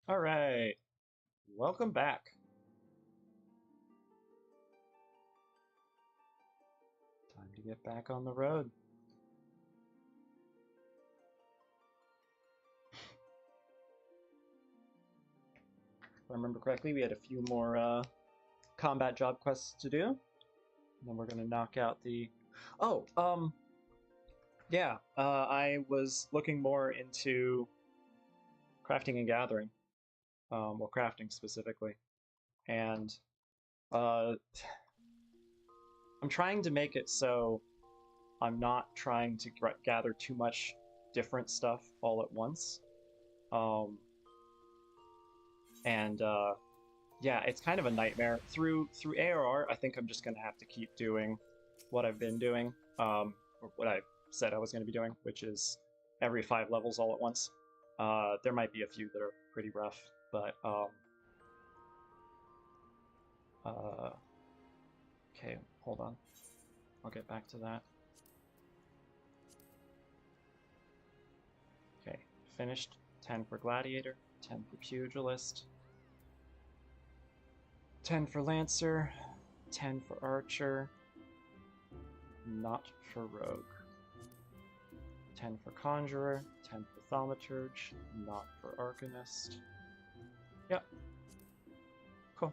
All right, welcome back. Time to get back on the road. If I remember correctly, we had a few more combat job quests to do. And then we're gonna knock out the. Oh, yeah. I was looking more into crafting and gathering, well, crafting specifically, and uh, I'm trying to make it so I'm not trying to gather too much different stuff all at once. Um, and yeah, it's kind of a nightmare. Through ARR, I think I'm just gonna have to keep doing what I've been doing, or what I said I was gonna be doing, which is every 5 levels all at once. There might be a few that are pretty rough, but uh, okay, hold on. I'll get back to that. Okay, finished. 10 for Gladiator, 10 for Pugilist, 10 for Lancer, 10 for Archer, not for Rogue. 10 for Conjurer, 10 for Thaumaturge, not for Arcanist. Yep. Cool.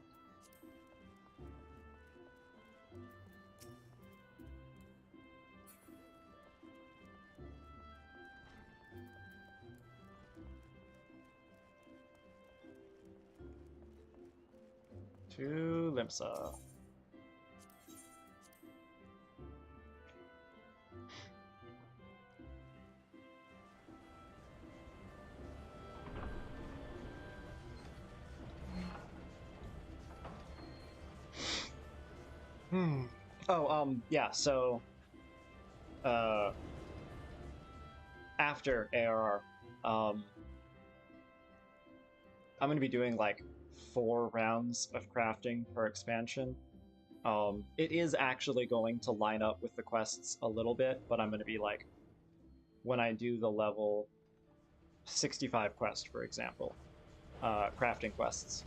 To Limsa. Oh, yeah, so after ARR, I'm gonna be doing like 4 rounds of crafting per expansion. It is actually going to line up with the quests a little bit, but I'm gonna be like, when I do the level 65 quest, for example, crafting quests,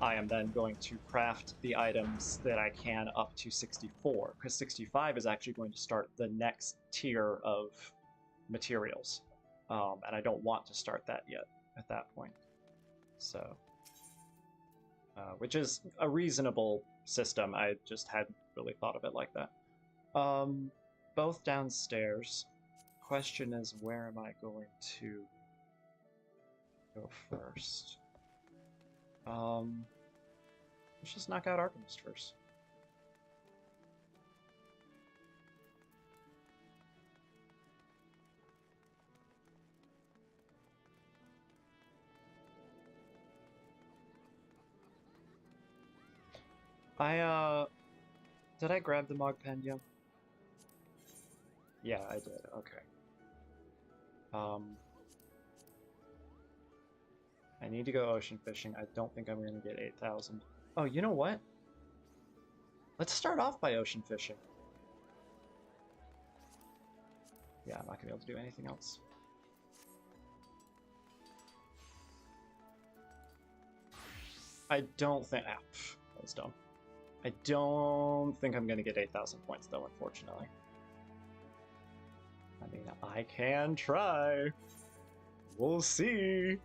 I am then going to craft the items that I can up to 64, because 65 is actually going to start the next tier of materials, and I don't want to start that yet at that point. So, which is a reasonable system. I just hadn't really thought of it like that. Both downstairs. Question is, where am I going to go first? Let's just knock out Arcanist first. Did I grab the Mogpendium? Yeah, I did. Okay. I need to go ocean fishing. I don't think I'm gonna get 8,000. Oh, you know what? Let's start off by ocean fishing. Yeah, I'm not gonna be able to do anything else. I don't think. Ah, that was dumb. I don't think I'm gonna get 8,000 points though, unfortunately. I mean, I can try. We'll see.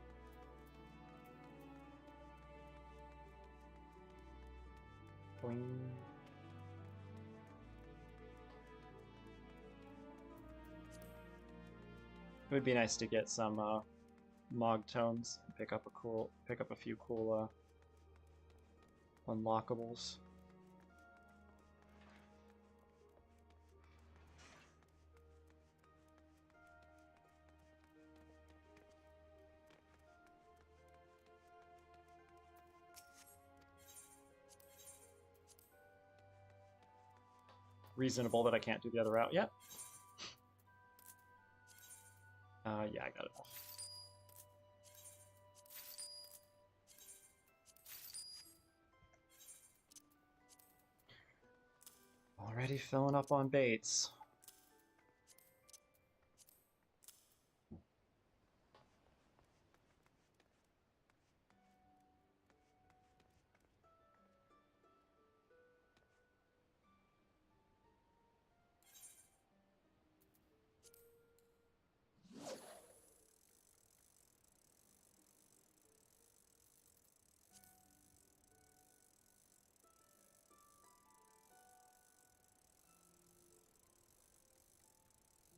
Boing. It would be nice to get some Mog tones, pick up a few cool unlockables. Reasonable that I can't do the other route yet. Yeah, I got enough. Already filling up on baits.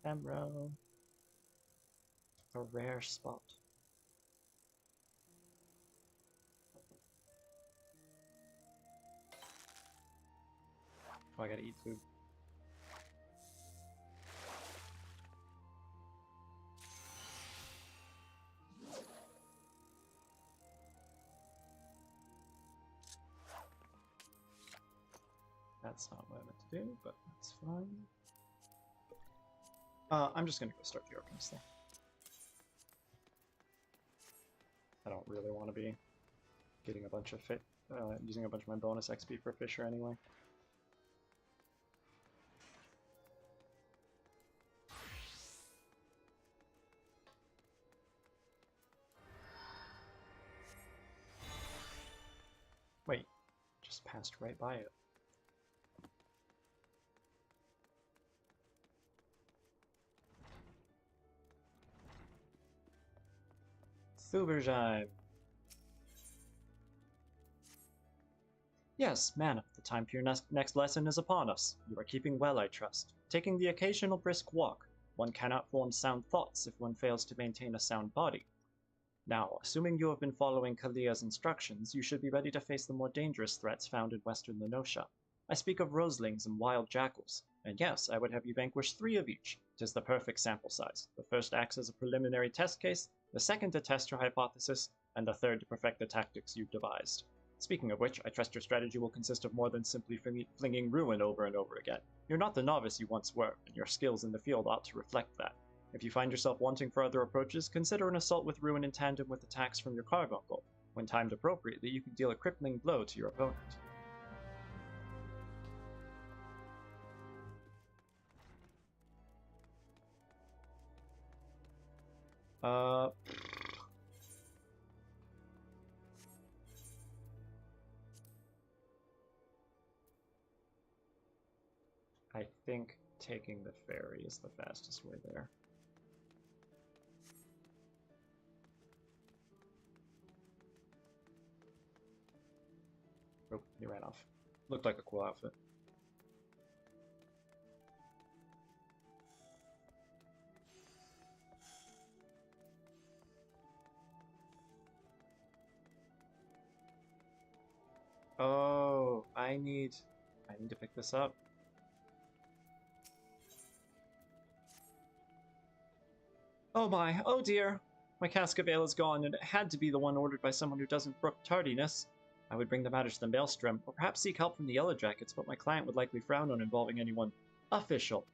Emerald. A rare spot. Oh, I gotta eat food. That's not what I meant to do, but that's fine. I'm just gonna go start the Arcanist thing. I don't really want to be getting a bunch of using a bunch of my bonus XP for Fisher anyway. Wait, just passed right by it. Thuberheim. Yes, M'aana, the time for your next lesson is upon us. You are keeping well, I trust. Taking the occasional brisk walk. One cannot form sound thoughts if one fails to maintain a sound body. Now, assuming you have been following Kalia's instructions, you should be ready to face the more dangerous threats found in western Lenosha. I speak of roselings and wild jackals, and yes, I would have you vanquish 3 of each. 'Tis the perfect sample size. The first acts as a preliminary test case, the second to test your hypothesis, and the third to perfect the tactics you've devised. Speaking of which, I trust your strategy will consist of more than simply flinging ruin over and over again. You're not the novice you once were, and your skills in the field ought to reflect that. If you find yourself wanting for other approaches, consider an assault with ruin in tandem with attacks from your carbuncle. When timed appropriately, you can deal a crippling blow to your opponent. I think taking the ferry is the fastest way there. Oh, he ran off. Looked like a cool outfit. Oh, I need to pick this up. Oh my, oh dear! My cask of ale is gone, and it had to be the one ordered by someone who doesn't brook tardiness. I would bring the matter to the Maelstrom, or perhaps seek help from the Yellow Jackets, but my client would likely frown on involving anyone official.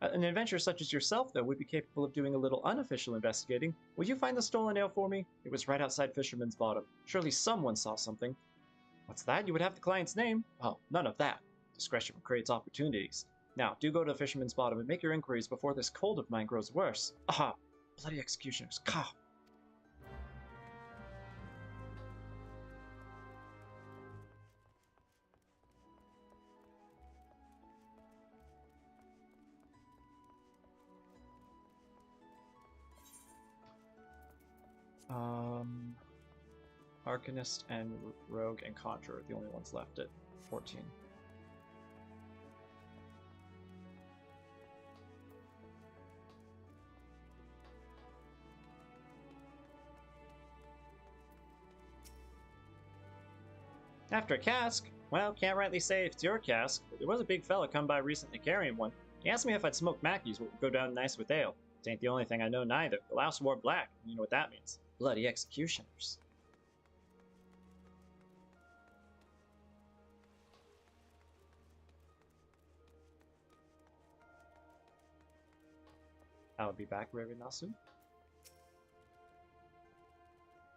An adventurer such as yourself, though, would be capable of doing a little unofficial investigating. Will you find the stolen ale for me? It was right outside Fisherman's Bottom. Surely someone saw something. What's that? You would have the client's name? Oh, none of that. Discretion creates opportunities. Now, do go to the Fisherman's Bottom and make your inquiries before this cold of mine grows worse. Aha! Bloody executioners. Ka! Arcanist and Rogue and Conjurer are the only ones left at 14. After a cask? Well, can't rightly say if it's your cask, but there was a big fella come by recently carrying one. He asked me if I'd smoke Mackies, what would go down nice with ale. It ain't the only thing I know neither. The louse wore black, you know what that means. Bloody executioners. I'll be back very soon.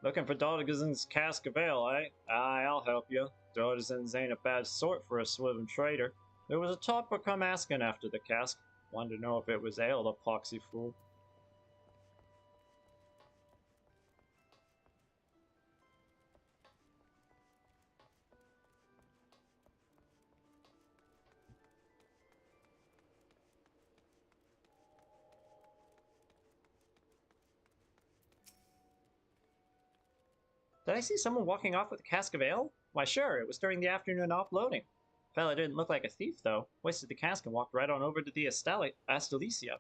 Looking for Dodgerson's cask of ale, eh? Aye, I'll help you. Dodgerson's ain't a bad sort for a swimming trader. There was a topper come asking after the cask. Wanted to know if it was ale, the poxy fool. Did I see someone walking off with a cask of ale? Why sure, it was during the afternoon offloading. Fella didn't look like a thief, though. Hoisted the cask and walked right on over to the Astalicia.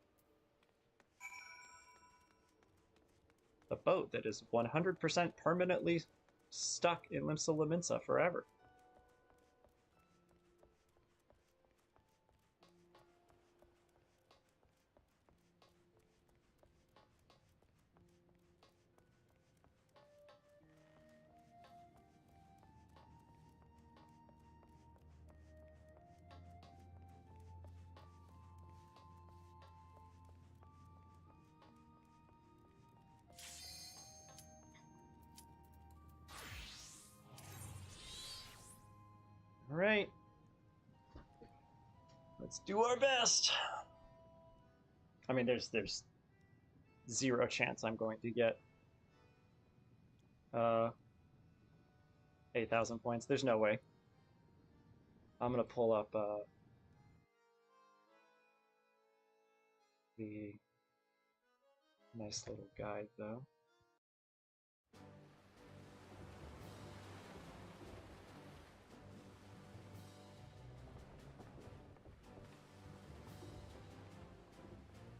boat that is 100% permanently stuck in Limsa Lominsa forever. All right. Let's do our best. I mean, there's zero chance I'm going to get 8,000 points. There's no way. I'm gonna pull up the nice little guide though.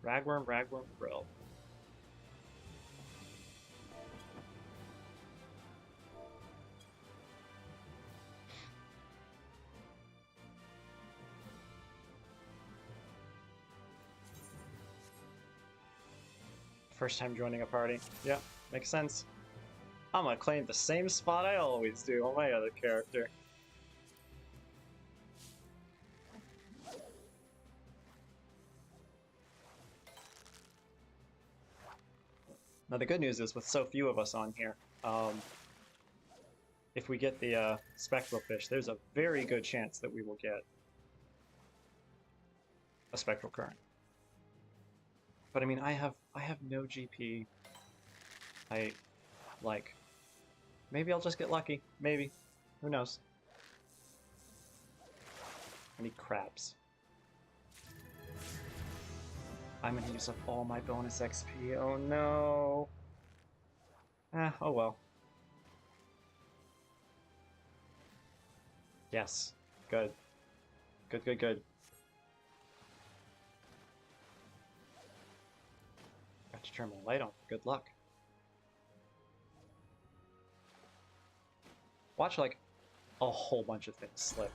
Ragworm, Brill. First time joining a party. Yeah, makes sense. I'm gonna claim the same spot I always do on my other character. Now the good news is, with so few of us on here, if we get the spectral fish, there's a very good chance that we will get a spectral current. But I mean, I have no GP. Maybe I'll just get lucky. Maybe. Who knows? I need crabs. I'm gonna use up all my bonus XP. Oh no. Oh well. Yes. Good. Good. Got to turn my light on. Good luck. Watch, like, a whole bunch of things slip.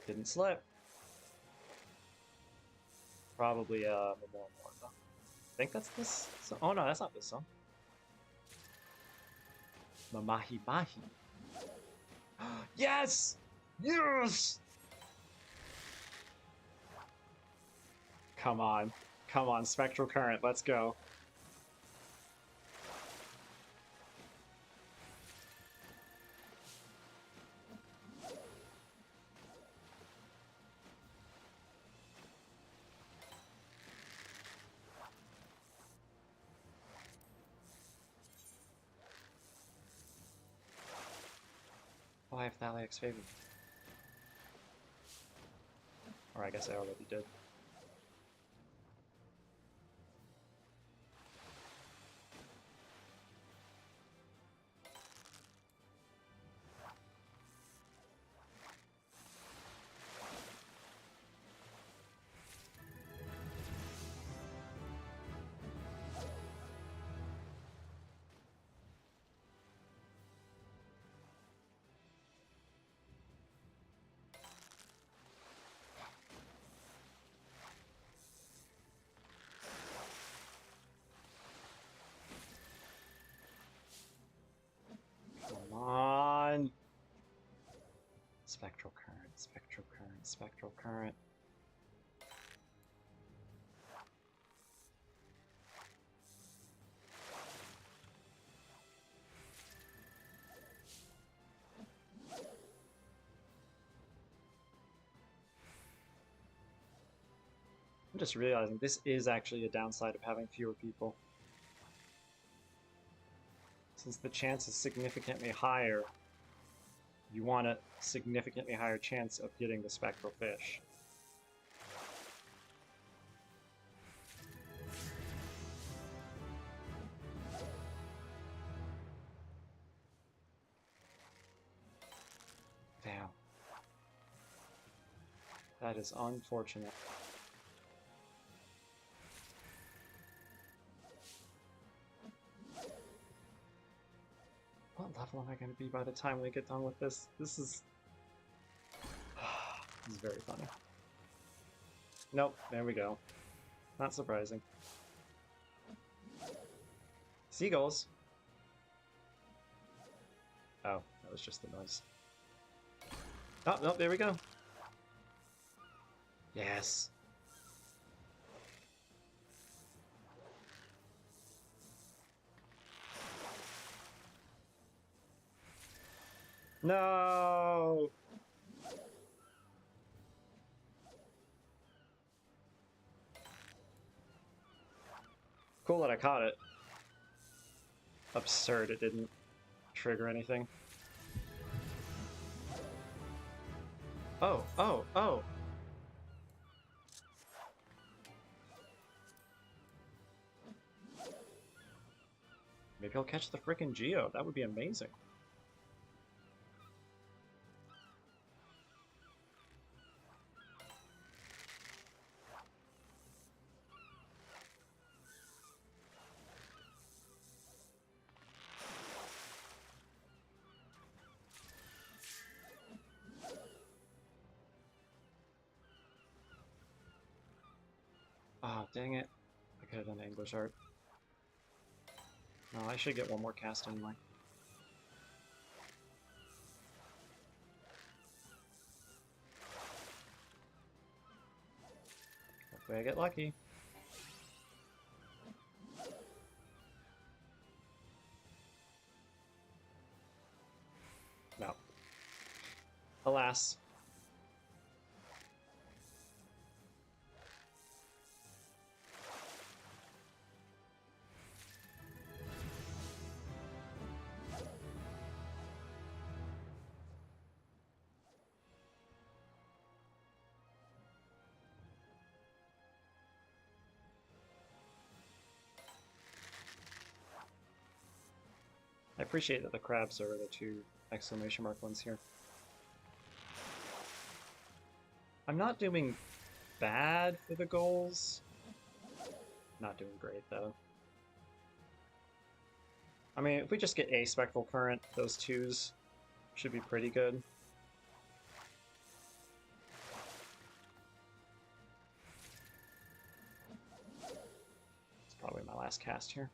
Didn't slip. Probably, more. I think that's this song. Oh no, that's not this song. Mamahi Mahi. Yes! Yes! Come on. Come on, Spectral Current, let's go. Oh, I have Thaliac's favor. Or I guess I already did. Come on! Spectral Current, Spectral Current, Spectral Current. I'm just realizing this is actually a downside of having fewer people. Since the chance is significantly higher, you want a significantly higher chance of getting the spectral fish. Damn. That is unfortunate. What level am I going to be by the time we get done with this? This is... this is very funny. Nope, there we go. Not surprising. Seagulls. Oh, that was just the noise. Oh, no, there we go. Yes. No! Cool that I caught it. Absurd, it didn't trigger anything. Oh, oh, oh! Maybe I'll catch the frickin' Geo. That would be amazing. Oh, dang it. I could have done English art. No, I should get one more cast anyway. Hopefully I get lucky. No. Alas. I appreciate that the crabs are the two exclamation mark ones here. I'm not doing bad for the goals. Not doing great, though. I mean, if we just get a Spectral Current, those twos should be pretty good. It's probably my last cast here.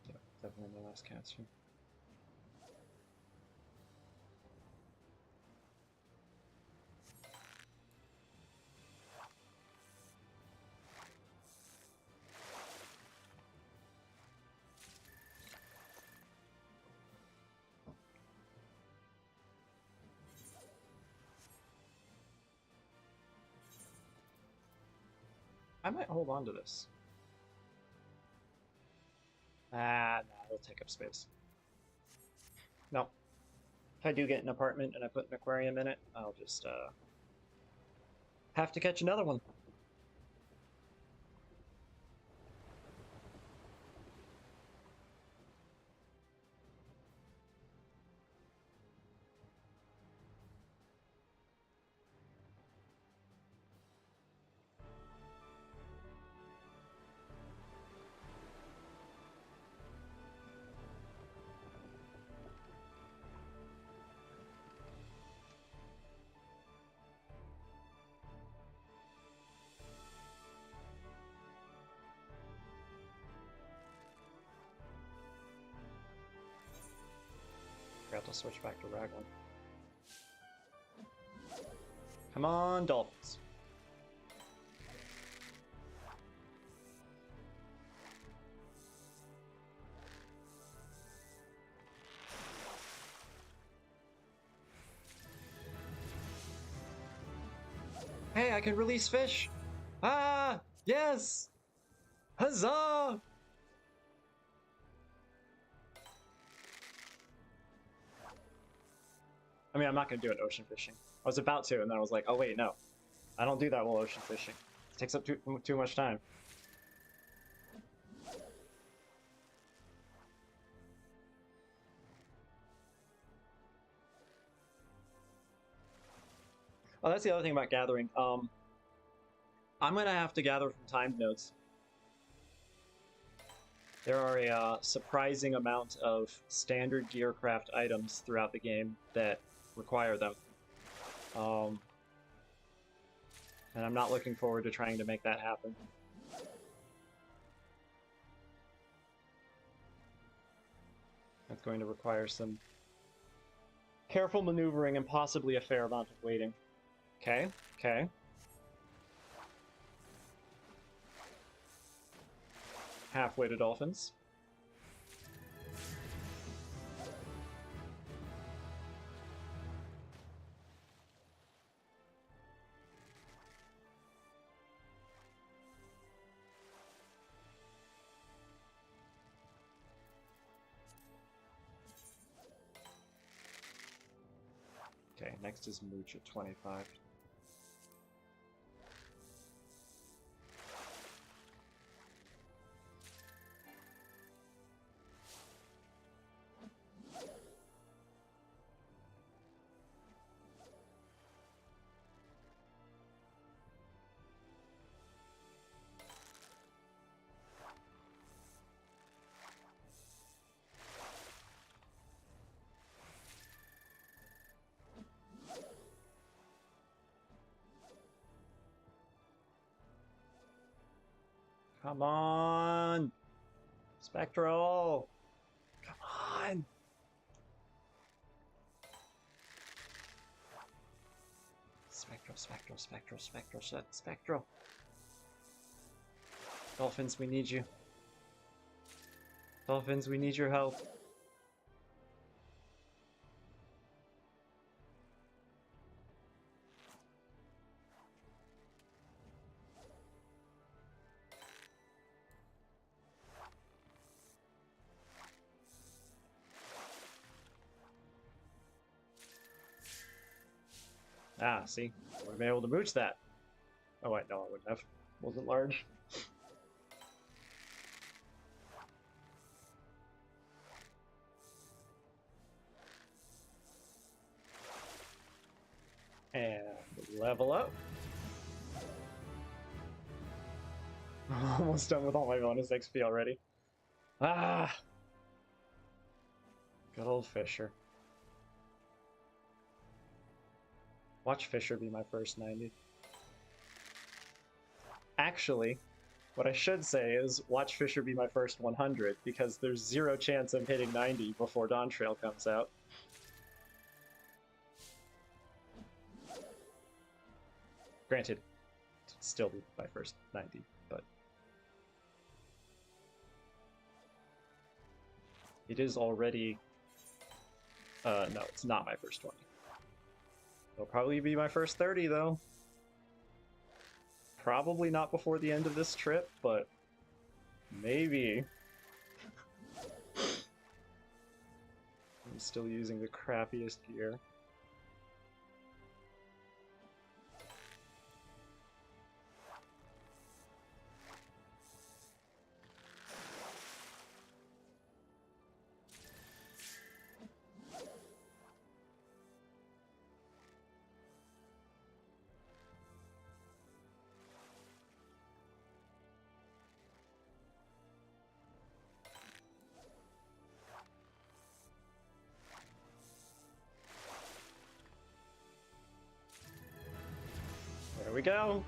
Yep, definitely my last cast here. I might hold on to this. Ah, no, it'll take up space. No. If I do get an apartment and I put an aquarium in it, I'll just have to catch another one. Forgot to switch back to Raglan. Come on, dolphins. Hey, I can release fish! Ah! Yes! Huzzah! I mean, I'm not going to do it ocean fishing. I was about to, and then I was like, oh wait, no. I don't do that while ocean fishing. It takes up too much time. Oh, that's the other thing about gathering. I'm gonna have to gather from timed notes. There are a surprising amount of standard gearcraft items throughout the game that require them. And I'm not looking forward to trying to make that happen. That's going to require some careful maneuvering and possibly a fair amount of waiting. Okay, okay. Halfway to dolphins. Okay, next is Mooch at 25. Come on! Spectral! Come on! Spectral. Dolphins, we need you. Dolphins, we need your help. Ah, see? I would have been able to mooch that. Oh wait, no, I wouldn't have. Wasn't large. And level up. Almost done with all my bonus XP already. Ah! Good old Fisher. Watch Fisher be my first 90. Actually, what I should say is watch Fisher be my first 100, because there's 0 chance I'm hitting 90 before Dawn Trail comes out. Granted, it'd still be my first 90, but it is already... no, it's not my first 20. It'll probably be my first 30, though. Probably not before the end of this trip, but maybe. I'm still using the crappiest gear. There we go.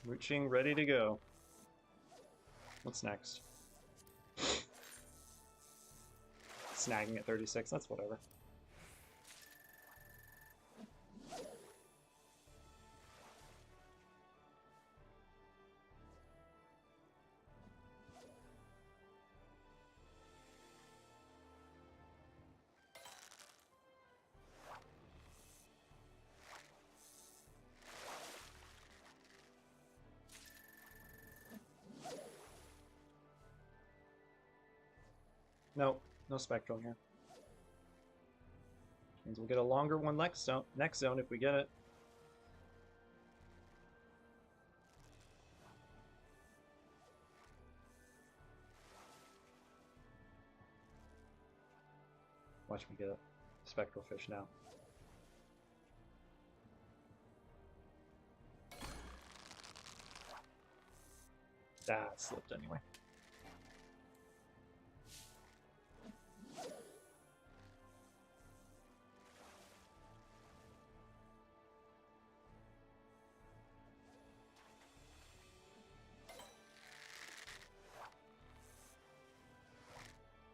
Mooching, ready to go. What's next? Snagging at 36, that's whatever. Nope, no Spectral here. Means we'll get a longer one next zone if we get it. Watch me get a spectral fish now. Ah, it slipped anyway.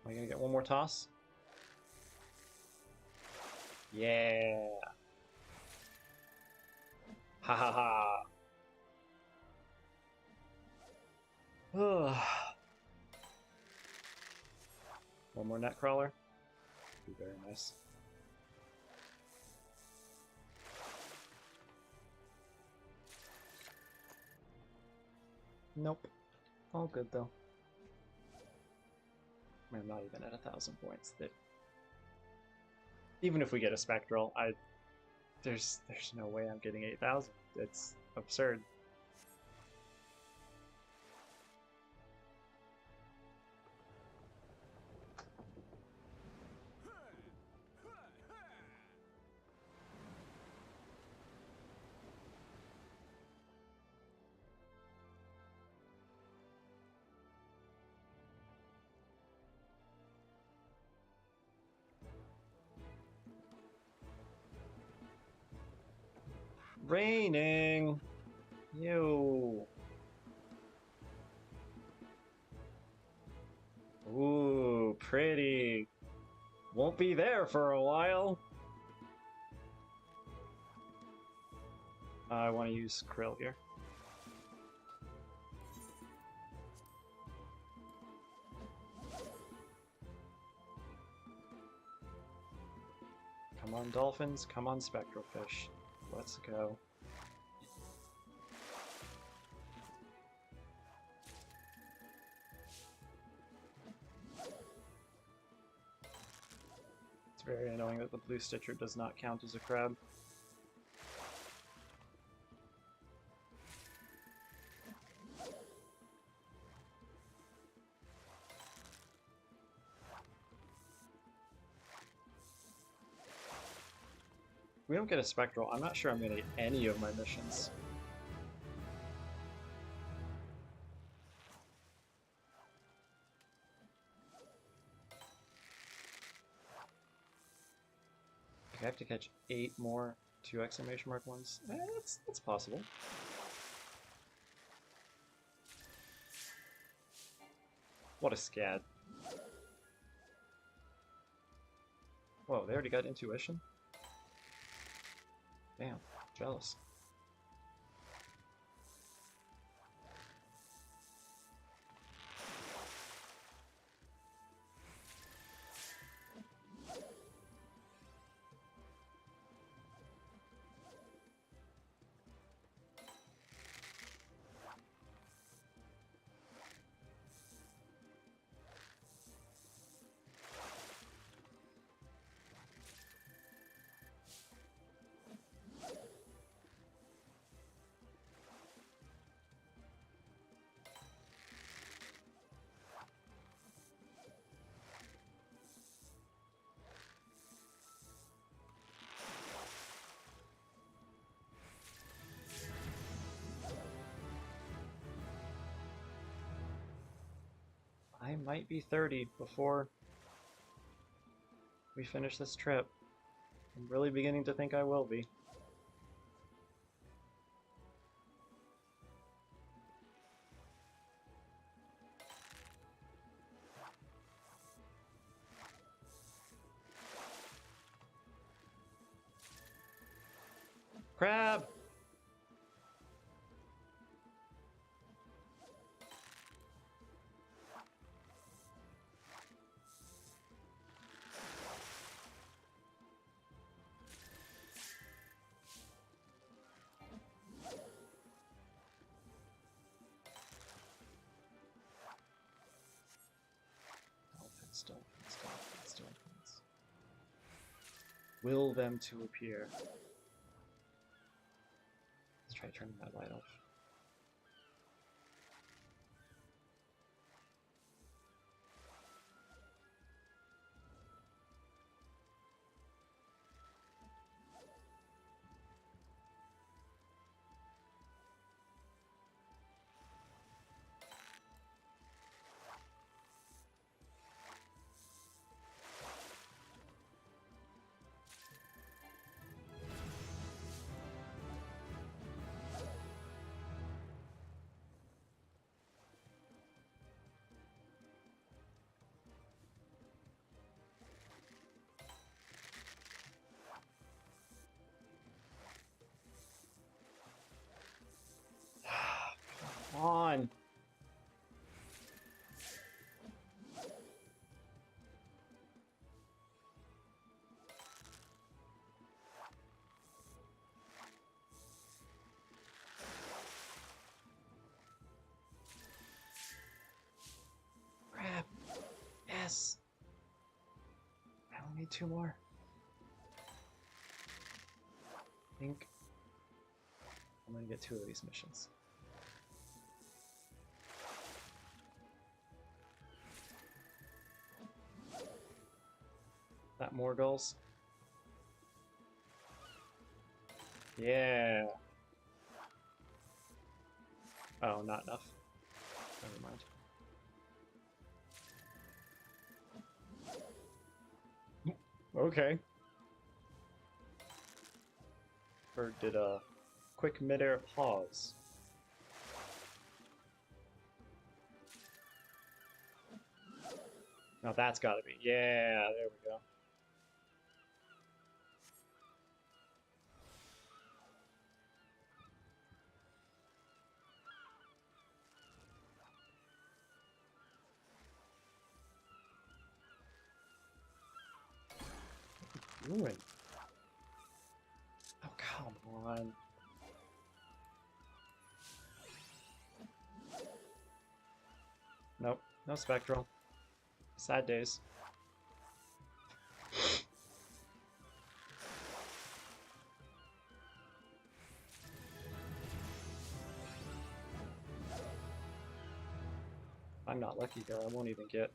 Am I gonna get one more toss? Yeah. Ha ha ha. One more net crawler. Be very nice. Nope. All good though. I'm not even at 1,000 points. That even if we get a spectral, there's no way I'm getting 8,000. It's absurd. Raining. Ew. Ooh, pretty. Won't be there for a while. I want to use krill here. Come on, dolphins. Come on, spectral fish. Let's go. It's very annoying that the blue stitcher does not count as a crab. If we don't get a spectral, I'm not sure I'm going to get any of my missions. I have to catch 8 more 2 exclamation mark ones. That's possible. What a scad. Whoa, they already got intuition? Damn, jealous. I might be 30 before we finish this trip. I'm really beginning to think I will be. Crab! Dolphins. Will them to appear. Let's try turning that light off. 2 more. I think I'm gonna get 2 of these missions. That more goals? Yeah. Oh, not enough. Never mind. Okay. Bird did a quick midair pause. Now that's gotta be. Yeah, there we go. Ruin. Oh, come on. Nope, no spectral. Sad days. I'm not lucky here, I won't even get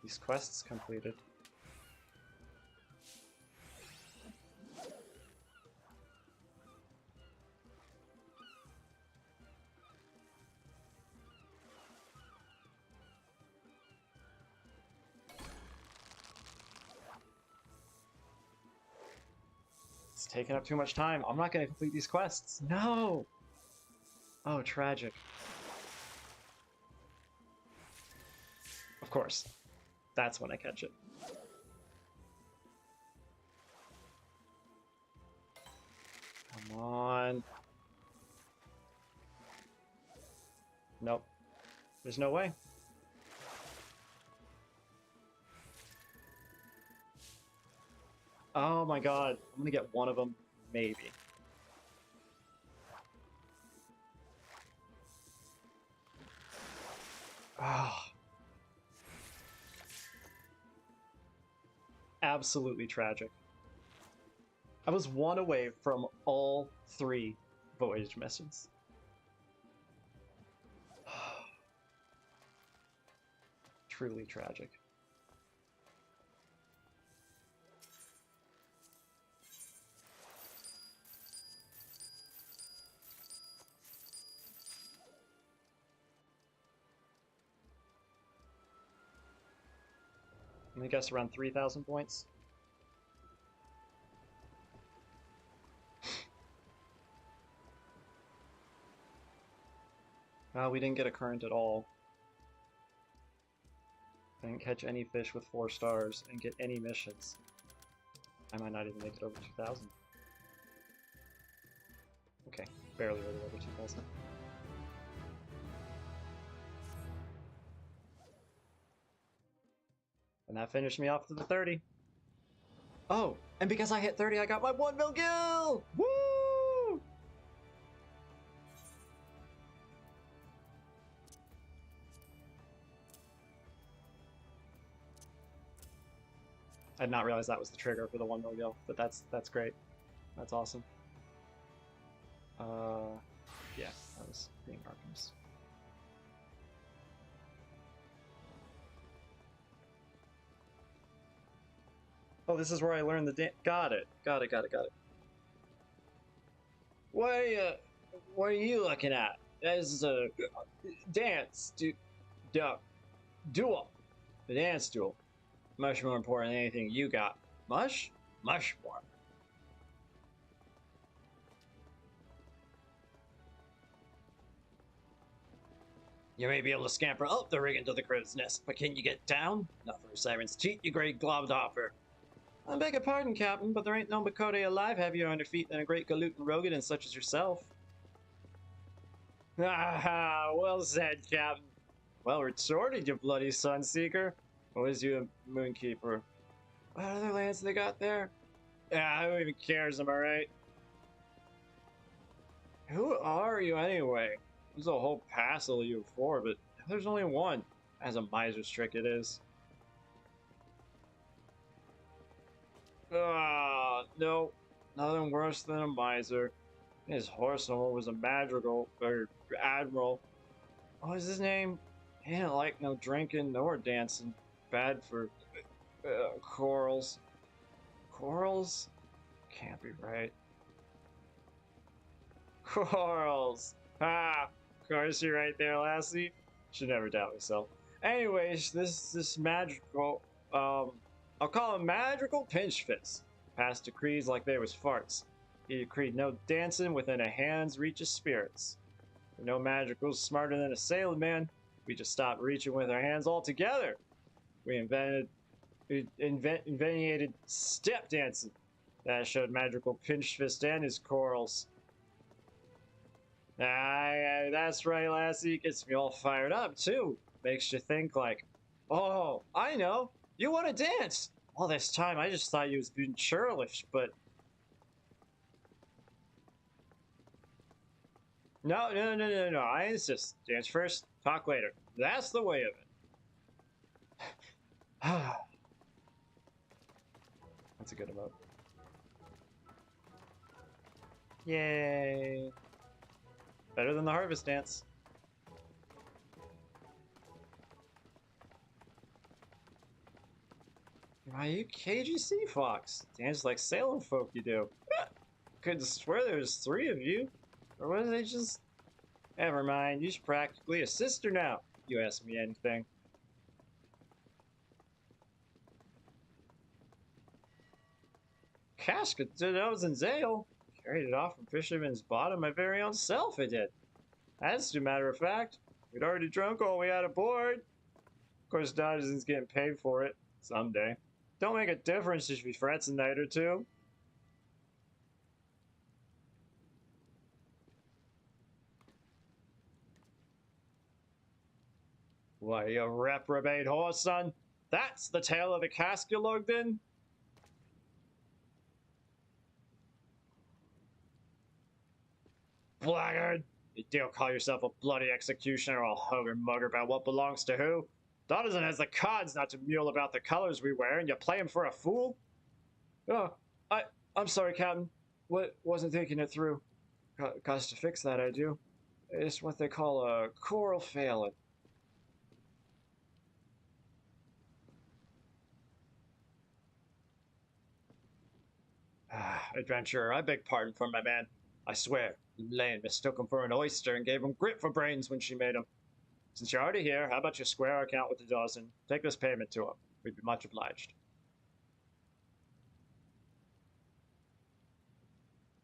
these quests completed. It's taking up too much time. I'm not going to complete these quests. No! Oh, tragic. Of course. That's when I catch it. Come on. Nope. There's no way. Oh my god. I'm gonna get one of them. Maybe. Ah. Absolutely tragic. I was 1 away from all 3 voyage missions. Truly tragic. I guess around 3,000 points. We didn't get a current at all. I didn't catch any fish with 4 stars and get any missions. I might not even make it over 2,000. Okay, barely made it over 2,000. And that finished me off to the 30. Oh, and because I hit 30, I got my 1 mil gil! Woo! I did not realize that was the trigger for the 1 mil gil, but that's great. That's awesome. Yeah, that was being Arkham's. Oh, this is where I learned the dance. Got it. Got it. What are you looking at? This is a dance. Duel. The dance duel. Much more important than anything you got. Much more. You may be able to scamper up the rig into the crow's nest, but can you get down? Not for a siren's cheat, you great globdopper. I beg your pardon, Captain, but there ain't no Makode alive heavier on their feet than a great Galutin Rogadin such as yourself. Ah, well said, Captain. Well retorted, you bloody Sunseeker. What is you a Moonkeeper? What other lands they got there? Yeah, who even cares, am I right? Who are you anyway? There's a whole passel of you before, but there's only one. As a miser's trick it is. Ah, no, nothing worse than a miser. His horse was a madrigal, or admiral. What was his name? He didn't like no drinking nor dancing. Bad for corals. Corals? Can't be right. Corals! Ah! Of course you're right there, lassie. Should never doubt myself. Anyways, this magical, I'll call him Magical Pinch Fist. Passed decrees like they was farts. He decreed no dancing within a hand's reach of spirits. No magical's smarter than a sailor man. We just stopped reaching with our hands altogether. We invented step dancing. That showed Magical Pinch Fist and his corals. That's right, lassie. Gets me all fired up, too. Makes you think like, oh, I know. You want to dance. All this time, I just thought you was being churlish, but... No. I insist. Dance first, talk later. That's the way of it. That's a good emote. Yay. Better than the harvest dance. Why, you cagey sea fox. Dance like sailor folk you do. Couldn't swear there was 3 of you. Or was they just... Never mind, you're practically a sister now. You ask me anything. Casket to those in Zale. Carried it off from Fisherman's Bottom my very own self, it did. As a matter of fact, we'd already drunk all we had aboard. Of course, Dodgerson's getting paid for it. Someday. Don't make a difference if he frets a night or two. Why, you reprobate horse, son? That's the tale of the cask you lugged in? Blackguard! You dare call yourself a bloody executioner all hugger mugger about what belongs to who? Dodderson has the cards not to mule about the colors we wear, and you play him for a fool? Oh, I'm sorry, Captain. Wasn't thinking it through. Got to fix that, I do. It's what they call a choral failing. Adventurer, I beg pardon for my man. I swear, Lane mistook him for an oyster and gave him grit for brains when she made him. Since you're already here, how about you square our account with the Dawson? Take this payment to him. We'd be much obliged.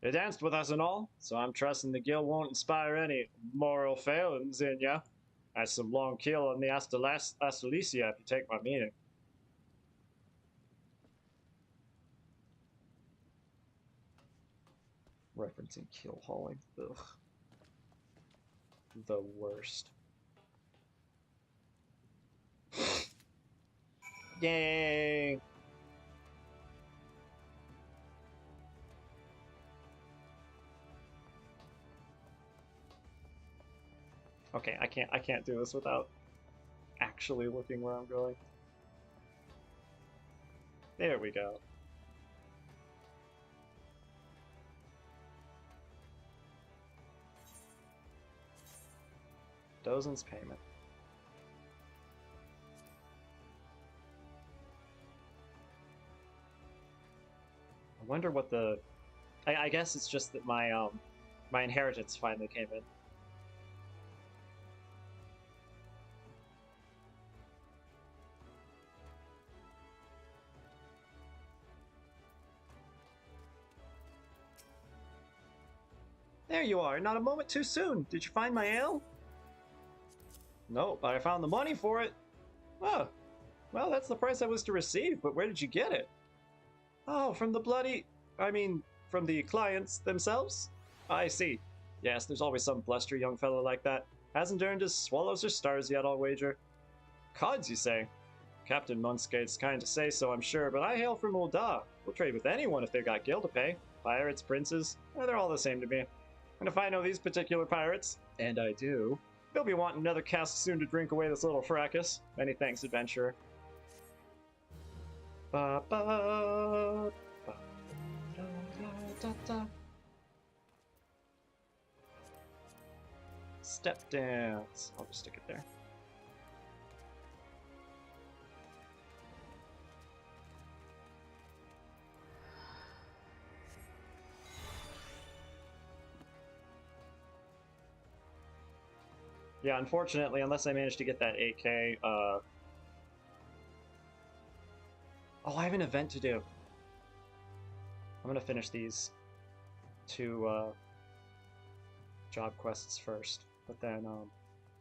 You danced with us and all, so I'm trusting the guild won't inspire any moral failings in ya. That's some long kill on the Astelia, if you take my meaning. Referencing kill hauling. Ugh. The worst. Yay! Okay, I can't do this without actually looking where I'm going. There we go. Dozen's payment. I wonder what the... I guess it's just that my my inheritance finally came in. There you are, not a moment too soon. Did you find my ale? No, but I found the money for it. Oh, well, that's the price I was to receive, but where did you get it? Oh, from the bloody... from the clients themselves? I see. Yes, there's always some blustery young fellow like that. Hasn't earned his swallows or stars yet, I'll wager. Cards, you say? Captain Munskate's kind to say so, I'm sure, but I hail from Ul'dah. We'll trade with anyone if they've got gil to pay. Pirates, princes, they're all the same to me. And if I know these particular pirates, and I do, they'll be wanting another cask soon to drink away this little fracas. Many thanks, adventurer. Ba-ba. da, da. Step dance. I'll just stick it there. Yeah, unfortunately, unless I manage to get that 8K, oh, I have an event to do. I'm gonna finish these two job quests first, but then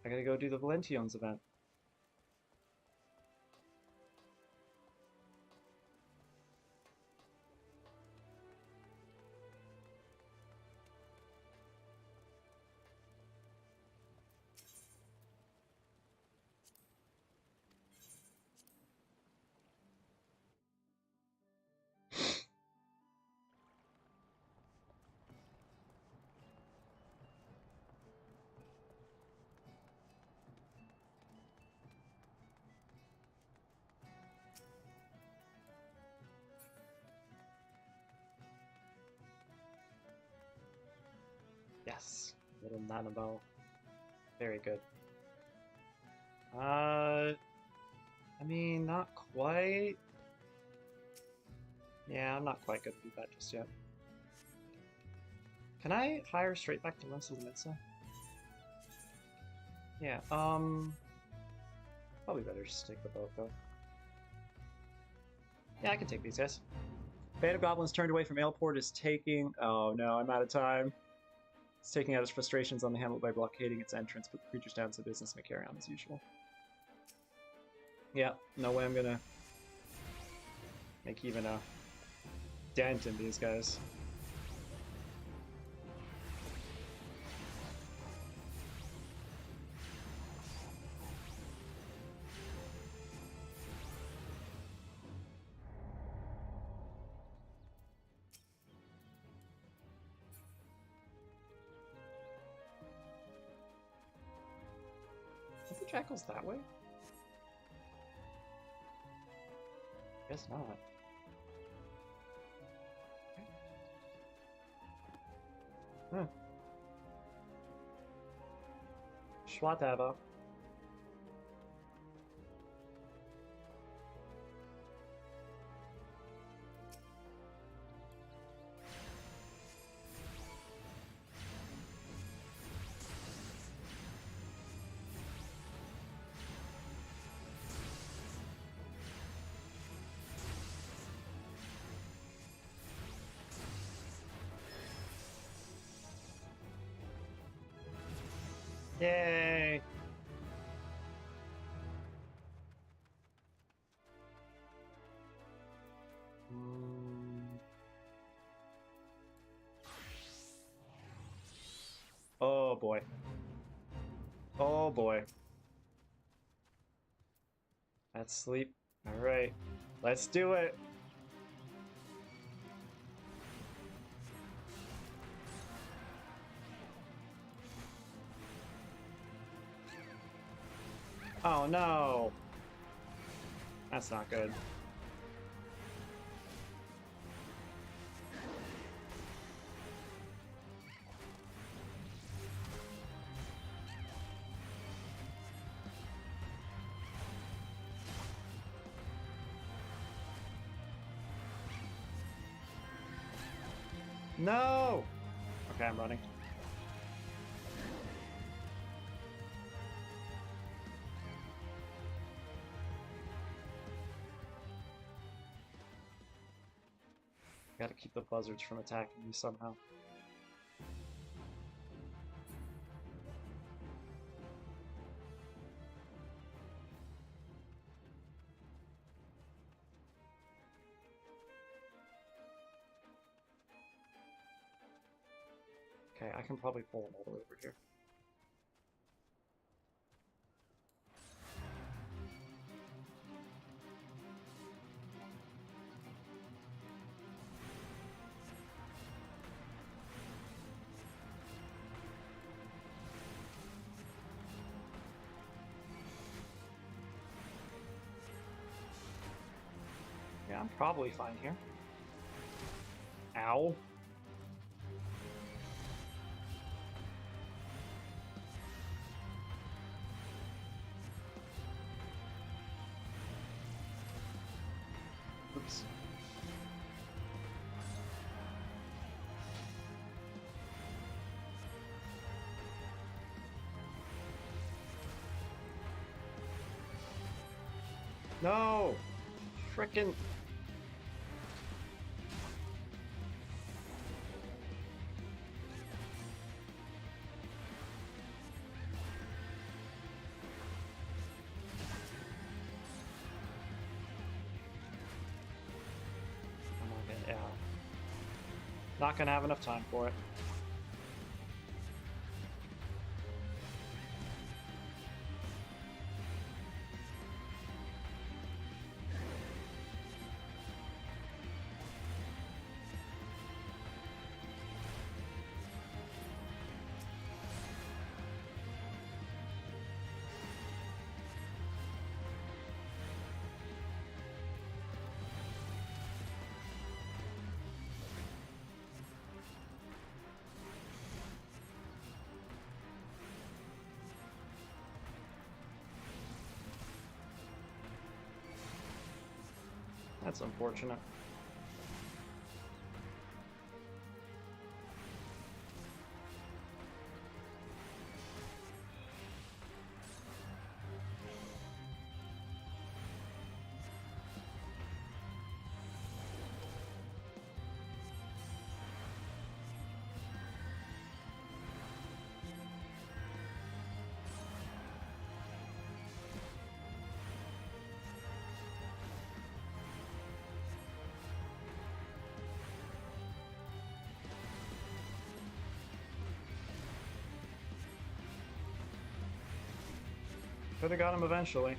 I gotta go do the Valention's event. Yes, little nanobell. Very good. I mean, not quite. Yeah, I'm not quite gonna do that just yet. Can I hire straight back to Lensa Lensa? Yeah, probably better just take the boat though. Yeah, I can take these guys. Band of Goblins turned away from Aleport is taking... Oh no, I'm out of time. It's taking out its frustrations on the Hamlet by blockading its entrance, but the creature's down, so business may carry on as usual. Yeah, no way I'm gonna make even a dent in these guys. Are the jackals that way? Guess not. Okay. Huh. Schwatava. Yay! Oh boy. Oh boy. That's sleep. Alright. Let's do it! Oh no! That's not good. No! Okay, I'm running. Gotta keep the buzzards from attacking me somehow. Okay, I can probably pull him all the way over here. Yeah, I'm probably fine here. Ow. Oops. No! Frickin'... Yeah. Not gonna have enough time for it. That's unfortunate. Could have got him eventually.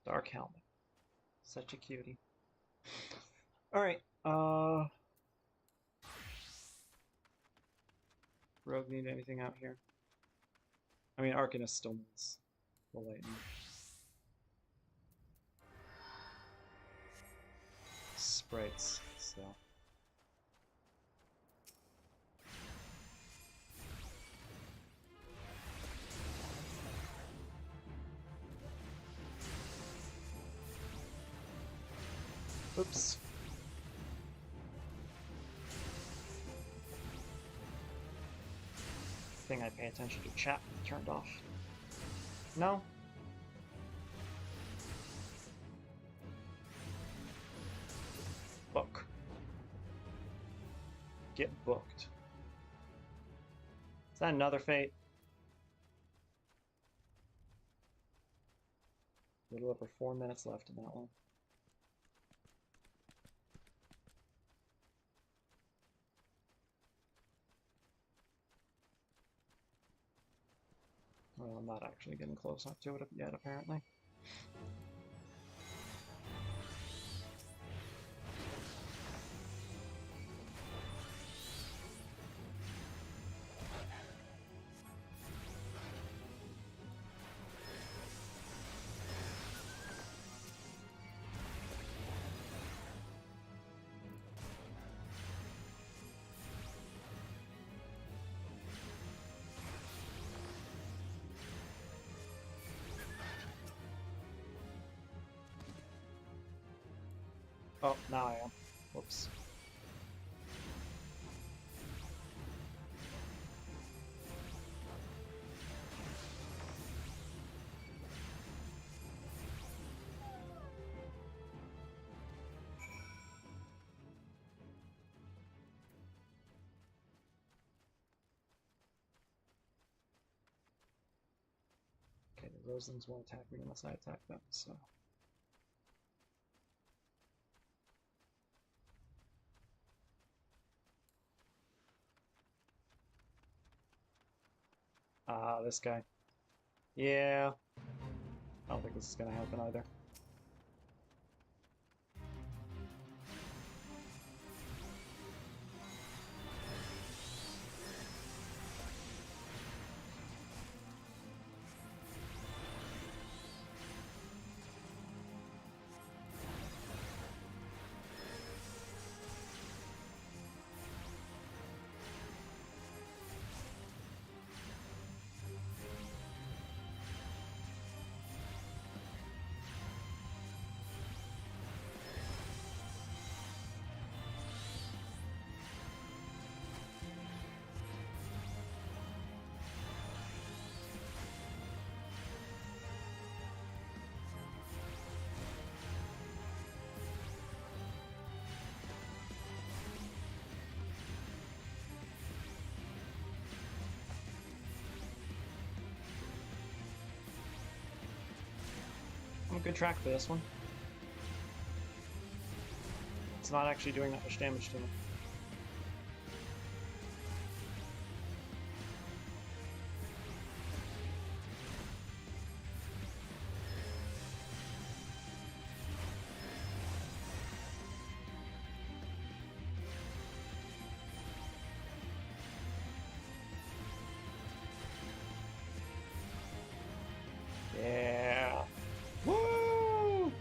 Dark helmet. Such a cutie. Alright, Rogue need anything out here? I mean, Arcanist still needs the lightning. Sprites, so... Oops. Thing I pay attention to chat turned off. No? Book. Get booked. Is that another fate? A little over 4 minutes left in that one. Well, I'm not actually getting close enough to it yet, apparently. Oh, now I am. Whoops. Okay, the Roslings won't attack me unless I attack them, so... Ah, this guy. Yeah. I don't think this is gonna happen either. I'm a good track for this one. It's not actually doing that much damage to him. Yeah. Woo!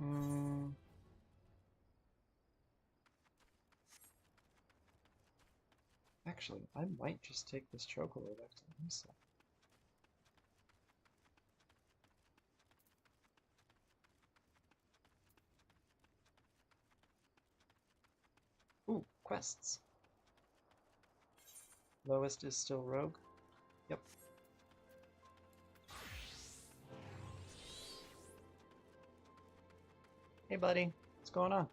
Mm. Actually, I might just take this chocolate back to Lisa. Ooh, quests. Lowest is still rogue. Yep. Hey, buddy. What's going on?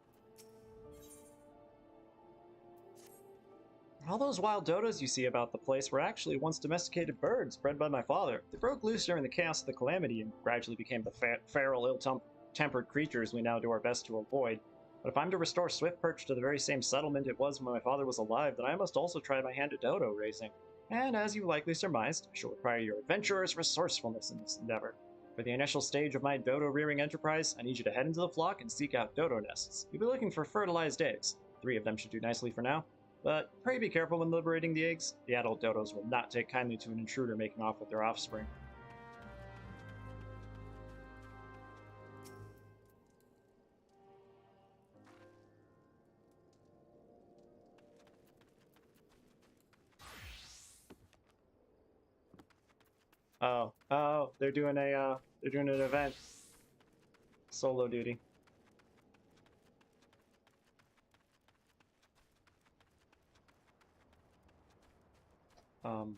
All those wild dodos you see about the place were actually once domesticated birds bred by my father. They broke loose during the chaos of the calamity and gradually became the feral, ill-tempered creatures we now do our best to avoid. But if I'm to restore Swift Perch to the very same settlement it was when my father was alive, then I must also try my hand at dodo raising. And as you likely surmised, I shall require your adventurer's resourcefulness in this endeavor. For the initial stage of my dodo rearing enterprise, I need you to head into the flock and seek out dodo nests. You'll be looking for fertilized eggs. 3 of them should do nicely for now. But pray be careful when liberating the eggs. The adult dodos will not take kindly to an intruder making off with their offspring. Oh, they're doing an event. Solo duty. Um,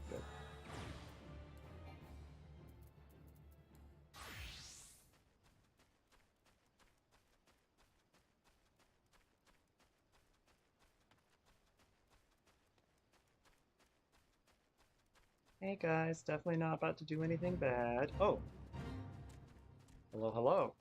good. Hey guys, definitely not about to do anything bad. Oh, hello, hello.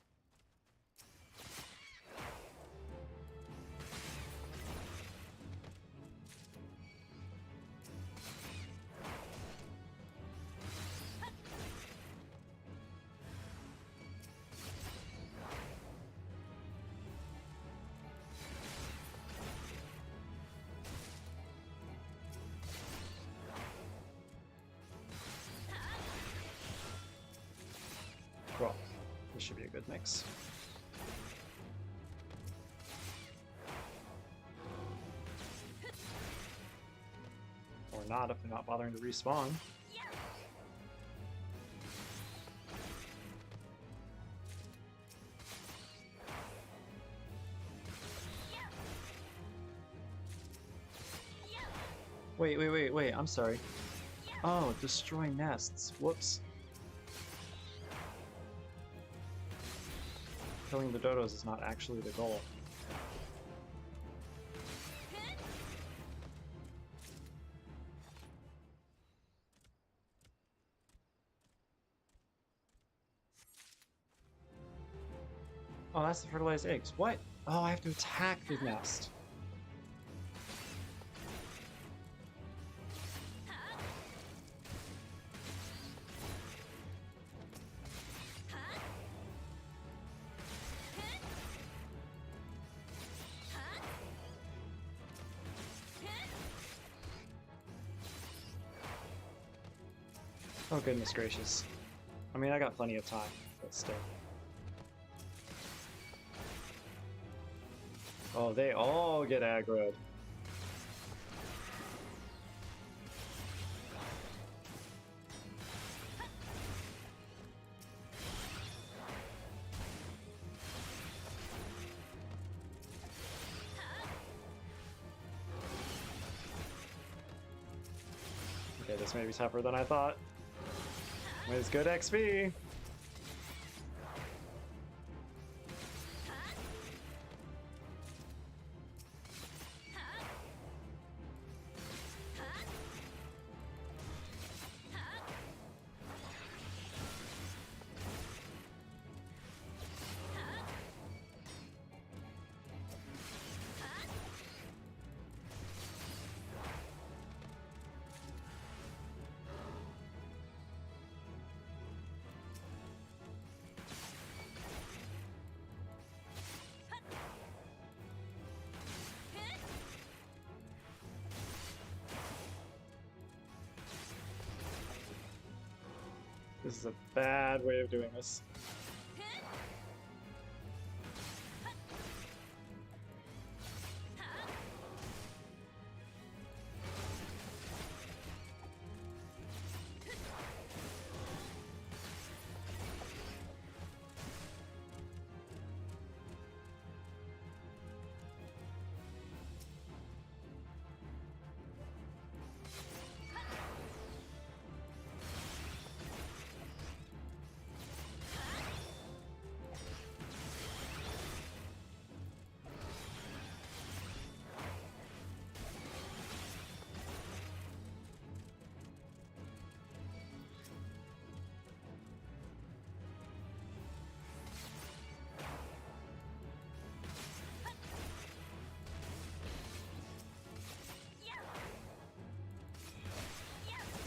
This should be a good mix. Or not if they're not bothering to respawn. Wait, I'm sorry. Oh, destroy nests. Whoops. Killing the dodos is not actually the goal. Oh, that's the fertilized eggs. What? Oh, I have to attack the nest. Oh, goodness gracious. I mean, I got plenty of time, but still. Oh, they all get aggroed. Okay, this may be tougher than I thought. It's good XP. This is a bad way of doing this.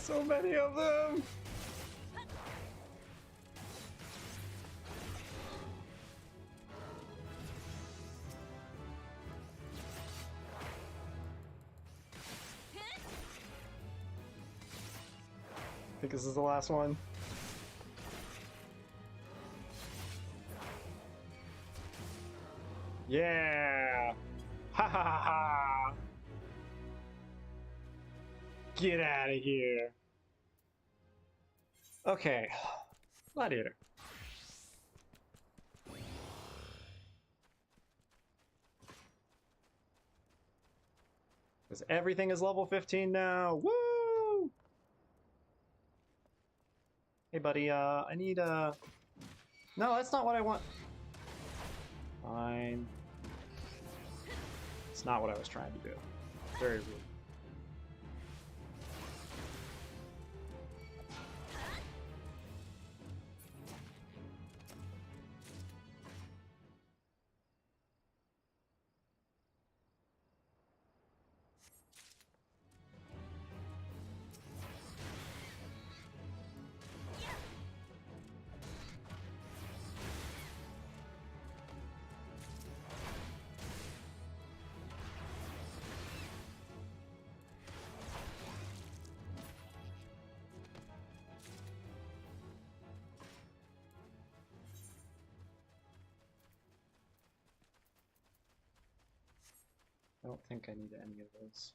So many of them! I think this is the last one. Yeah! Ha ha ha ha! Get out of here! Okay, Gladiator. Because everything is level 15 now. Woo! Hey, buddy, I need, No, that's not what I want. Fine. It's not what I was trying to do. Very rude. I don't think I need any of those.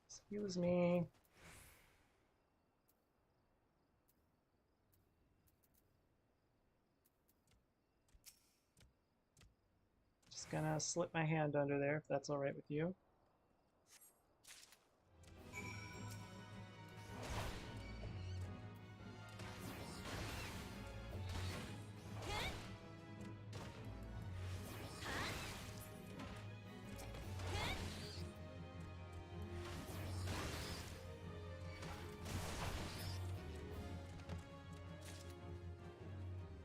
Excuse me. Just gonna slip my hand under there if that's alright with you.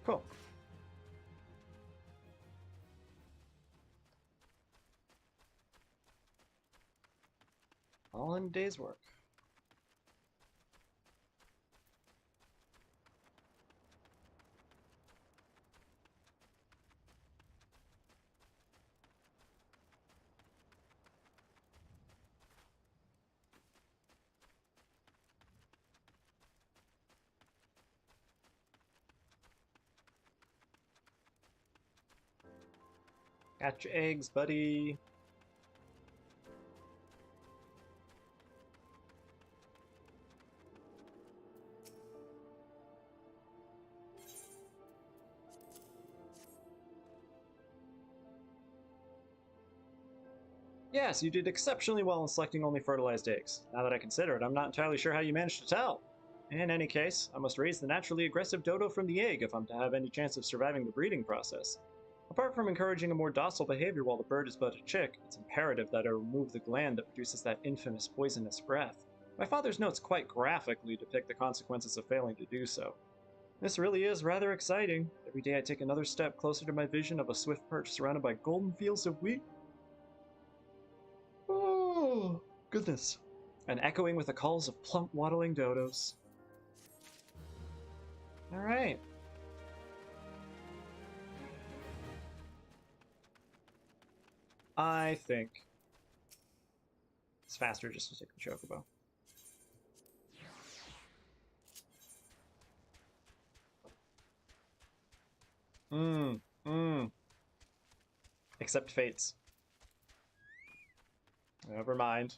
Cool. All in a day's work. Got your eggs, buddy. Yes, you did exceptionally well in selecting only fertilized eggs. Now that I consider it, I'm not entirely sure how you managed to tell. In any case, I must raise the naturally aggressive dodo from the egg if I'm to have any chance of surviving the breeding process. Apart from encouraging a more docile behavior while the bird is but a chick, it's imperative that I remove the gland that produces that infamous poisonous breath. My father's notes quite graphically depict the consequences of failing to do so. This really is rather exciting. Every day I take another step closer to my vision of a swift perch surrounded by golden fields of wheat. Oh, goodness. And echoing with the calls of plump waddling dodos. Alright. I think it's faster just to take the chocobo. Except fates. Never mind.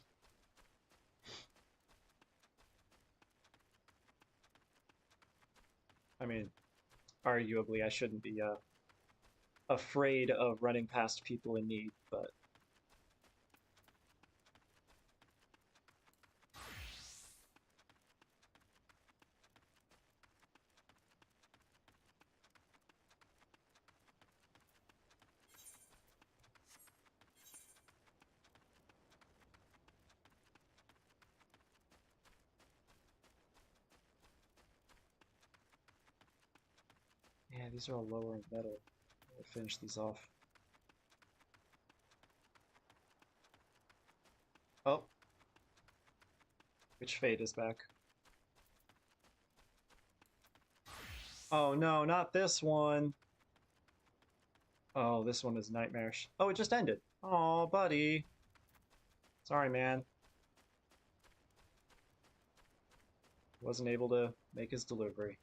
I mean, arguably I shouldn't be afraid of running past people in need, but yeah, these are all lower in metal. I'll finish these off. Oh. Which fate is back? Oh no, not this one. Oh, this one is nightmarish. Oh, it just ended. Oh, buddy. Sorry, man. Wasn't able to make his delivery.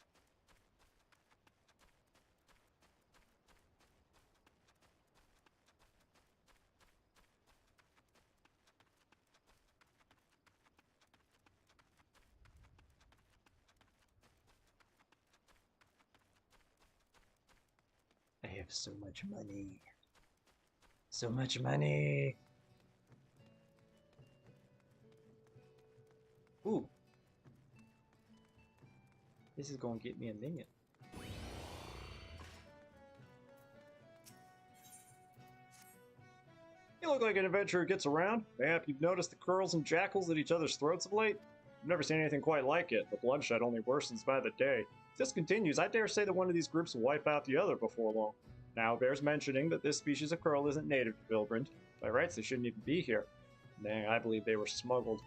I have so much money. So much money. Ooh. This is gonna get me a minion. You look like an adventurer who gets around. Mayhap you've noticed the curls and jackals at each other's throats of late? I've never seen anything quite like it. The bloodshed only worsens by the day. If this continues, I dare say that one of these groups will wipe out the other before long. Now, it bears mentioning that this species of curl isn't native to Vilbrand. By rights, they shouldn't even be here. Nay, I believe they were smuggled.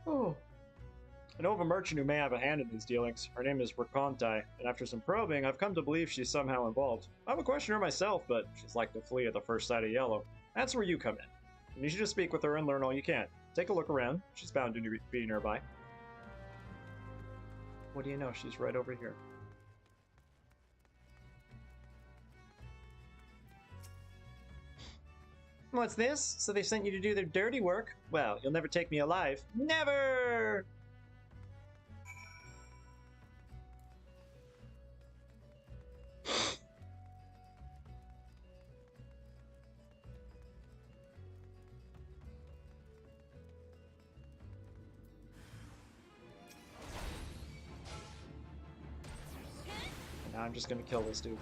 Oh. I know of a merchant who may have a hand in these dealings. Her name is Rakontai, and after some probing, I've come to believe she's somehow involved. I'm a questioner myself, but she's like to flee at the first sight of yellow. That's where you come in. And you should just speak with her and learn all you can. Take a look around. She's bound to be nearby. What do you know? She's right over here. What's this? So they sent you to do their dirty work? Well, you'll never take me alive. Never! Now I'm just gonna kill this dude.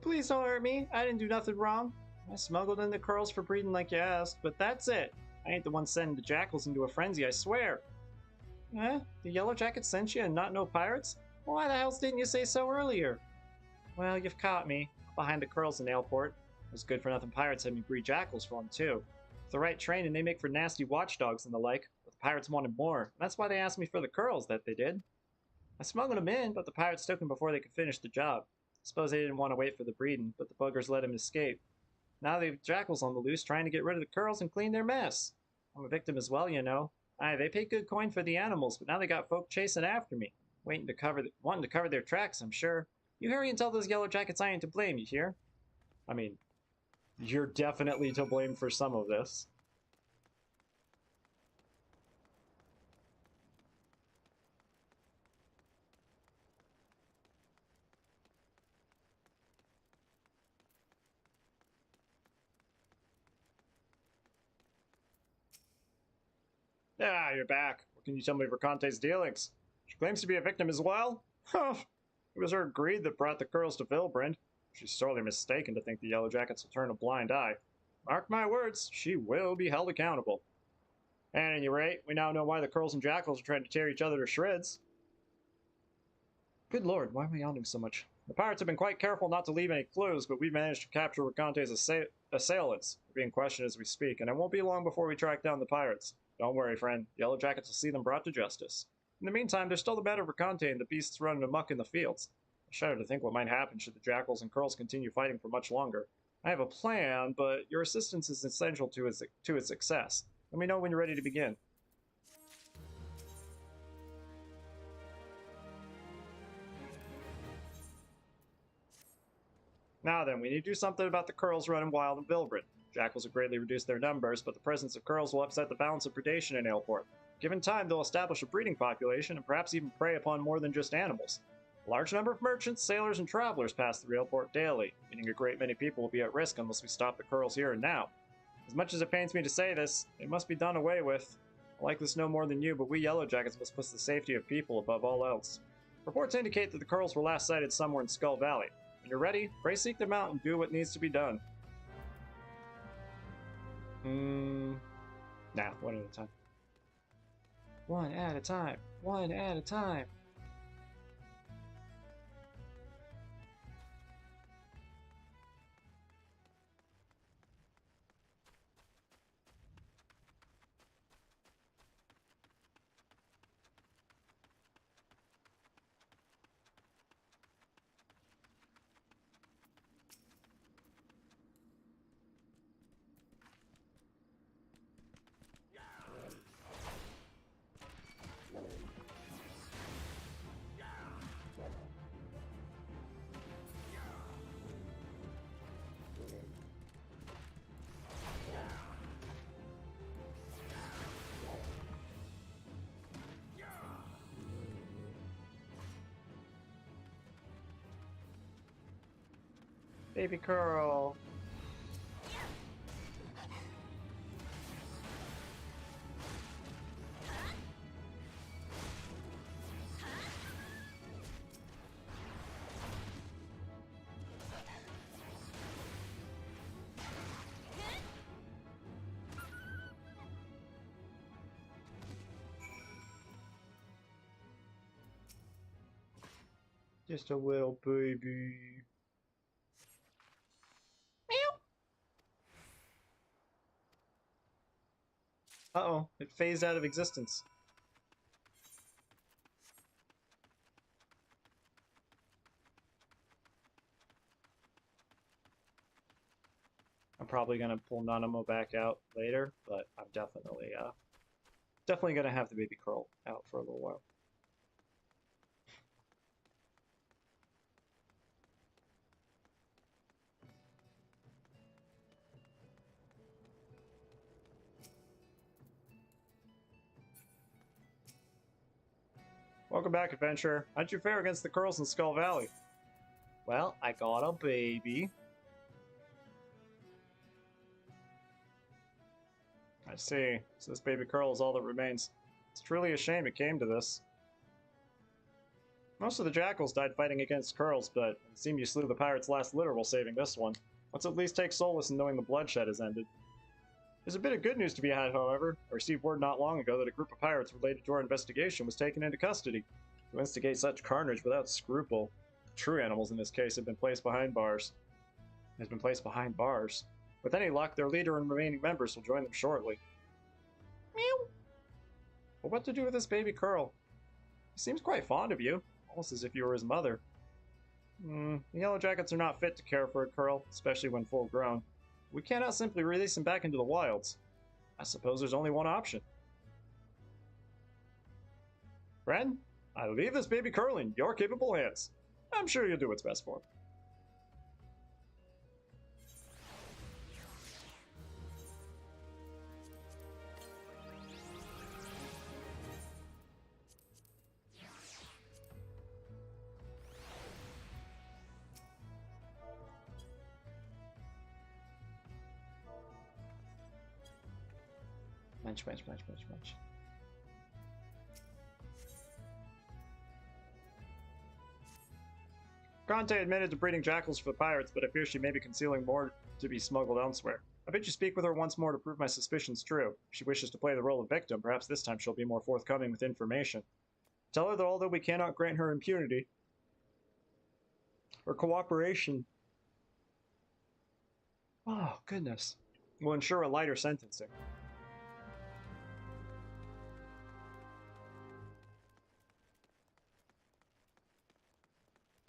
Please don't hurt me. I didn't do nothing wrong. I smuggled in the curls for breeding like you asked, but that's it. I ain't the one sending the jackals into a frenzy, I swear. Eh? The Yellow Jackets sent you and not no pirates? Why the hell didn't you say so earlier? Well, you've caught me. Behind the curls in Aleport. Those good-for-nothing pirates had me breed jackals for them, too. With the right training, they make for nasty watchdogs and the like, but the pirates wanted more. That's why they asked me for the curls, that they did. I smuggled them in, but the pirates took them before they could finish the job. Suppose they didn't want to wait for the breeding, but the buggers let him escape. Now they've jackals on the loose trying to get rid of the curls and clean their mess. I'm a victim as well, you know. Aye, they paid good coin for the animals, but now they got folk chasing after me, wanting to cover their tracks, I'm sure. You hurry and tell those Yellow Jackets I ain't to blame, you hear? I mean, you're definitely to blame for some of this. Ah, you're back. What can you tell me of Raconte's dealings? She claims to be a victim as well? Huh. It was her greed that brought the curls to Vilbrand. She's sorely mistaken to think the Yellow Jackets will turn a blind eye. Mark my words, she will be held accountable. At any rate, we now know why the curls and jackals are trying to tear each other to shreds. Good lord, why am I yawning so much? The pirates have been quite careful not to leave any clues, but we've managed to capture Raconte's assailants. They're being questioned as we speak, and it won't be long before we track down the pirates. Don't worry, friend. Yellow Jackets will see them brought to justice. In the meantime, there's still the matter of Raconte and the beasts running amok in the fields. I shudder to think what might happen should the jackals and curls continue fighting for much longer. I have a plan, but your assistance is essential to its success. Let me know when you're ready to begin. Now then, we need to do something about the curls running wild in Vilbrand. Jackals have greatly reduced their numbers, but the presence of curls will upset the balance of predation in Aleport. Given time, they'll establish a breeding population and perhaps even prey upon more than just animals. A large number of merchants, sailors, and travelers pass through Aleport daily, meaning a great many people will be at risk unless we stop the curls here and now. As much as it pains me to say this, it must be done away with. I like this no more than you, but we Yellow Jackets must put the safety of people above all else. Reports indicate that the curls were last sighted somewhere in Skull Valley. When you're ready, pray seek them out and do what needs to be done. Nah, one at a time. One at a time. One at a time. Baby curl. Just a little baby. Uh-oh, it phased out of existence. I'm probably gonna pull Nanamo back out later, but I'm definitely gonna have the baby curl out for a little while. Welcome back, adventurer. How'd you fare against the curls in Skull Valley? Well, I got a baby. I see. So this baby curl is all that remains. It's truly a shame it came to this. Most of the jackals died fighting against curls, but it seemed you slew the pirate's last litter while saving this one. Let's at least take solace in knowing the bloodshed has ended. There's a bit of good news to be had, however. I received word not long ago that a group of pirates related to our investigation was taken into custody. To instigate such carnage without scruple, true animals in this case have been placed behind bars. With any luck, their leader and remaining members will join them shortly. Meow. But what to do with this baby curl? He seems quite fond of you, almost as if you were his mother. The Yellow Jackets are not fit to care for a curl, especially when full grown. We cannot simply release him back into the wilds. I suppose there's only one option. Friend, I leave this baby curl in your capable hands. I'm sure you'll do what's best for him. Munch. Conte admitted to breeding jackals for the pirates, but I fear she may be concealing more to be smuggled elsewhere. I bid you speak with her once more to prove my suspicions true. If she wishes to play the role of victim, perhaps this time she'll be more forthcoming with information. Tell her that although we cannot grant her impunity or cooperation, oh goodness, will ensure a lighter sentencing.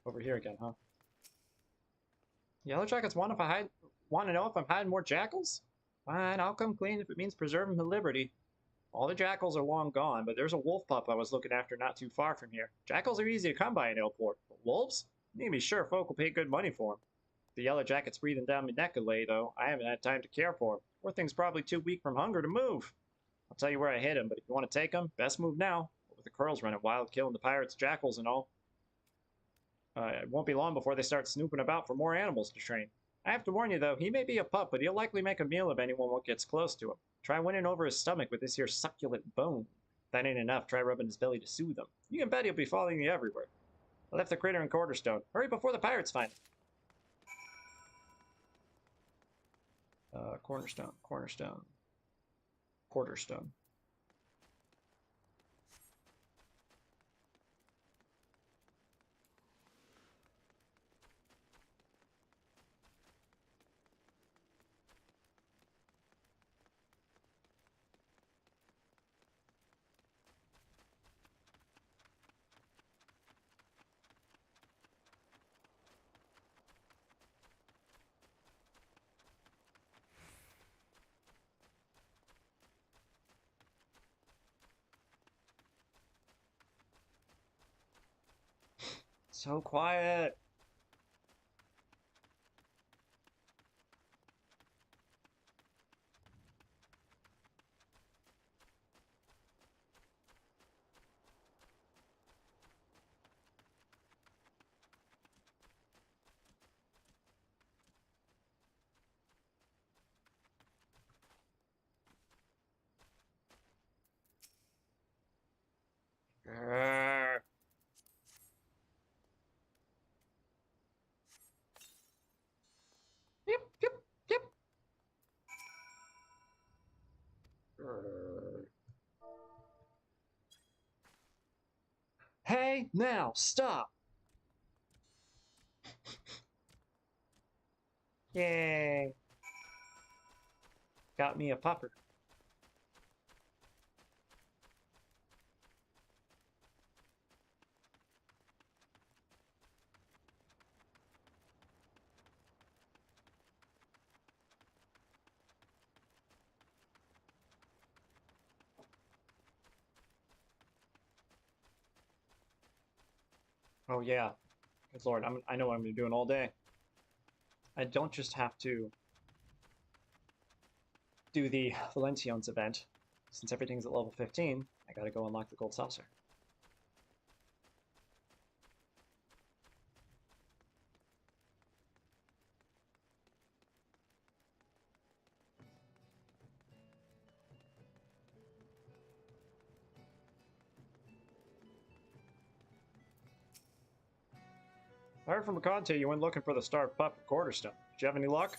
Over here again, huh? Yellow Jackets want to know if I'm hiding more jackals? Fine, I'll come clean if it means preserving my liberty. All the jackals are long gone, but there's a wolf pup I was looking after not too far from here. Jackals are easy to come by in Ilport, but wolves? You can be sure folk will pay good money for them. The Yellow Jacket's breathing down my neck a lay, though. I haven't had time to care for him. Poor thing's probably too weak from hunger to move. I'll tell you where I hid him, but if you want to take him, best move now. With the curls running wild, killing the pirates, jackals, and all. It won't be long before they start snooping about for more animals to train. I have to warn you, though, he may be a pup, but he'll likely make a meal of anyone who gets close to him. Try winning over his stomach with this here succulent bone. If that ain't enough, try rubbing his belly to soothe him. You can bet he'll be following you everywhere. I left the critter in Quarterstone. Hurry before the pirates find him. Quarterstone. So quiet. Grrr. Yep. Grrr. Hey, now, stop! Yay! Got me a pupper. Oh yeah. Good lord, I know what I'm gonna be doing all day. I don't just have to do the Valencion's event. Since everything's at level 15, I gotta go unlock the gold saucer. I heard from Conte you went looking for the starved pup at Quarterstone. Did you have any luck?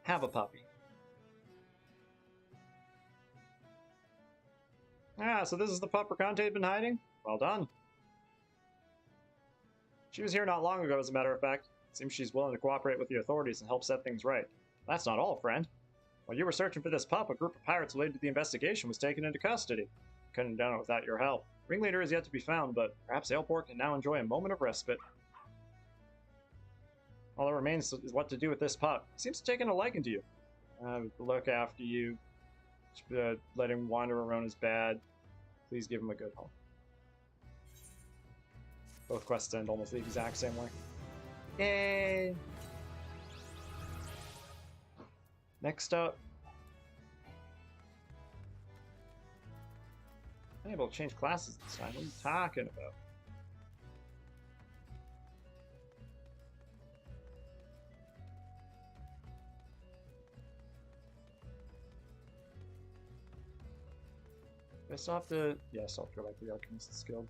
Have a puppy. Ah, so this is the pup Conte had been hiding? Well done. She was here not long ago, as a matter of fact. Seems she's willing to cooperate with the authorities and help set things right. That's not all, friend. While you were searching for this pup, a group of pirates related to the investigation was taken into custody. Couldn't have done it without your help. Ringleader is yet to be found, but perhaps Aleport can now enjoy a moment of respite. All that remains is what to do with this pup. He seems to have taken a liking to you. Look after you. Let him wander around is bad. Please give him a good home. Both quests end almost the exact same way. Yay! Next up, I'm able to change classes this time. What are you talking about? I still have to... Yeah, I still have to go back to the Alchemist's Guild.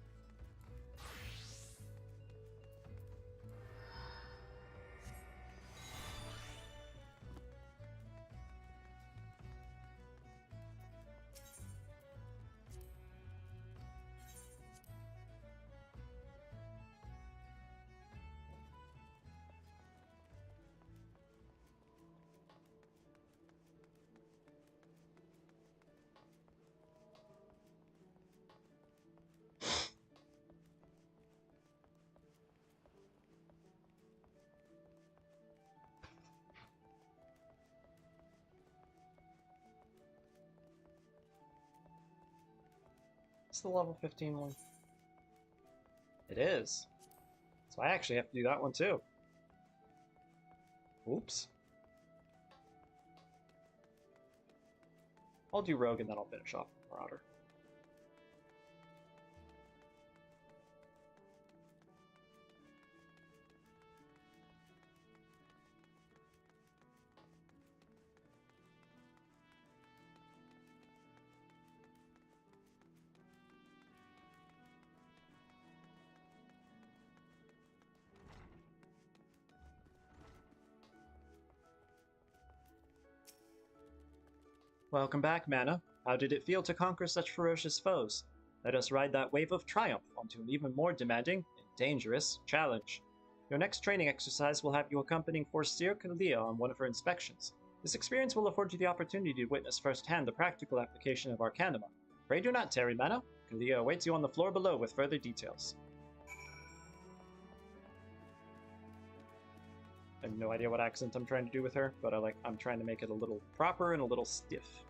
It's the level 15 one. It is. So I actually have to do that one too. Oops. I'll do Rogue and then I'll finish off Marauder. Welcome back, M'aana. How did it feel to conquer such ferocious foes? Let us ride that wave of triumph onto an even more demanding and dangerous challenge. Your next training exercise will have you accompanying Forestier Kalia on one of her inspections. This experience will afford you the opportunity to witness firsthand the practical application of Arcanima. Pray do not tarry, M'aana. Kalia awaits you on the floor below with further details. I have no idea what accent I'm trying to do with her, but I'm trying to make it a little proper and a little stiff.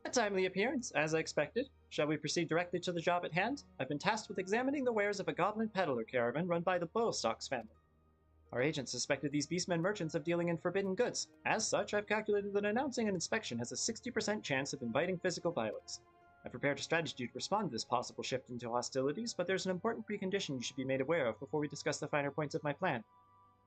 A timely appearance, as I expected. Shall we proceed directly to the job at hand? I've been tasked with examining the wares of a goblin peddler caravan run by the Bostock's family. Our agents suspected these beastmen merchants of dealing in forbidden goods. As such, I've calculated that announcing an inspection has a 60% chance of inviting physical violence. I've prepared a strategy to respond to this possible shift into hostilities, but there's an important precondition you should be made aware of before we discuss the finer points of my plan.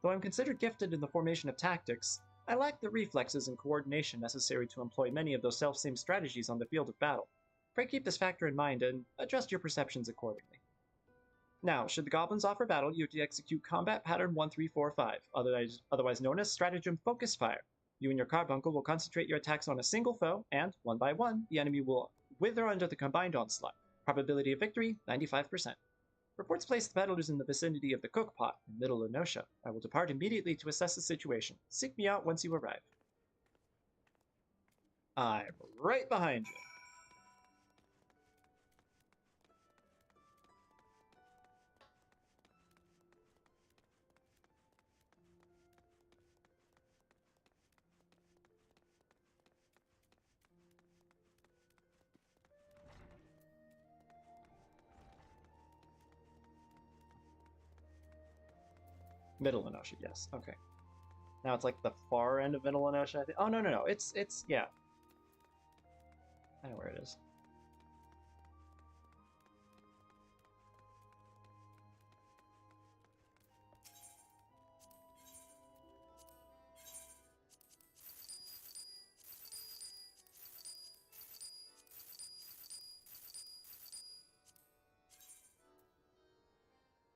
Though I'm considered gifted in the formation of tactics, I lack the reflexes and coordination necessary to employ many of those self-same strategies on the field of battle. Pray keep this factor in mind and adjust your perceptions accordingly. Now, should the goblins offer battle, you have to execute Combat Pattern 1345, otherwise known as Stratagem Focus Fire. You and your carbuncle will concentrate your attacks on a single foe, and, one by one, the enemy will wither under the combined onslaught. Probability of victory, 95%. Reports place the battlers in the vicinity of the Cookpot, in Middle Enosha. I will depart immediately to assess the situation. Seek me out once you arrive. I'm right behind you. Middle Enosia, yes. Okay. Now it's like the far end of Middle Enosia, I think. Oh, no, no, no. It's, yeah. I know where it is.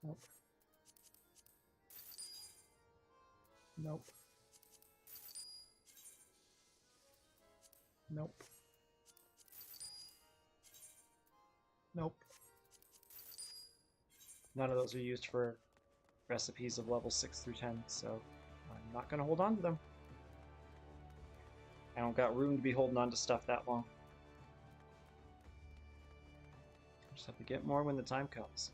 Nope. Nope. Nope. Nope. None of those are used for recipes of level 6 through 10, so I'm not going to hold on to them. I don't got room to be holding on to stuff that long. Just have to get more when the time comes.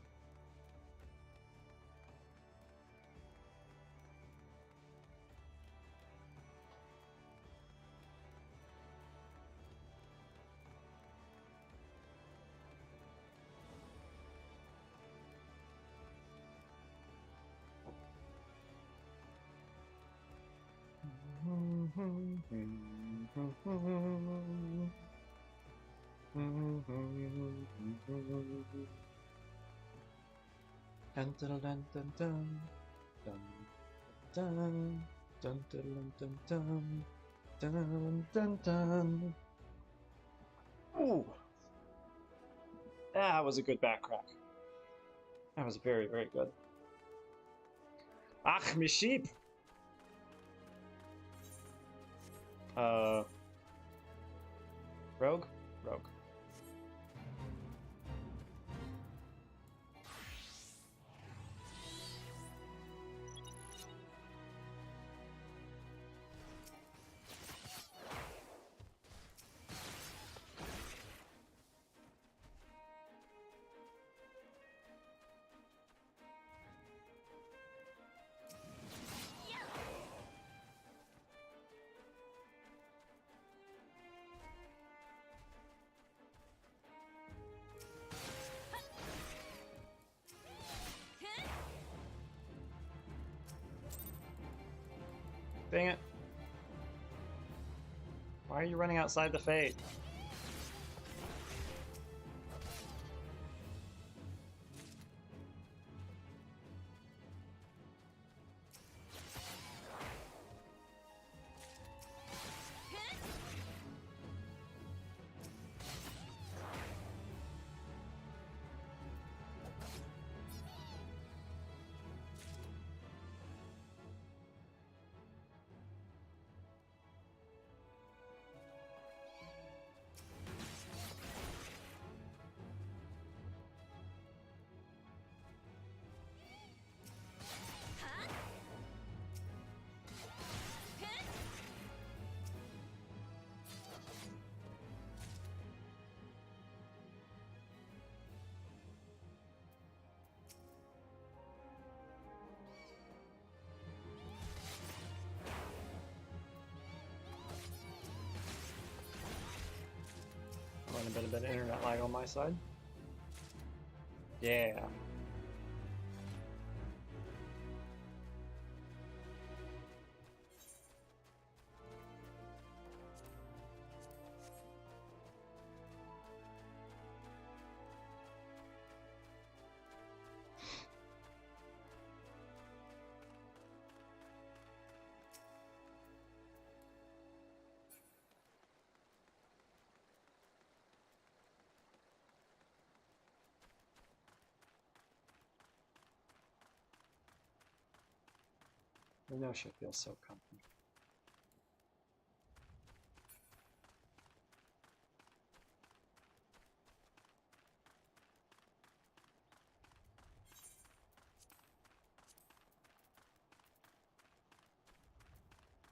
Dun dun dun dun dun dun dun dun dun dun dun dun dun dun. Ooh, that was a good back crack. That was very, very good. Ach, me sheep. Rogue? Rogue. Dang it. Why are you running outside the fate? A bit of internet lag on my side. Yeah. I know she feels so comfy.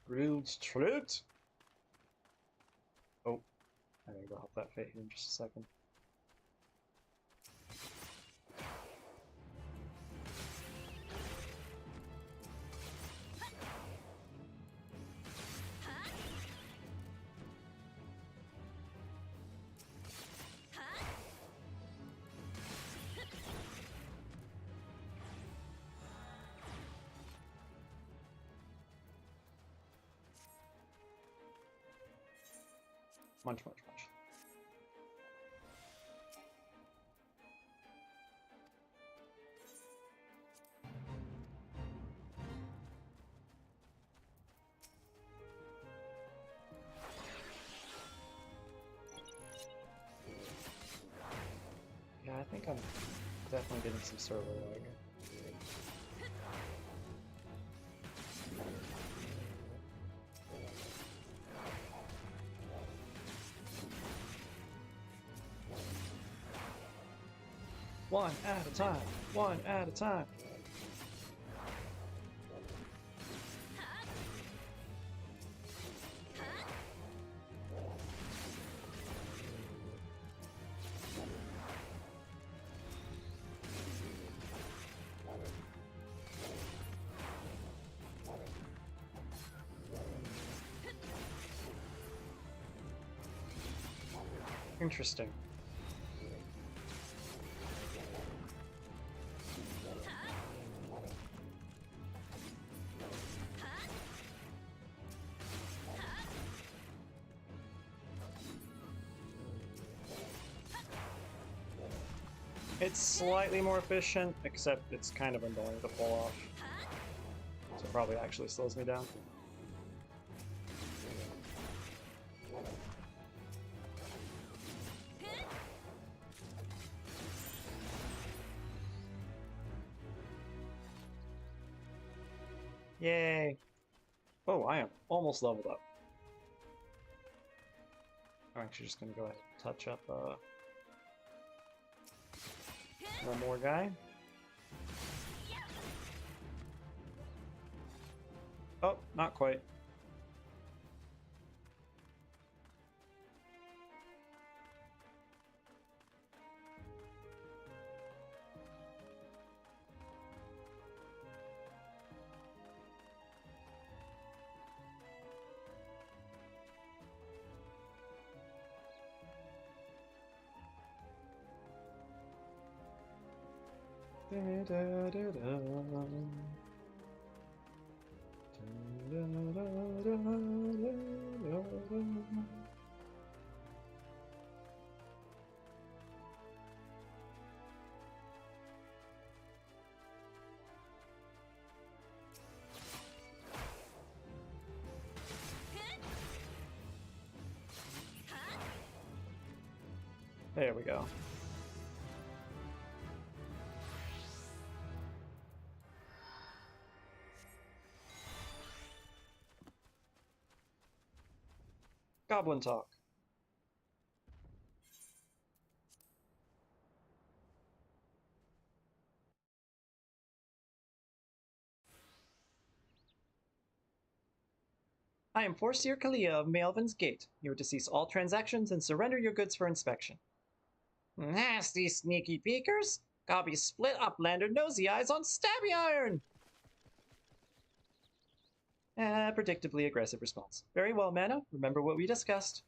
Grilled fruit. Oh, I gotta go help that fate here in just a second. Munch, munch, munch. Yeah, I think I'm definitely getting some server lag. One at a time. One at a time. Interesting. It's slightly more efficient, except it's kind of annoying to pull off. So it probably actually slows me down. Yay! Oh, I am almost leveled up. I'm actually just gonna go ahead and touch up one more guy. Oh, not quite. There we go. Goblin talk. I am Forseer Kalia of Maelvin's Gate. You are to cease all transactions and surrender your goods for inspection. Nasty sneaky peekers! Gobby split uplander nosy eyes on stabby iron! Predictably aggressive response. Very well, M'aana. Remember what we discussed.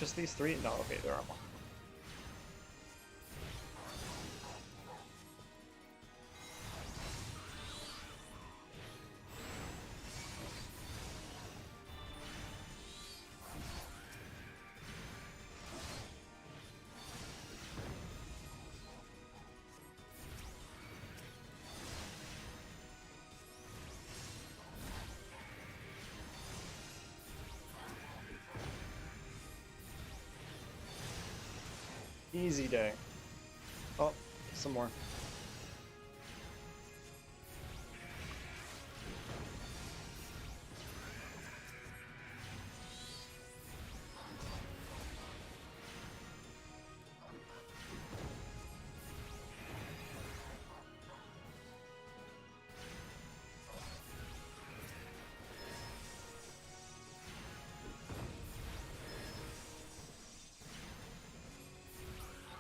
Just these three? No, okay, there are more. Easy day. Oh, some more.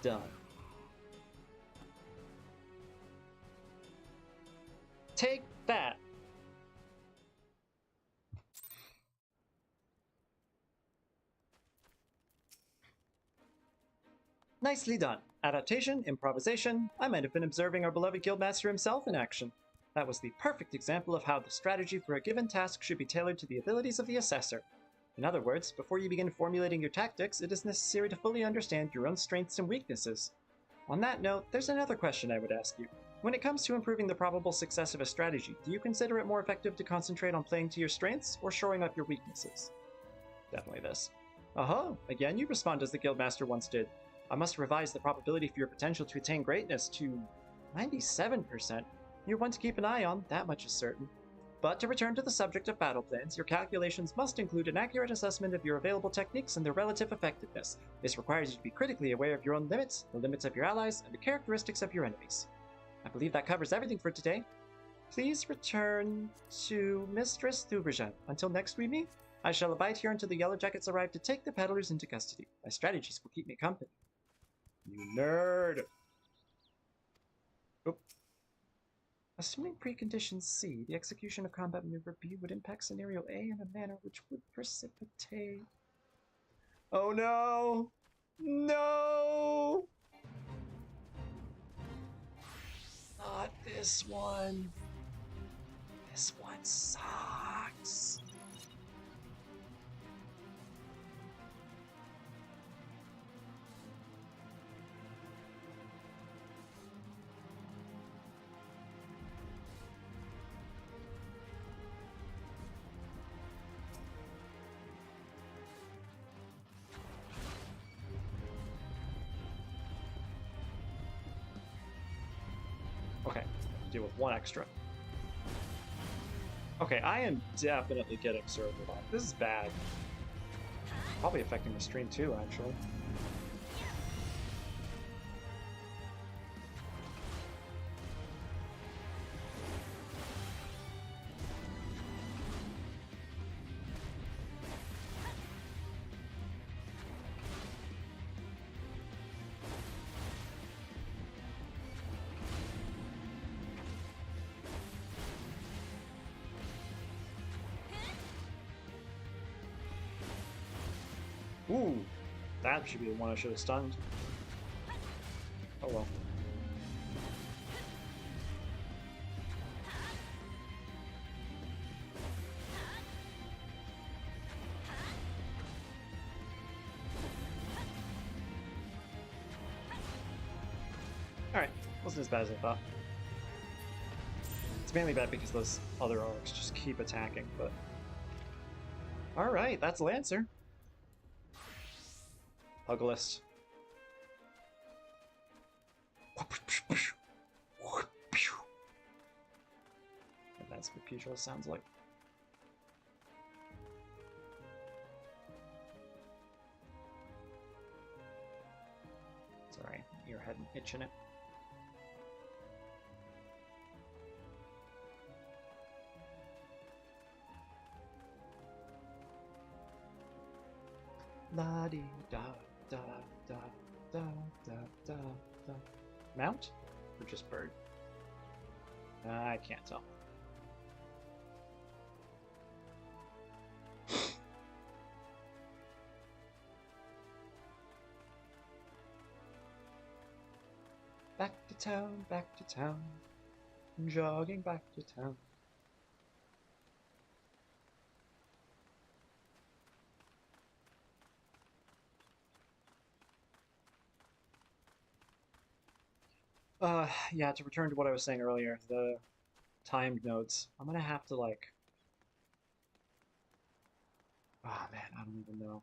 Done. Take that! Nicely done. Adaptation, improvisation. I might have been observing our beloved guildmaster himself in action. That was the perfect example of how the strategy for a given task should be tailored to the abilities of the assessor. In other words, before you begin formulating your tactics, it is necessary to fully understand your own strengths and weaknesses. On that note, there's another question I would ask you. When it comes to improving the probable success of a strategy, do you consider it more effective to concentrate on playing to your strengths or shoring up your weaknesses? Definitely this. Oh, again you respond as the guildmaster once did. I must revise the probability for your potential to attain greatness to 97%. You're one to keep an eye on, that much is certain. But to return to the subject of battle plans, your calculations must include an accurate assessment of your available techniques and their relative effectiveness. This requires you to be critically aware of your own limits, the limits of your allies, and the characteristics of your enemies. I believe that covers everything for today. Please return to Mistress Thubergen. Until next we meet, I shall abide here until the Yellow Jackets arrive to take the peddlers into custody. My strategies will keep me company. You nerd! Oop. Assuming precondition C, the execution of combat maneuver B would impact scenario A in a manner which would precipitate... Oh no! No! Not this one. This one sucks. Okay, deal with one extra. Okay, I am definitely getting served a lot. This is bad. Probably affecting the stream too, actually. Ooh, that should be the one I should have stunned. Oh well. Alright, wasn't as bad as I thought. It's mainly bad because those other orcs just keep attacking, but... Alright, that's Lancer. Pugilist. And that's what Pugilist sounds like. Sorry, your head itching it. La di da da da da da da da. Mount? Or just bird? I can't tell. Back to town, jogging back to town. Yeah, to return to what I was saying earlier, the timed nodes. I'm gonna have to, like... Oh man, I don't even know.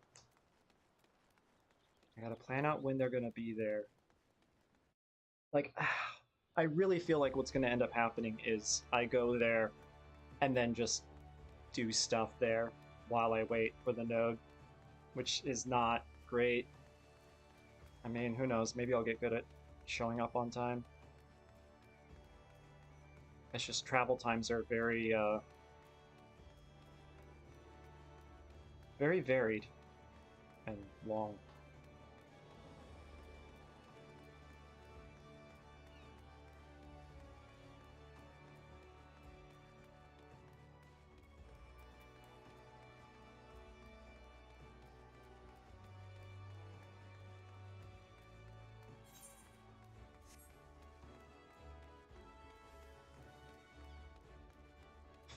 I gotta plan out when they're gonna be there. Like, I really feel like what's gonna end up happening is I go there and then just do stuff there while I wait for the node, which is not great. I mean, who knows? Maybe I'll get good at showing up on time. It's just travel times are very, very varied and long.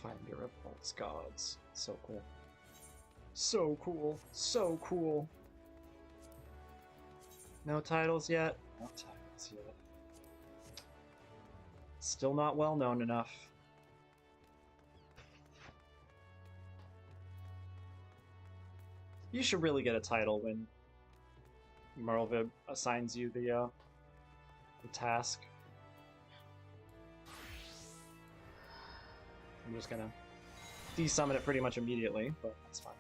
Finder of False Gods. So cool. So cool. So cool. No titles yet? No titles yet. Still not well known enough. You should really get a title when Merlvib assigns you the task. I'm just gonna desummon it pretty much immediately, but that's fine.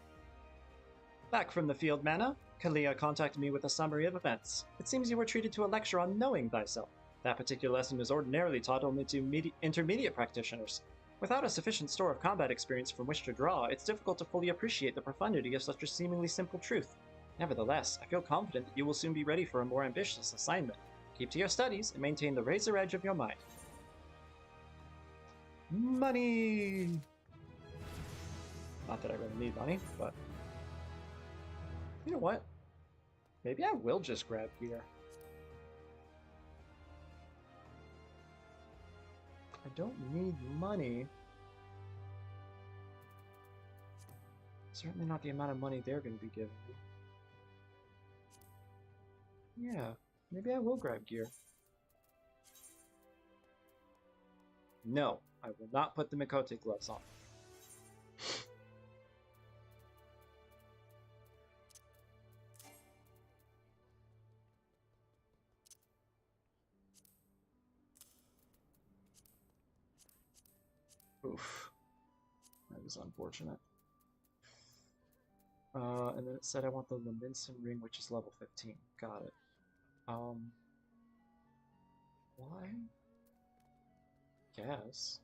Back from the field, M'aana. Kalia contacted me with a summary of events. It seems you were treated to a lecture on knowing thyself. That particular lesson is ordinarily taught only to intermediate practitioners. Without a sufficient store of combat experience from which to draw, it's difficult to fully appreciate the profundity of such a seemingly simple truth. Nevertheless, I feel confident that you will soon be ready for a more ambitious assignment. Keep to your studies and maintain the razor edge of your mind. Money! Not that I really need money, but... You know what? Maybe I will just grab gear. I don't need money. Certainly not the amount of money they're going to be giving me. Yeah, maybe I will grab gear. No, I will not put the Mikote gloves on. Oof. That is unfortunate. And then it said I want the Leminson ring, which is level 15. Got it. Why? Guess.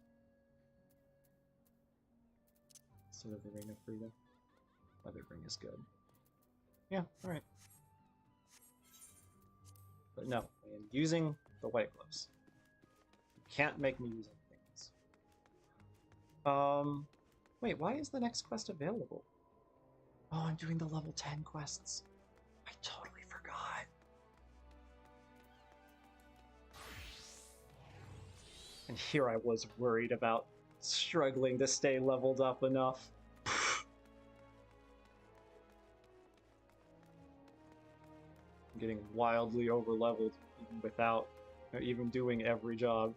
Instead of the Ring of Freedom. Other ring is good. Yeah, alright. But no, I am using the white gloves. You can't make me use anything else. Wait, why is the next quest available? Oh, I'm doing the level 10 quests. I totally forgot. And here I was worried about struggling to stay leveled up enough. I'm getting wildly overleveled even without even doing every job.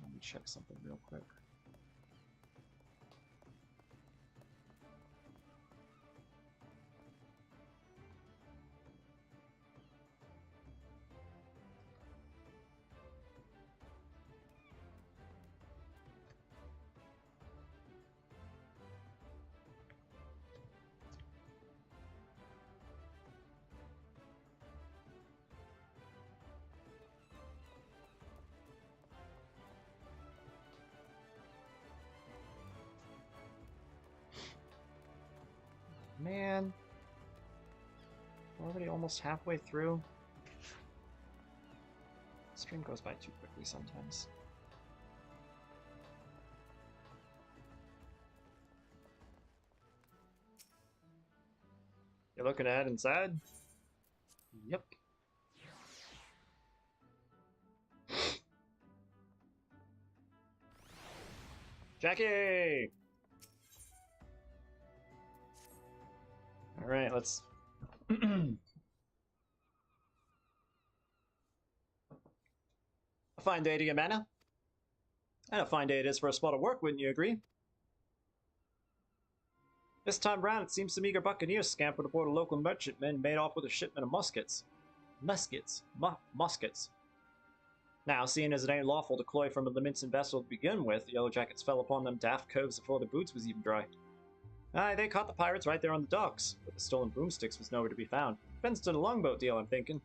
Let me check something real quick. Man, already almost halfway through. Stream goes by too quickly sometimes. You're looking to head inside? Yep. Jackie! Alright, let's... A fine day to you, M'aana. And a fine day it is for a spot of work, wouldn't you agree? This time round, it seems some eager buccaneers scampered aboard a local merchantman and made off with a shipment of muskets. Muskets. Now, seeing as it ain't lawful to cloy from a Leminson vessel to begin with, the Yellow Jackets fell upon them daft coves before their boots was even dry. Aye, they caught the pirates right there on the docks, but the stolen broomsticks was nowhere to be found. Fenced in a longboat deal, I'm thinking.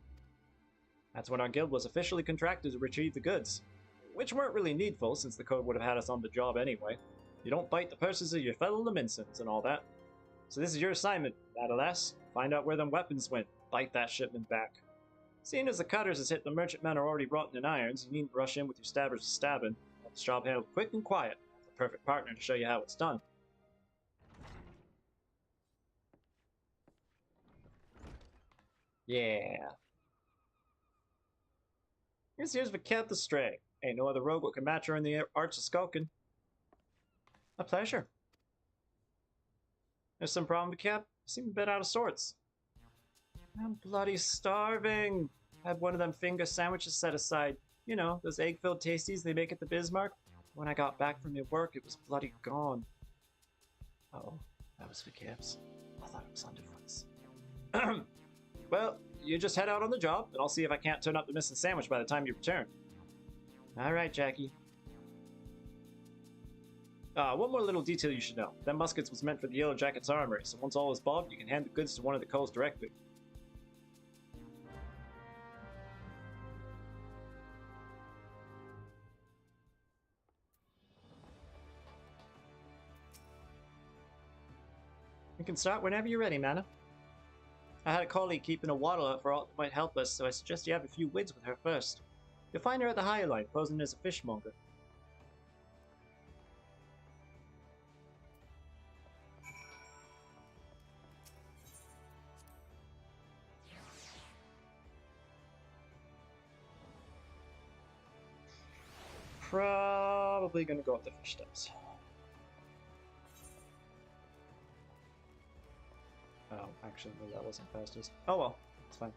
That's when our guild was officially contracted to retrieve the goods. Which weren't really needful, since the code would have had us on the job anyway. You don't bite the purses of your fellow Leminsons and all that. So this is your assignment, nevertheless. Find out where them weapons went. Bite that shipment back. Seeing as the cutters has hit the merchantmen are already rotten in irons, you needn't rush in with your stabbers to stabbing. Want this job handled quick and quiet. The perfect partner to show you how it's done. Yeah. Here's Viket the Stray. Ain't no other rogue what can match her in the arts of skulking. A pleasure. There's some problem, Viket? You seem a bit out of sorts. I'm bloody starving. Had one of them finger sandwiches set aside. You know, those egg-filled tasties they make at the Bismarck. When I got back from your work, it was bloody gone. Uh-oh, that was Vikev's. I thought it was Underfoot's. Well, you just head out on the job, and I'll see if I can't turn up the missing sandwich by the time you return. All right, Jackie. One more little detail you should know. Them muskets was meant for the Yellow Jackets' armory, so once all is bobbed, you can hand the goods to one of the Coles directly. You can start whenever you're ready, M'aana. I had a colleague keeping a wattle out for all that might help us, so I suggest you have a few words with her first. You'll find her at the High Line, posing as a fishmonger. Probably gonna go up the fish steps. Oh, actually, no, that wasn't fastest. Oh well, it's fine.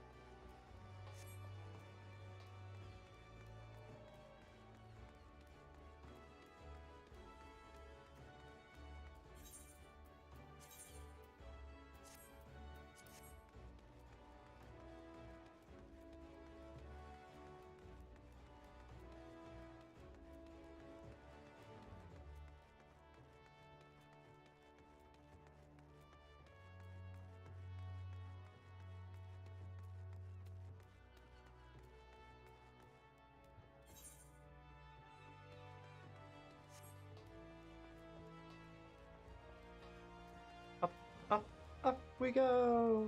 Up, up, up we go!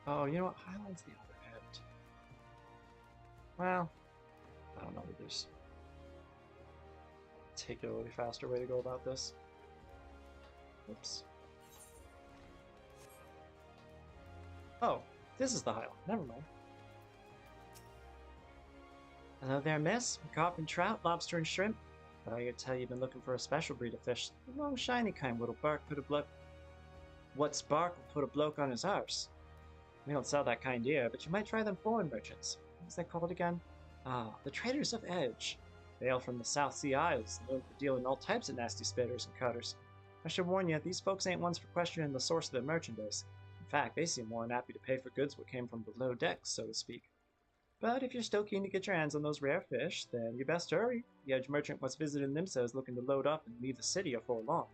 Oh, you know what? Highline's the other end. Well, I don't know if there's a particularly faster way to go about this. Oops. Oh, this is the Highline. Never mind. Hello there, miss. We're carping trout, lobster, and shrimp. But I gotta tell you, you've been looking for a special breed of fish. The long, shiny kind what'll put a bloke. What's bark will put a bloke on his arse. We don't sell that kind here, but you might try them foreign merchants. What's that called again? Ah, the Traders of Edge. They hail from the South Sea Isles, known for dealing all types of nasty spitters and cutters. I should warn you, these folks ain't ones for questioning the source of their merchandise. In fact, they seem more than happy to pay for goods what came from below decks, so to speak. But if you're still keen to get your hands on those rare fish, then you best hurry. The Edge merchant was visiting them says looking to load up and leave the city afore long.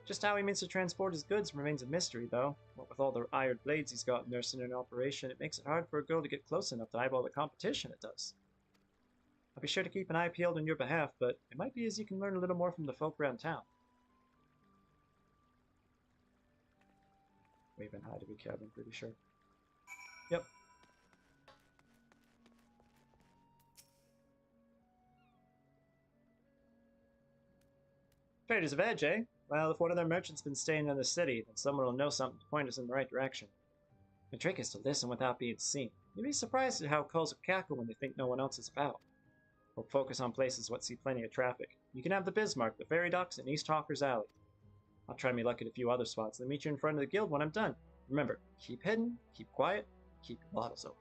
Just how he means to transport his goods remains a mystery, though. What with all the iron blades he's got nursing in operation, it makes it hard for a girl to get close enough to eyeball the competition it does. I'll be sure to keep an eye peeled on your behalf, but it might be as you can learn a little more from the folk around town. Waving hi to Viket, I'm pretty sure. Yep. Traders of Edge, eh? Well, if one of their merchants been staying in the city, then someone will know something to point us in the right direction. The trick is to listen without being seen. You'd be surprised at how culls will cackle when they think no one else is about. We'll focus on places what see plenty of traffic. You can have the Bismarck, the Ferry Docks, and East Hawker's Alley. I'll try me luck at a few other spots, then meet you in front of the guild when I'm done. Remember, keep hidden, keep quiet, keep your bottles open.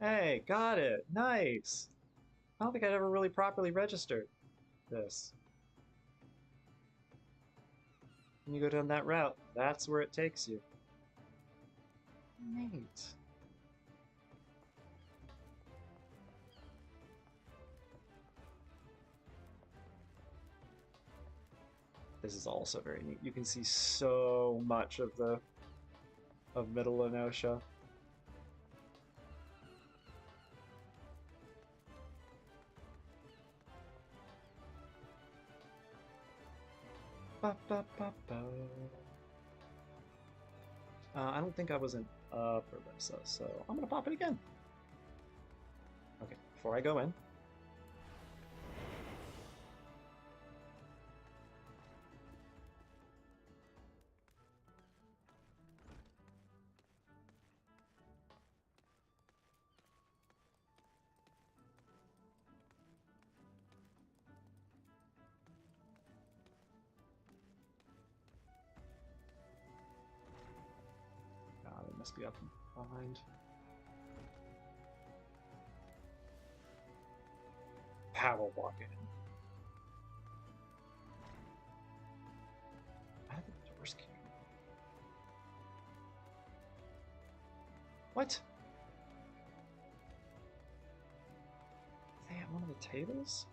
Hey, got it. Nice. I don't think I'd ever really properly registered this. When you go down that route, that's where it takes you. Neat. This is also very neat. You can see so much of Middle Lenosha. I don't think I was in Upper Limsa, so I'm gonna pop it again. Okay, before I go in. It must be up behind. Power walking. How did the doors came? What? Are they at one of the tables?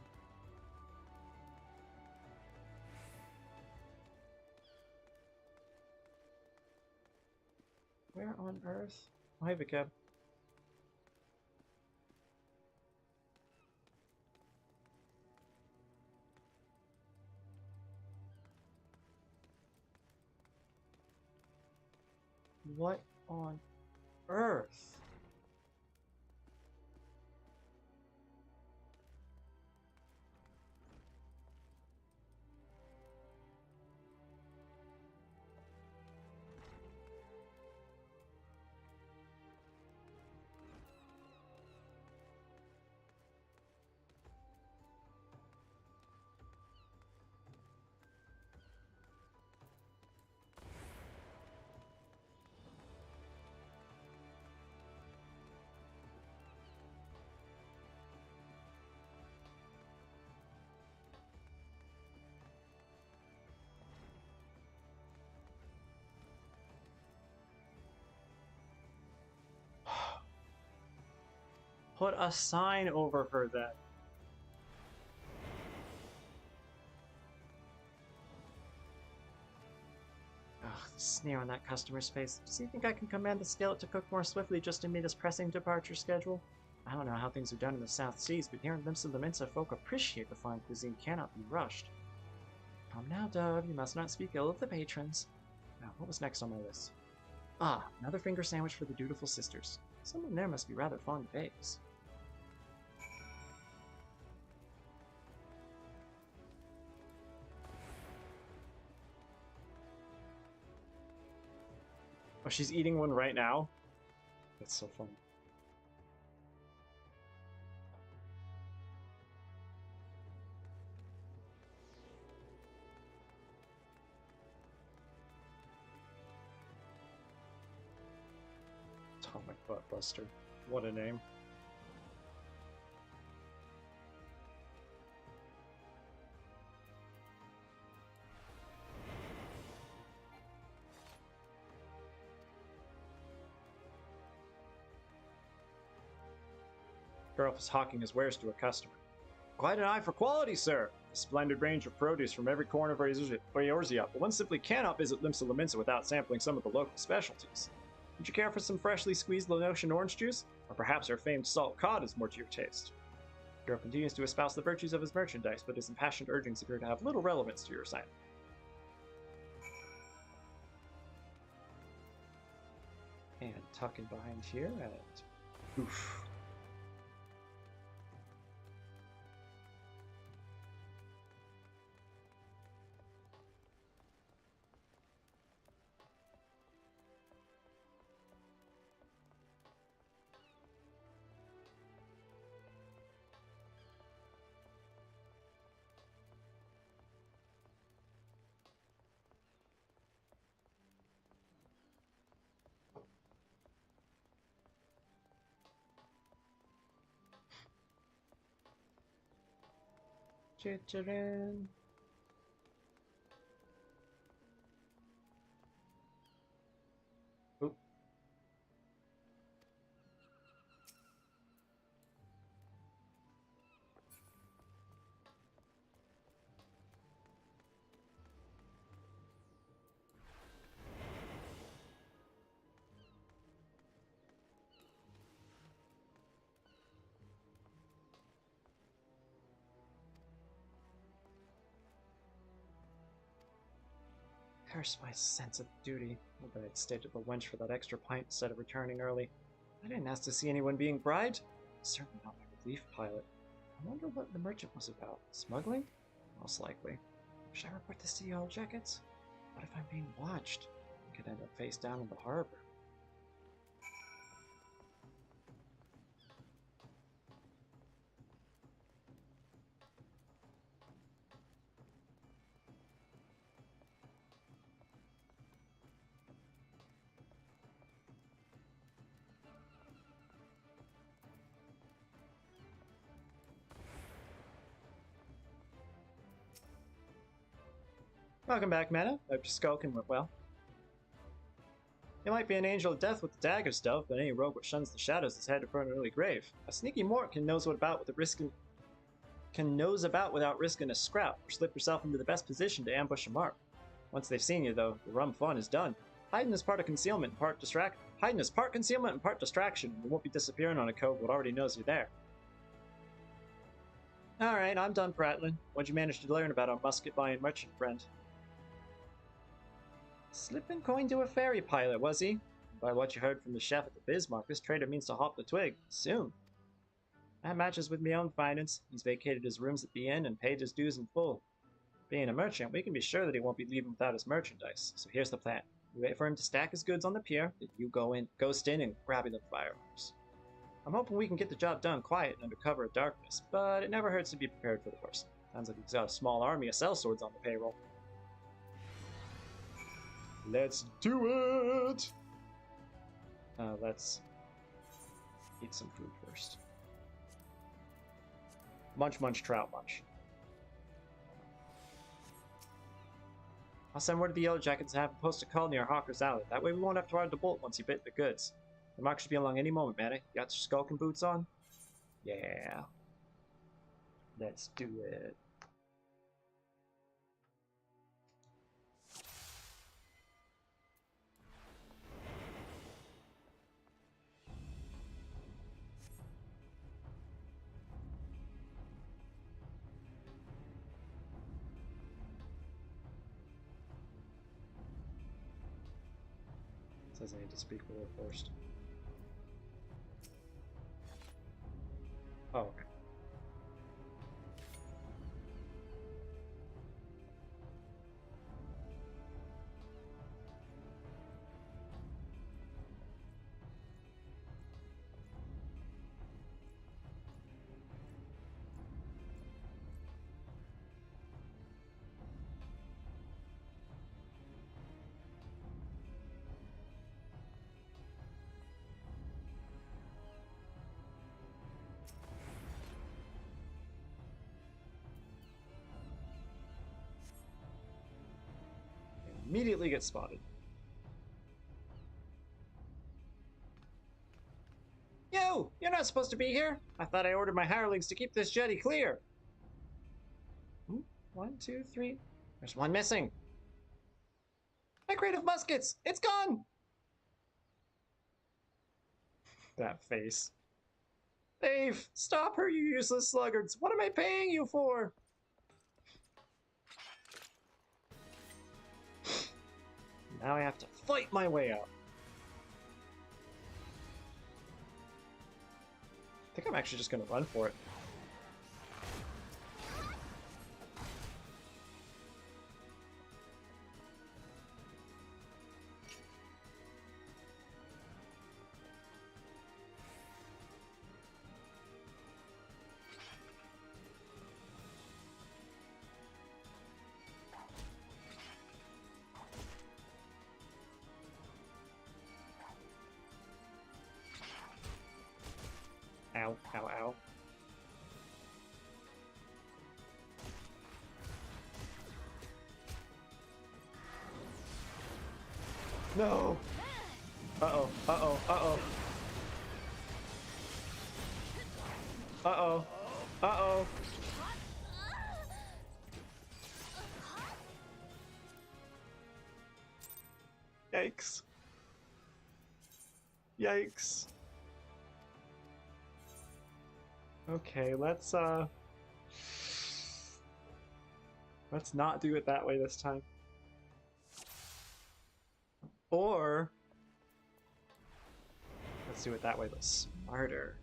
Where on earth? Oh, hey, Vicab. What on earth? Put a sign over her then. Ugh, the sneer on that customer's face. Does he think I can command the skillet to cook more swiftly just to meet his pressing departure schedule? I don't know how things are done in the South Seas, but here in Limsa folk appreciate the fine cuisine cannot be rushed. Come now, Dove, you must not speak ill of the patrons. Now, what was next on my list? Ah, another finger sandwich for the dutiful sisters. Someone there must be rather fond of eggs. Oh, she's eating one right now? That's so funny. Atomic Butt Buster. What a name. Girl is hawking his wares to a customer. Quite an eye for quality, sir! A splendid range of produce from every corner of Eorzea, but one simply cannot visit Limsa without sampling some of the local specialties. Would you care for some freshly squeezed Laotian orange juice? Or perhaps our famed salt cod is more to your taste? Girl continues to espouse the virtues of his merchandise, but his impassioned urgings appear to have little relevance to your assignment. And tucking behind here, and oof. Chichirin. Oop. Curse my sense of duty. I bet I'd stayed at the wench for that extra pint instead of returning early. I didn't ask to see anyone being bribed. Certainly not my relief pilot. I wonder what the merchant was about. Smuggling? Most likely. Should I report this to the Yellow Jackets? What if I'm being watched? I could end up face down in the harbor. Welcome back, M'aana. Hope your skulking went well. You might be an angel of death with the dagger stuff, but any rogue that shuns the shadows is headed for an early grave. A sneaky mort can knows about without risking a scrap, or slip yourself into the best position to ambush a mark. Once they've seen you, though, the rum fun is done. Hiding is part concealment and part distraction. You won't be disappearing on a cove that already knows you're there. Alright, I'm done prattling. What'd you manage to learn about our musket-buying merchant friend? Slipping coin to a ferry pilot, was he? By what you heard from the chef at the Bismarck, this trader means to hop the twig. Soon. That matches with my own findings. He's vacated his rooms at the inn and paid his dues in full. Being a merchant, we can be sure that he won't be leaving without his merchandise. So here's the plan. We wait for him to stack his goods on the pier, then you ghost in and grab the firearms. I'm hoping we can get the job done quiet and under cover of darkness, but it never hurts to be prepared for the worst. Sounds like he's got a small army of sellswords on the payroll. Let's do it! Let's eat some food first. Munch, munch, trout, munch. I'll send word to the Yellow Jackets to have him post a call near Hawker's Alley. That way we won't have to ride the bolt once you bit the goods. The mark should be along any moment, M'aana. You got your skulking boots on? Yeah. Let's do it. Says I need to speak with her first. Oh, okay. Immediately get spotted. Yo! You're not supposed to be here! I thought I ordered my hirelings to keep this jetty clear! 1, 2, 3. There's one missing. My crate of muskets! It's gone! That face. Dave! Stop her, you useless sluggards! What am I paying you for? Now I have to fight my way out. I think I'm actually just going to run for it. Ow, ow, ow. No! Uh-oh, uh-oh, uh-oh. Uh-oh, uh-oh. Yikes. Yikes. Okay, let's not do it that way this time. Or let's do it that way, but smarter.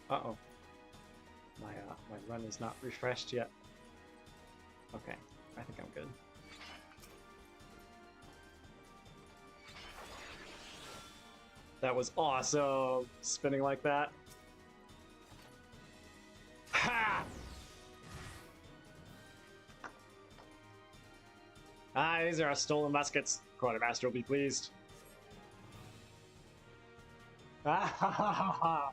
Uh-oh. My run is not refreshed yet. Okay, I think I'm good. That was awesome! Spinning like that. Ha! Ah, these are our stolen muskets. Quartermaster will be pleased. Ah ha ha ha ha!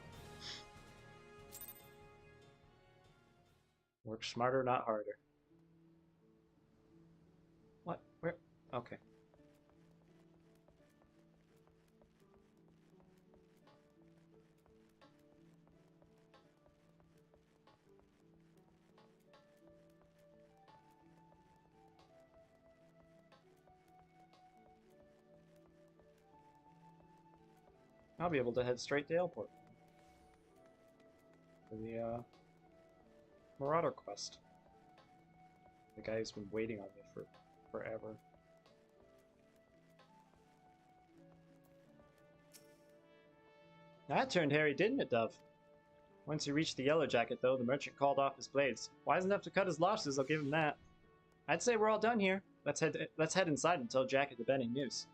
Work smarter, not harder. What? Where? Okay. I'll be able to head straight to Airport for the Marauder quest. The guy who's been waiting on me for forever. That turned hairy, didn't it, Dove? Once he reached the Yellow Jacket, though, the merchant called off his blades. Wise enough to cut his losses, I'll give him that. I'd say we're all done here. Let's head inside and tell Jacket the Benning news.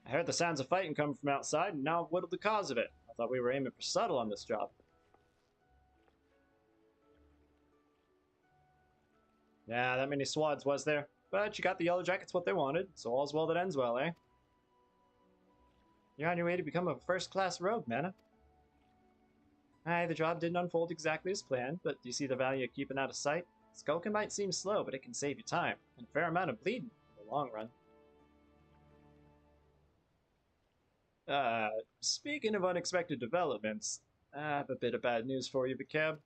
I heard the sounds of fighting coming from outside, and now I've whittled the cause of it. I thought we were aiming for subtle on this job. Yeah, that many swads was there. But you got the Yellow Jackets what they wanted, so all's well that ends well, eh? You're on your way to become a first-class rogue, M'aana. Aye, the job didn't unfold exactly as planned, but do you see the value of keeping out of sight? Skulking might seem slow, but it can save you time, and a fair amount of bleeding in the long run. Speaking of unexpected developments, I have a bit of bad news for you, Vicab.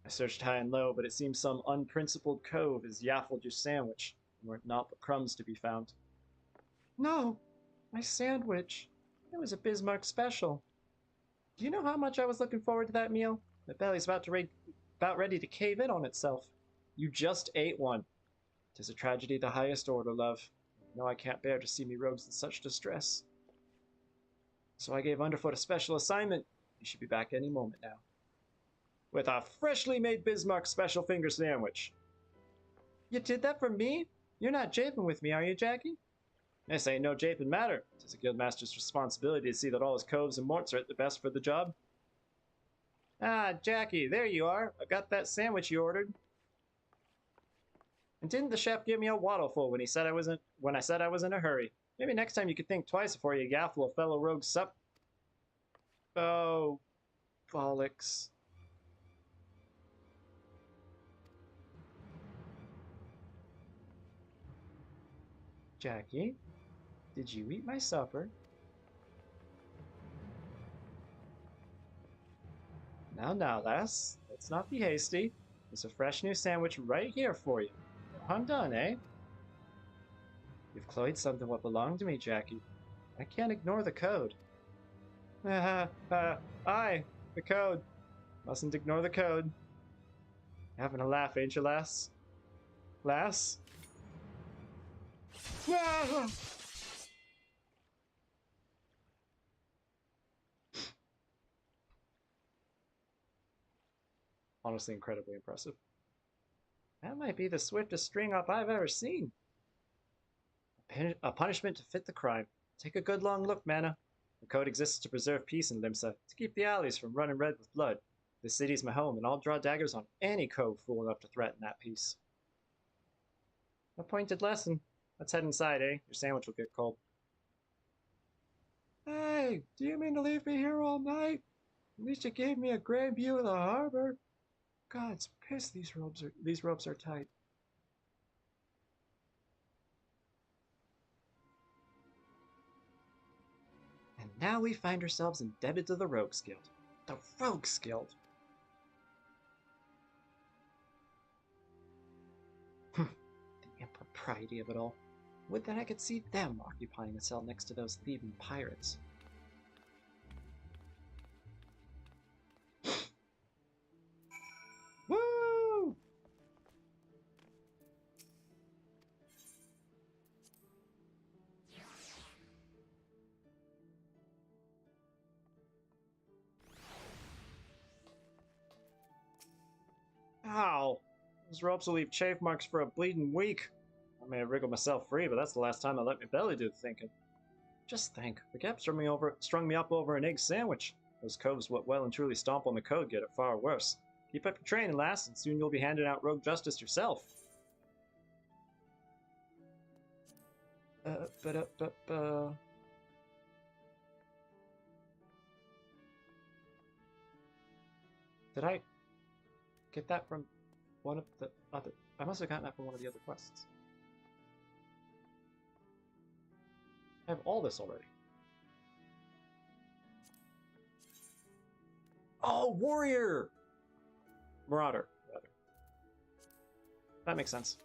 I searched high and low, but it seems some unprincipled cove has yaffled your sandwich, and weren't naught but crumbs to be found. No! My sandwich! It was a Bismarck special. Do you know how much I was looking forward to that meal? My belly's about ready to cave in on itself. You just ate one. 'Tis a tragedy the highest order, love. No, I can't bear to see me rogues in such distress. So I gave Underfoot a special assignment. He should be back any moment now. With a freshly made Bismarck special finger sandwich. You did that for me? You're not japing with me, are you, Jackie? This ain't no japing matter. 'Tis a guildmaster's responsibility to see that all his coves and morts are at the best for the job. Ah, Jackie, there you are. I got that sandwich you ordered. And didn't the chef give me a waddleful when I said I was in a hurry? Maybe next time you could think twice before you gaffle a fellow rogue's sup. Oh, bollocks. Jackie, did you eat my supper? Now, lass, let's not be hasty. There's a fresh new sandwich right here for you. I'm done, eh? You've cloyed something what belonged to me, Jackie. I can't ignore the code. Aye, the code. Mustn't ignore the code. Having a laugh, ain't you, lass? Lass? Honestly, incredibly impressive. That might be the swiftest string up I've ever seen. A punishment to fit the crime. Take a good long look, M'aana. The code exists to preserve peace in Limsa, to keep the alleys from running red with blood. This city's my home, and I'll draw daggers on any cove fool enough to threaten that peace. A pointed lesson. Let's head inside, eh? Your sandwich will get cold. Hey, do you mean to leave me here all night? At least you gave me a great view of the harbor. God's piss, these ropes are tight. And now we find ourselves indebted to the Rogues Guild. The Rogues Guild! The impropriety of it all. Would that I could see them occupying a cell next to those thieving pirates. Woo! Ow! Those ropes will leave chafe marks for a bleeding week. I may have wriggled myself free, but that's the last time I let my belly do the thinking. Just think, the Gap strung me up over an egg sandwich. Those coves what well and truly stomp on the code get it far worse. Keep up your training, lass, and soon you'll be handing out rogue justice yourself. Did I get that from one of the other? I must have gotten that from one of the other quests. I have all this already. Oh, warrior! Marauder, rather. That makes sense.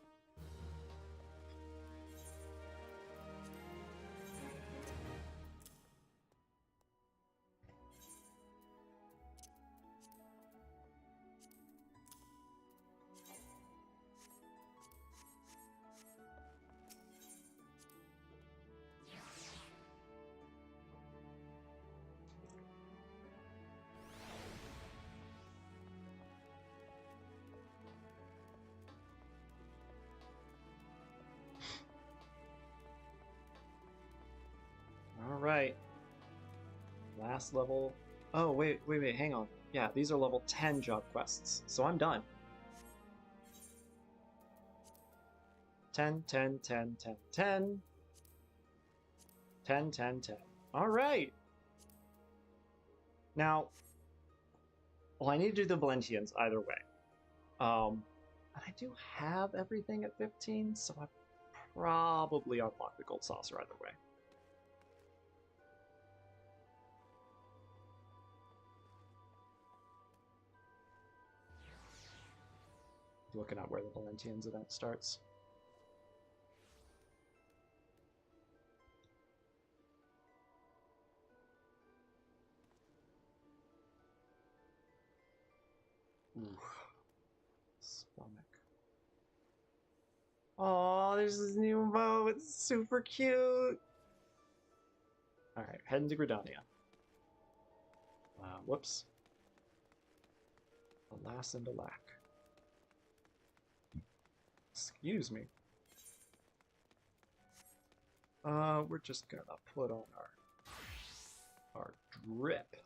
Alright. Last level. Oh, wait, hang on. Yeah, these are level 10 job quests, so I'm done. 10, 10, 10, 10, 10. 10, 10, 10. Alright! Now, well, I need to do the Valentians either way. And I do have everything at 15, so I probably unlock the Gold Saucer either way. Looking at where the Valentians event starts. Ooh. Stomach. Oh, there's this new boat. It's super cute. Alright, heading to Gridania. Whoops. Alas and alack. Excuse me. We're just gonna put on our drip.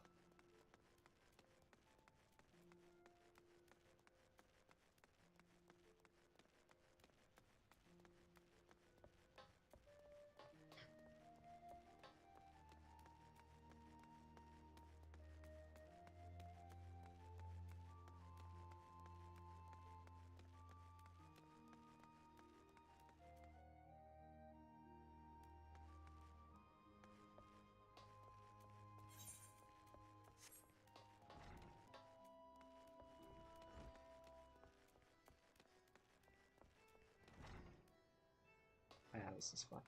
Yeah, this is fun.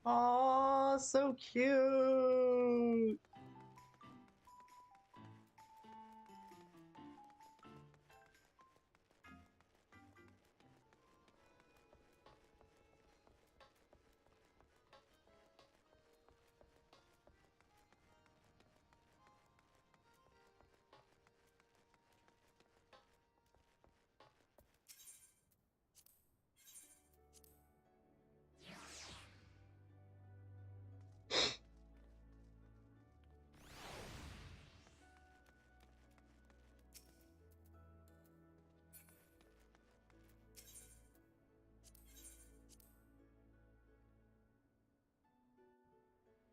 Oh, so cute!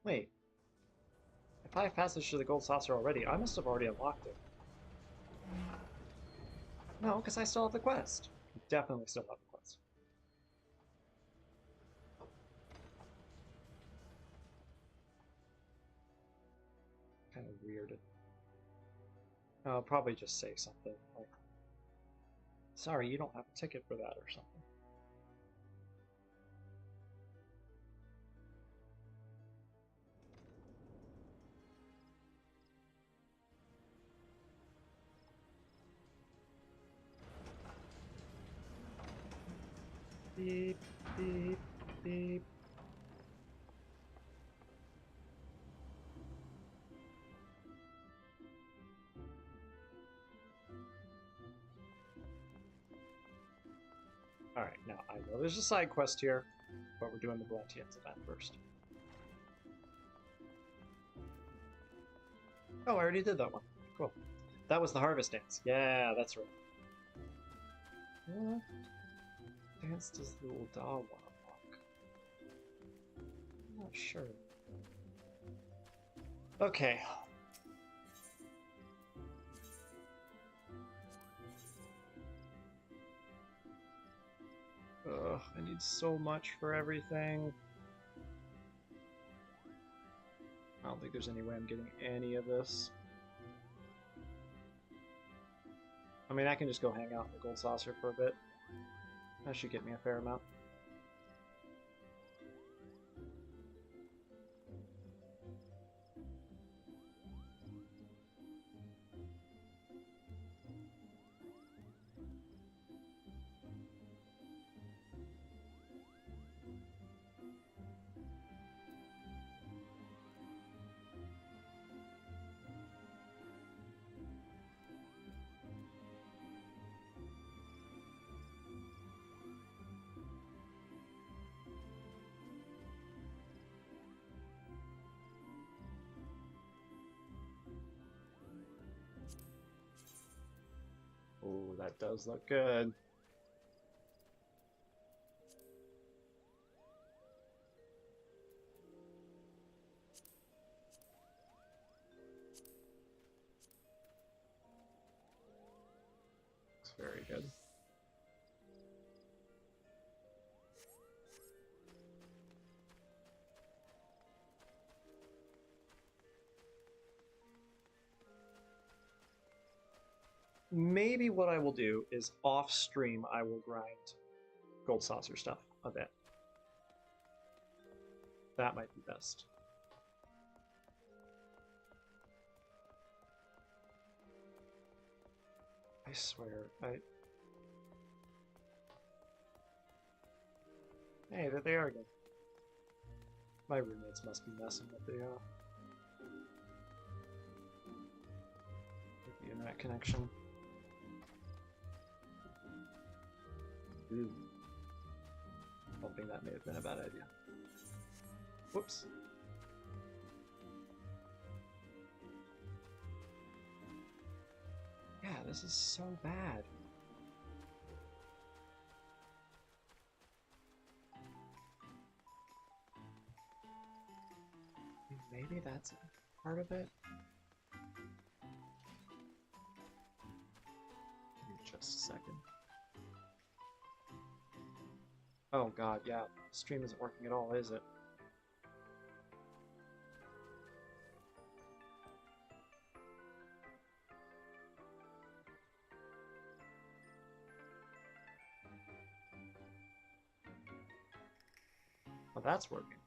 Wait, if I have passage to the gold saucer already, I must have already unlocked it. No, because I still have the quest. Definitely still have the quest. Kind of weird. I'll probably just say something like, sorry, you don't have a ticket for that or something. Beep, beep, beep. Alright, now I know there's a side quest here, but we're doing the Valentians event first. Oh, I already did that one. Cool. That was the harvest dance. Yeah, that's right. What dance does the little dog want to walk? I'm not sure. Okay. Ugh, I need so much for everything. I don't think there's any way I'm getting any of this. I mean, I can just go hang out in the gold saucer for a bit. That should get me a fair amount. Oh, that does look good. Looks very good. Maybe what I will do is off stream I will grind gold saucer stuff a bit. That might be best. I swear, Hey, there they are again. My roommates must be messing with the internet connection. Ooh. Hoping that may have been a bad idea. Whoops. Yeah, this is so bad. Maybe that's part of it. Give me just a second. Oh god, yeah. Stream isn't working at all, is it? Oh, that's working.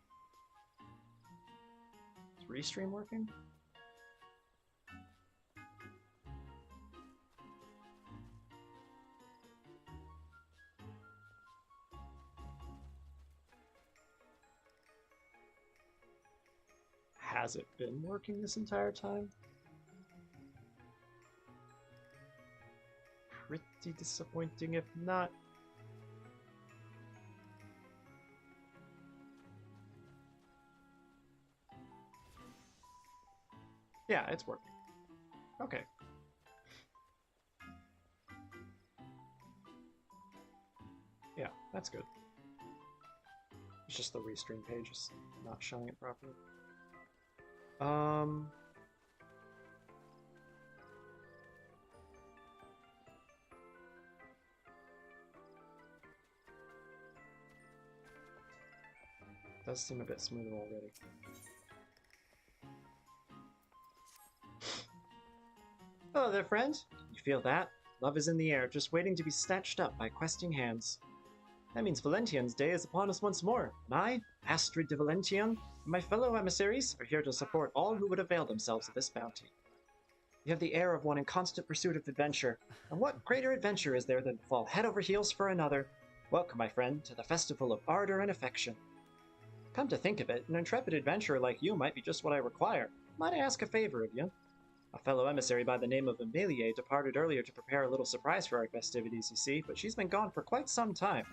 Is Restream working? Has it been working this entire time? Pretty disappointing if not. Yeah, it's working. Okay. Yeah, that's good. It's just the Restream page is not showing it properly. Um... Does seem a bit smoother already. Hello there, friend. You feel that? Love is in the air, just waiting to be snatched up by questing hands. That means Valentian's Day is upon us once more, and I, Astrid de Valentian, and my fellow emissaries are here to support all who would avail themselves of this bounty. You have the air of one in constant pursuit of adventure, and what greater adventure is there than to fall head over heels for another? Welcome, my friend, to the festival of ardor and affection. Come to think of it, an intrepid adventurer like you might be just what I require. Might I ask a favor of you? A fellow emissary by the name of Amelie departed earlier to prepare a little surprise for our festivities, you see, but she's been gone for quite some time.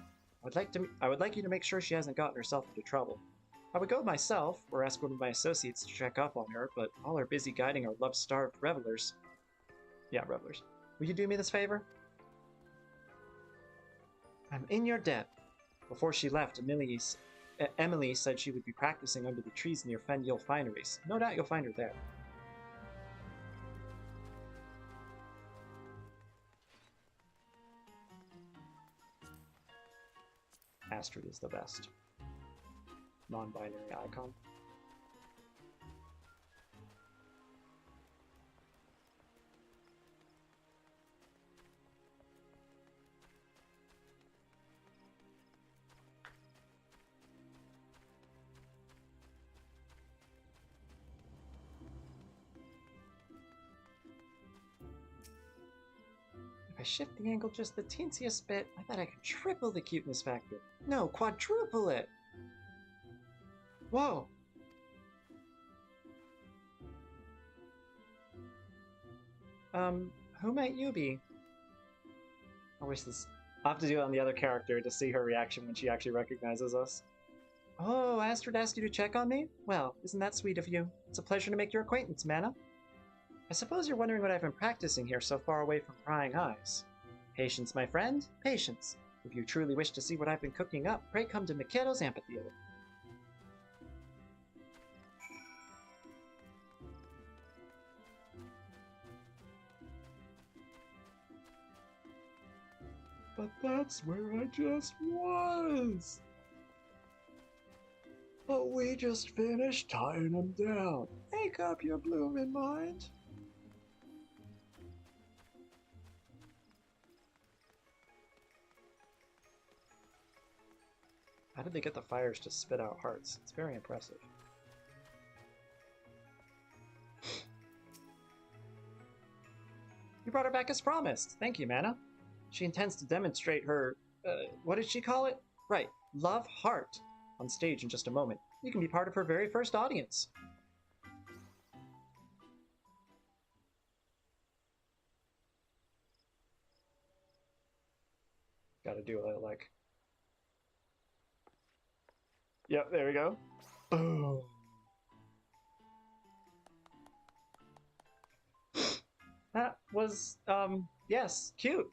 I would like you to make sure she hasn't gotten herself into trouble. I would go myself, or ask one of my associates to check up on her, but all are busy guiding our love-starved revelers. Yeah, revelers. Will you do me this favor? I'm in your debt. Before she left, Emily said she would be practicing under the trees near Fengyl Fineries. No doubt you'll find her there. Astrid is the best. Non-binary icon. If I shift the angle just the teensiest bit, I bet I could triple the cuteness factor. No, quadruple it! Whoa! Who might you be? I wish this... I'll have to do it on the other character to see her reaction when she actually recognizes us. Oh, Astrid asked you to check on me? Well, isn't that sweet of you? It's a pleasure to make your acquaintance, M'aana. I suppose you're wondering what I've been practicing here so far away from prying eyes. Patience, my friend, patience. If you truly wish to see what I've been cooking up, pray come to Mikedo's Amphitheater. But that's where I just was! But we just finished tying them down. Make up your bloomin' mind. How did they get the fires to spit out hearts? It's very impressive. You brought her back as promised. Thank you, M'aana. She intends to demonstrate her, what did she call it? Right, love heart, on stage in just a moment. You can be part of her very first audience. Gotta do it like... Yep, there we go. Boom. That was, yes, cute.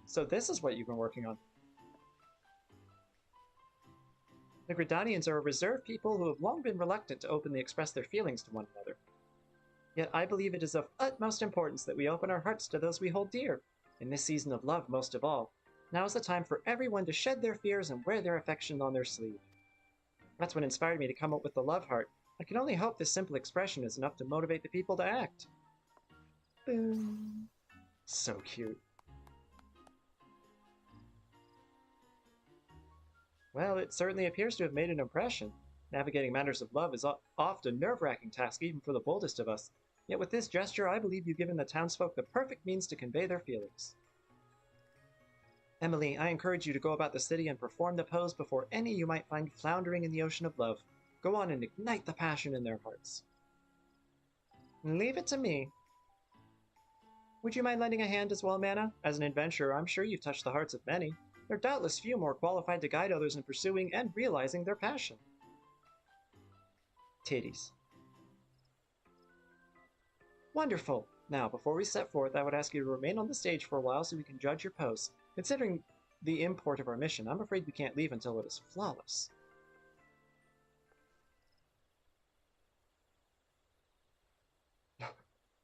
So this is what you've been working on. The Gridanians are a reserved people who have long been reluctant to openly express their feelings to one another. Yet I believe it is of utmost importance that we open our hearts to those we hold dear, in this season of love most of all. Now is the time for everyone to shed their fears and wear their affection on their sleeve. That's what inspired me to come up with the love heart. I can only hope this simple expression is enough to motivate the people to act. Boom. So cute. Well, it certainly appears to have made an impression. Navigating matters of love is often a nerve-wracking task even for the boldest of us. Yet with this gesture, I believe you've given the townsfolk the perfect means to convey their feelings. Emily, I encourage you to go about the city and perform the pose before any you might find floundering in the ocean of love. Go on and ignite the passion in their hearts. Leave it to me. Would you mind lending a hand as well, M'aana? As an adventurer, I'm sure you've touched the hearts of many. There are doubtless few more qualified to guide others in pursuing and realizing their passion. Titties. Wonderful! Now, before we set forth, I would ask you to remain on the stage for a while so we can judge your pose. Considering the import of our mission, I'm afraid we can't leave until it is flawless.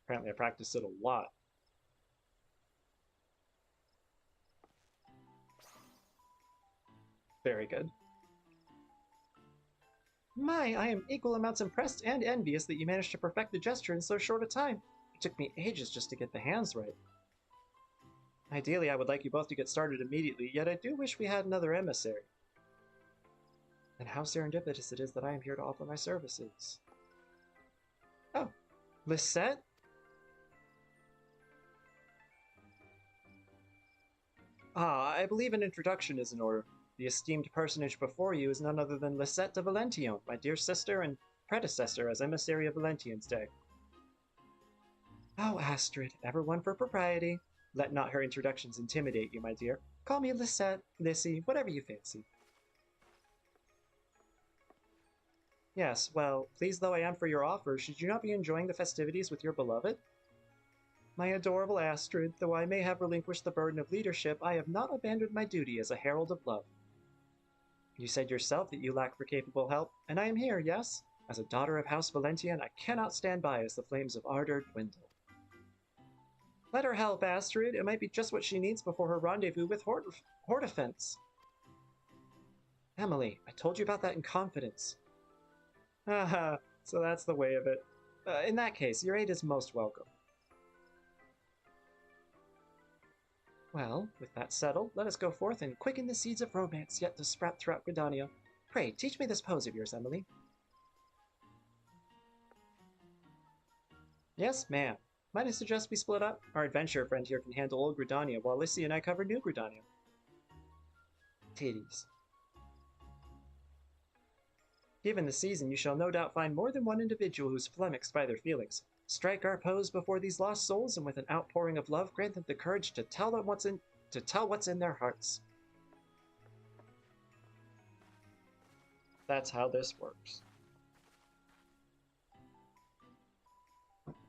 Apparently I practiced it a lot. Very good. My, I am equal amounts impressed and envious that you managed to perfect the gesture in so short a time. It took me ages just to get the hands right. Ideally, I would like you both to get started immediately, yet I do wish we had another emissary. And how serendipitous it is that I am here to offer my services. Oh, Lisette? Ah, I believe an introduction is in order. The esteemed personage before you is none other than Lisette de Valentillon, my dear sister and predecessor as emissary of Valentine's Day. Oh, Astrid, ever one for propriety. Let not her introductions intimidate you, my dear. Call me Lisette, Lissy, whatever you fancy. Yes, well, pleased though I am for your offer, should you not be enjoying the festivities with your beloved? My adorable Astrid, though I may have relinquished the burden of leadership, I have not abandoned my duty as a herald of love. You said yourself that you lack for capable help, and I am here, yes? As a daughter of House Valentian, I cannot stand by as the flames of ardor dwindle. Let her help, Astrid. It might be just what she needs before her rendezvous with Hortifence. Emily, I told you about that in confidence. Haha, so that's the way of it. In that case, your aid is most welcome. Well, with that settled, let us go forth and quicken the seeds of romance yet to sprout throughout Gridania. Pray, teach me this pose of yours, Emily. Yes, ma'am. Might I suggest we split up? Our adventurer friend here can handle old Gridania, while Lissy and I cover new Gridania. Titties. Given the season, you shall no doubt find more than one individual who's flummoxed by their feelings. Strike our pose before these lost souls, and with an outpouring of love, grant them the courage to tell what's in their hearts. That's how this works.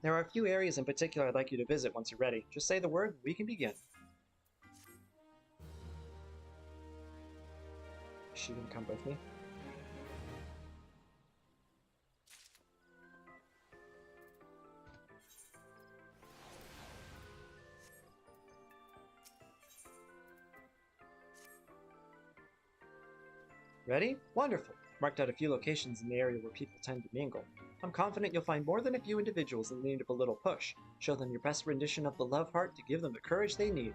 There are a few areas in particular I'd like you to visit once you're ready. Just say the word, and we can begin. Is she gonna come with me? Ready? Wonderful! Marked out a few locations in the area where people tend to mingle. I'm confident you'll find more than a few individuals in need of a little push. Show them your best rendition of the love heart to give them the courage they need.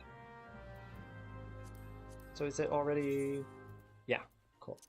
So is it already... Yeah, cool.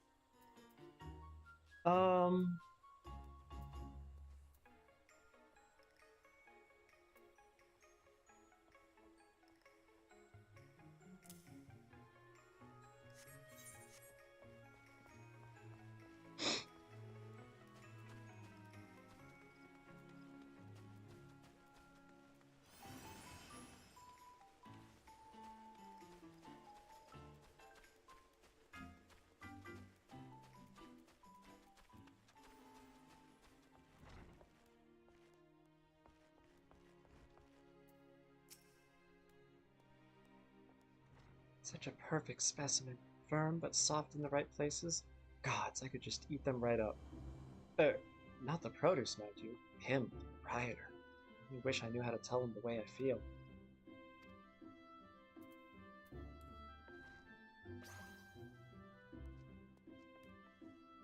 Such a perfect specimen. Firm, but soft in the right places. Gods, I could just eat them right up. Not the produce, mind you. Him, the proprietor. I wish I knew how to tell him the way I feel.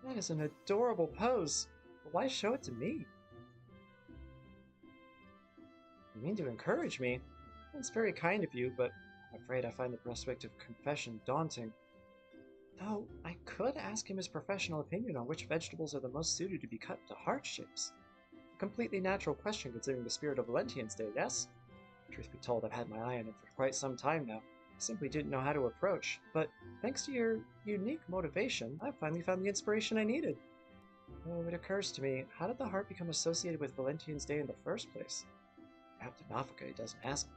That is an adorable pose. But why show it to me? You mean to encourage me? That's very kind of you, but I'm afraid I find the prospect of confession daunting. Though, I could ask him his professional opinion on which vegetables are the most suited to be cut into heart shapes. A completely natural question considering the spirit of Valentine's Day, yes? Truth be told, I've had my eye on him for quite some time now. I simply didn't know how to approach, but thanks to your unique motivation, I've finally found the inspiration I needed. Oh, it occurs to me, how did the heart become associated with Valentine's Day in the first place? Captain Nafaka doesn't ask me.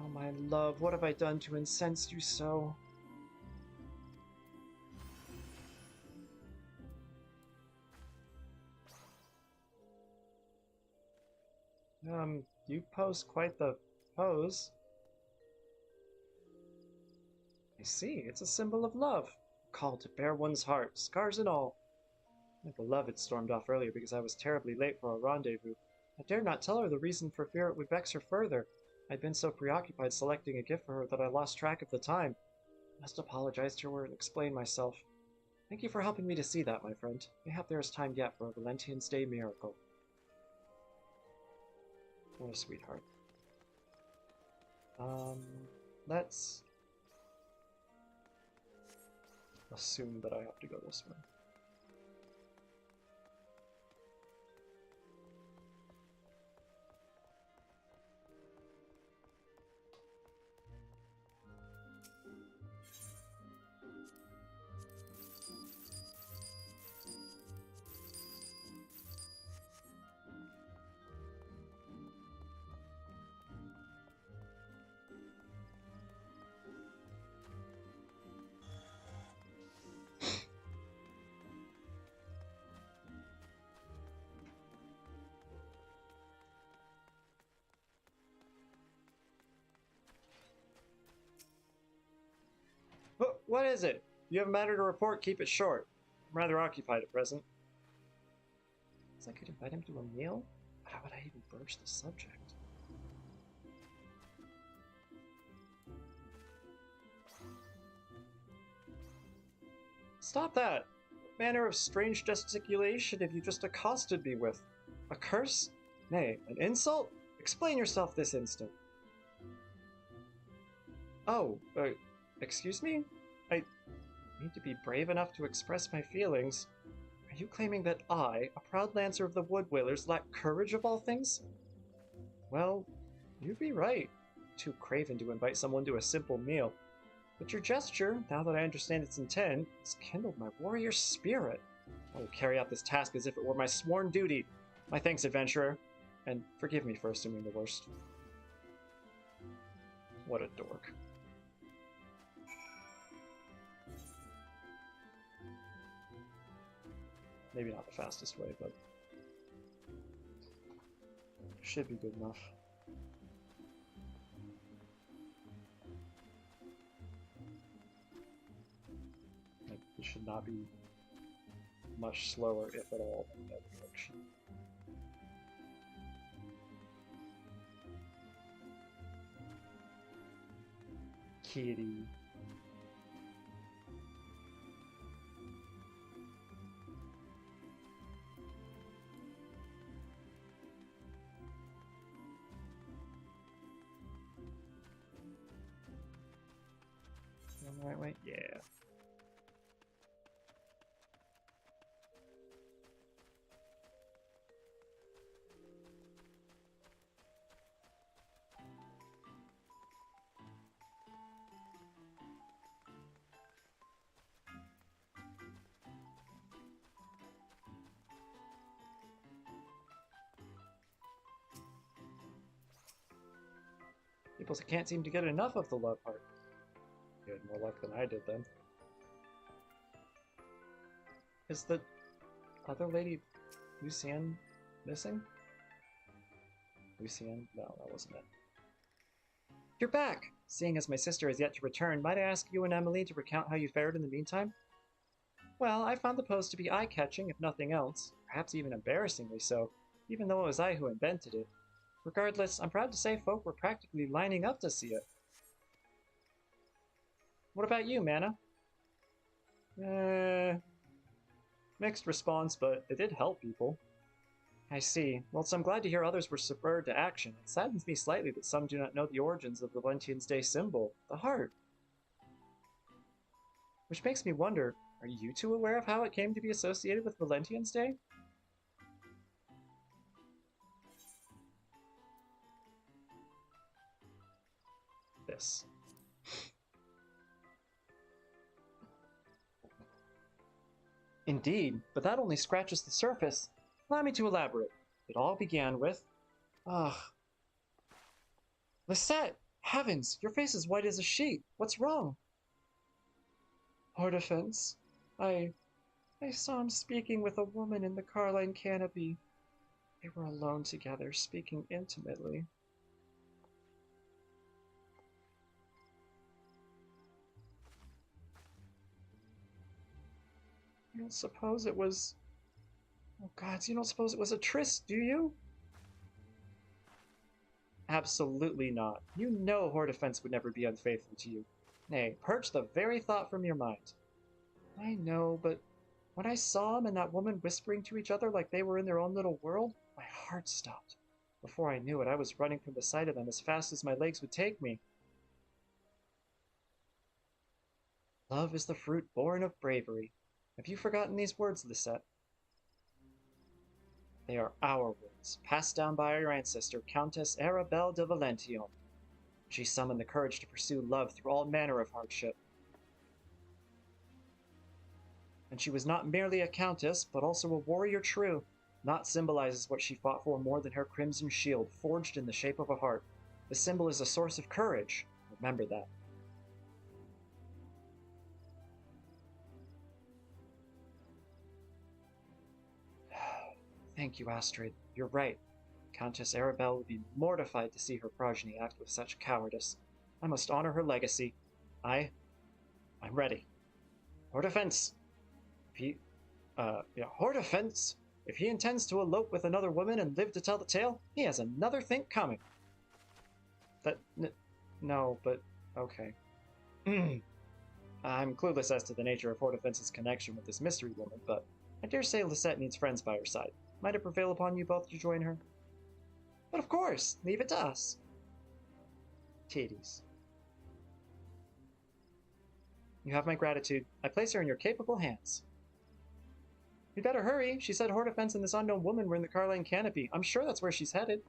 Oh, my love, what have I done to incense you so? You pose quite the pose. I see, it's a symbol of love. A call to bare one's heart, scars and all. My beloved stormed off earlier because I was terribly late for our rendezvous. I dared not tell her the reason for fear it would vex her further. I'd been so preoccupied selecting a gift for her that I lost track of the time. I must apologize to her and explain myself. Thank you for helping me to see that, my friend. Mayhap there is time yet for a Valentine's Day miracle. What a sweetheart. Let's assume that I have to go this way. What is it? You have a matter to report, keep it short. I'm rather occupied at present. Guess I could invite him to a meal? But how would I even broach the subject? Stop that! What manner of strange gesticulation have you just accosted me with? A curse? Nay, an insult? Explain yourself this instant. Oh, excuse me? I need to be brave enough to express my feelings. Are you claiming that I, a proud lancer of the Wood Whalers, lack courage of all things? Well, you'd be right. Too craven to invite someone to a simple meal. But your gesture, now that I understand its intent, has kindled my warrior spirit. I will carry out this task as if it were my sworn duty. My thanks, adventurer. And forgive me for assuming the worst. What a dork. Maybe not the fastest way, but should be good enough. Like, it should not be much slower, if at all, than the other direction. Kitty. Going the right way? Yeah. People can't seem to get enough of the love heart. You had more luck than I did then. Is the other lady, Lucienne, missing? Lucienne? No, that wasn't it. You're back! Seeing as my sister has yet to return, might I ask you and Emily to recount how you fared in the meantime? Well, I found the pose to be eye-catching, if nothing else. Perhaps even embarrassingly so, even though it was I who invented it. Regardless, I'm proud to say folk were practically lining up to see it. What about you, M'aana? Mixed response, but it did help people. I see. Well, so I'm glad to hear others were spurred to action. It saddens me slightly that some do not know the origins of the Valentine's Day symbol, the heart. Which makes me wonder, are you two aware of how it came to be associated with Valentine's Day? This. Indeed, but that only scratches the surface. Allow me to elaborate. It all began with... Lisette! Heavens, your face is white as a sheet. What's wrong? Hortefance, I saw him speaking with a woman in the Carline canopy. They were alone together, speaking intimately. You don't suppose it was... Oh gods, you don't suppose it was a tryst, do you? Absolutely not. You know Hortefance would never be unfaithful to you. Nay, purge the very thought from your mind. I know, but when I saw him and that woman whispering to each other like they were in their own little world, my heart stopped. Before I knew it, I was running from the sight of them as fast as my legs would take me. Love is the fruit born of bravery. Have you forgotten these words, Lisette? They are our words, passed down by our ancestor, Countess Arabelle de Valentillon. She summoned the courage to pursue love through all manner of hardship. And she was not merely a countess, but also a warrior true. Naught symbolizes what she fought for more than her crimson shield, forged in the shape of a heart. The symbol is a source of courage. Remember that. Thank you, Astrid. You're right. Countess Arabelle would be mortified to see her progeny act with such cowardice. I must honor her legacy. I'm ready. Hortefance! Hortefance! If he intends to elope with another woman and live to tell the tale, he has another think coming. No, but okay. I'm clueless as to the nature of Hortefence's connection with this mystery woman, but I dare say Lisette needs friends by her side. Might it prevail upon you both to join her? But of course, leave it to us. Titties. You have my gratitude. I place her in your capable hands. You'd better hurry. She said Hortefance and this unknown woman were in the Carline canopy. I'm sure that's where she's headed.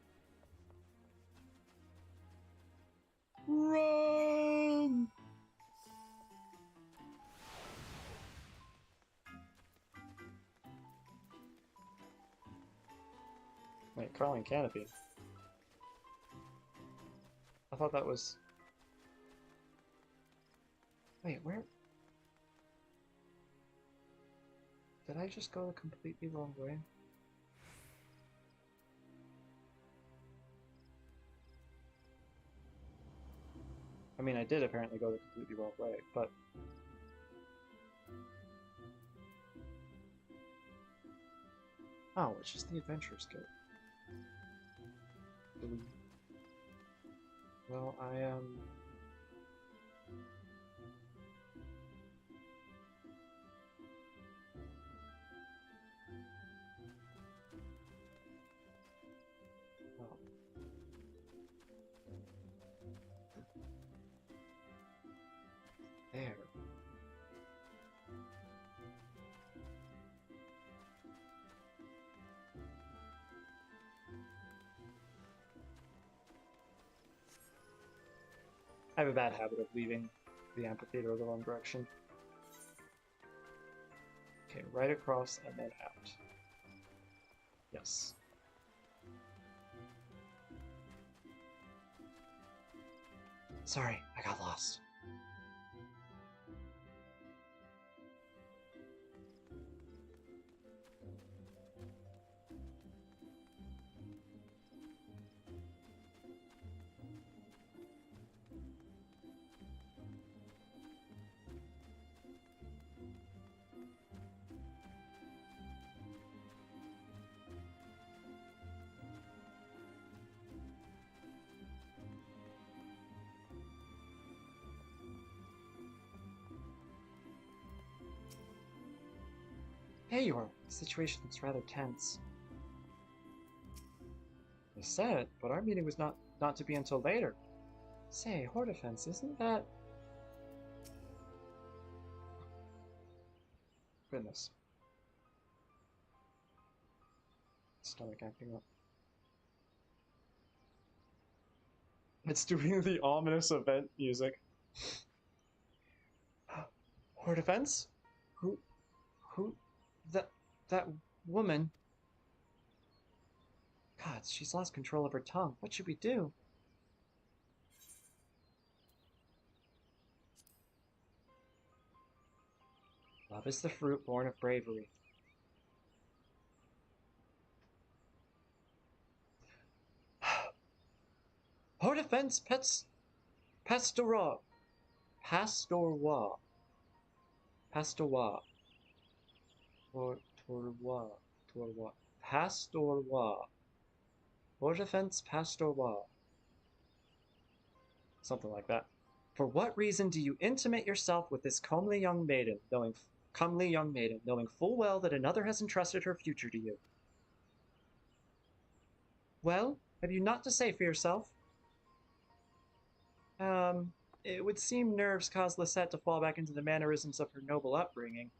Run! Wait, Carline canopy? I thought that was... Wait, where... Did I just go the completely wrong way? I mean, I did apparently go the completely wrong way, but... Oh, it's just the Adventurer's Guild. Well, I am... Oh. There. I have a bad habit of leaving the amphitheater the wrong direction. Okay, right across and then out. Yes. Sorry, I got lost. Hey, your situation looks rather tense. I said, but our meeting was not to be until later. Say, Hortefance, isn't that... Goodness. Stomach acting up. It's doing the ominous event music. Hortefance? Who... That woman... God, she's lost control of her tongue. What should we do? Love is the fruit born of bravery. Hors defense pets pastoral. Pastoral. Pastoral. Torwa. Torwa. Pastoral. Hors defense pastoral. Something like that. For what reason do you intimate yourself with this comely young maiden, knowing full well that another has entrusted her future to you? Well, have you naught to say for yourself? It would seem nerves caused Lisette to fall back into the mannerisms of her noble upbringing.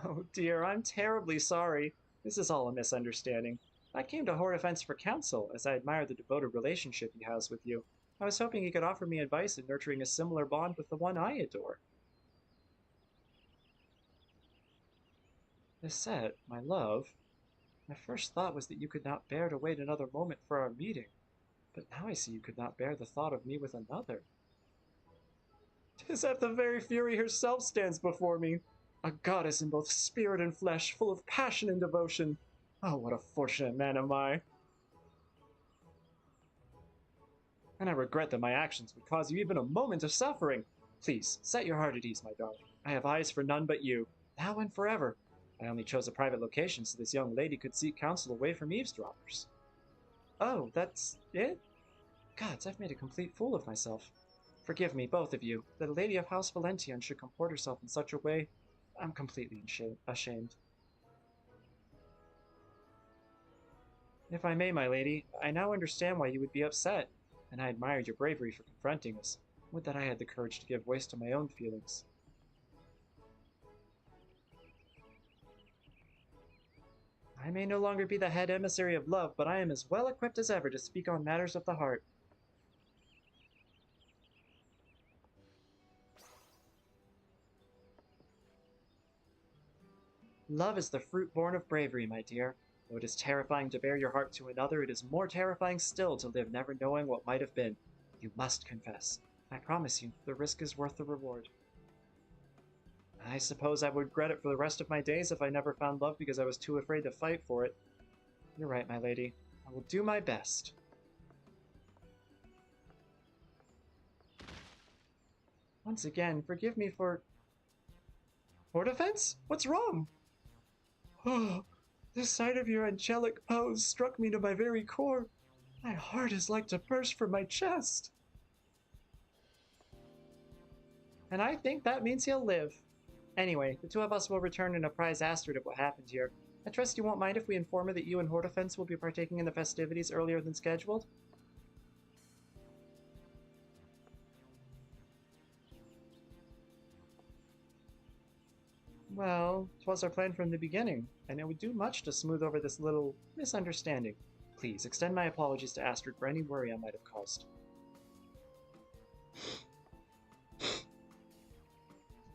Oh dear, I'm terribly sorry. This is all a misunderstanding. I came to Hordefence for counsel, as I admire the devoted relationship he has with you. I was hoping he could offer me advice in nurturing a similar bond with the one I adore. Lisette, my love, my first thought was that you could not bear to wait another moment for our meeting, but now I see you could not bear the thought of me with another. 'Tis that the very Fury herself stands before me, a goddess in both spirit and flesh, full of passion and devotion. Oh, what a fortunate man am I! And I regret that my actions would cause you even a moment of suffering. Please, set your heart at ease, my darling. I have eyes for none but you, now and forever. I only chose a private location so this young lady could seek counsel away from eavesdroppers. Oh, that's it? Gods, I've made a complete fool of myself. Forgive me, both of you, that a lady of House Valentian should comport herself in such a way. I'm completely ashamed. If I may, my lady, I now understand why you would be upset, and I admire your bravery for confronting us. Would that I had the courage to give voice to my own feelings. I may no longer be the head emissary of love, but I am as well equipped as ever to speak on matters of the heart. Love is the fruit born of bravery, my dear. Though it is terrifying to bare your heart to another, it is more terrifying still to live never knowing what might have been. You must confess. I promise you, the risk is worth the reward. I suppose I would regret it for the rest of my days if I never found love because I was too afraid to fight for it. You're right, my lady. I will do my best. Once again, forgive me for... For defense? What's wrong? Oh, the sight of your angelic pose struck me to my very core. My heart is like to burst from my chest. And I think that means he'll live. Anyway, the two of us will return and apprise Astrid of what happened here. I trust you won't mind if we inform her that you and Hordefence will be partaking in the festivities earlier than scheduled? Well, 'twas our plan from the beginning, and it would do much to smooth over this little misunderstanding. Please, extend my apologies to Astrid for any worry I might have caused.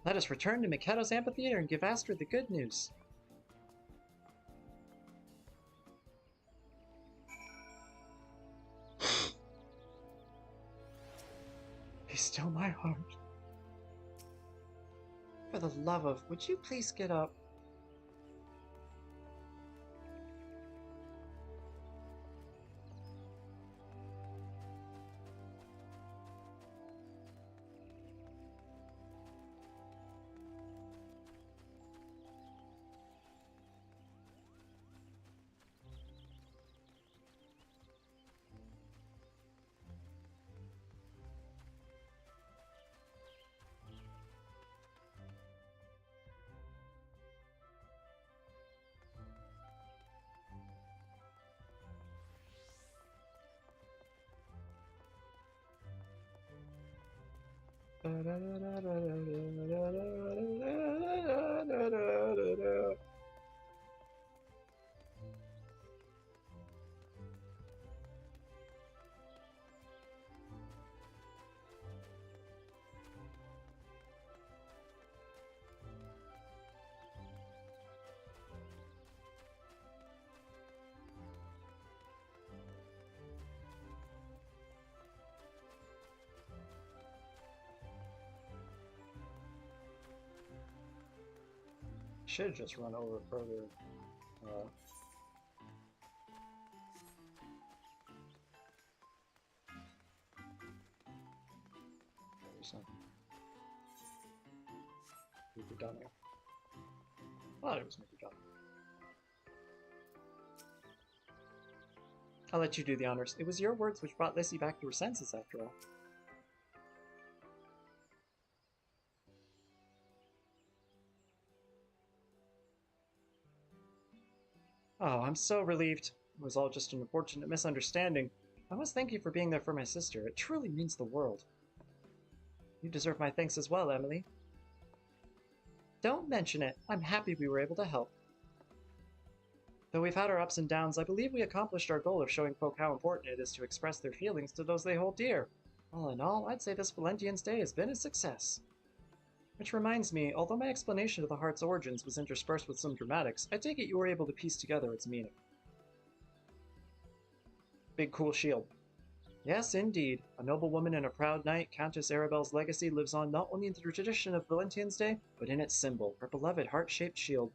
Let us return to Mikedo's amphitheater and give Astrid the good news. Be still my heart. For the love of, would you please get up? Should just run over further. Mikudano. I thought it was Mikudano. I'll let you do the honors. It was your words which brought Lissy back to her senses, after all. Oh, I'm so relieved. It was all just an unfortunate misunderstanding. I must thank you for being there for my sister. It truly means the world. You deserve my thanks as well, Emily. Don't mention it. I'm happy we were able to help. Though we've had our ups and downs, I believe we accomplished our goal of showing folk how important it is to express their feelings to those they hold dear. All in all, I'd say this Valentine's Day has been a success. Which reminds me, although my explanation of the heart's origins was interspersed with some dramatics, I take it you were able to piece together its meaning. Big cool shield. Yes, indeed. A noble woman and a proud knight, Countess Arabelle's legacy lives on not only in the tradition of Valentine's Day, but in its symbol, her beloved heart-shaped shield.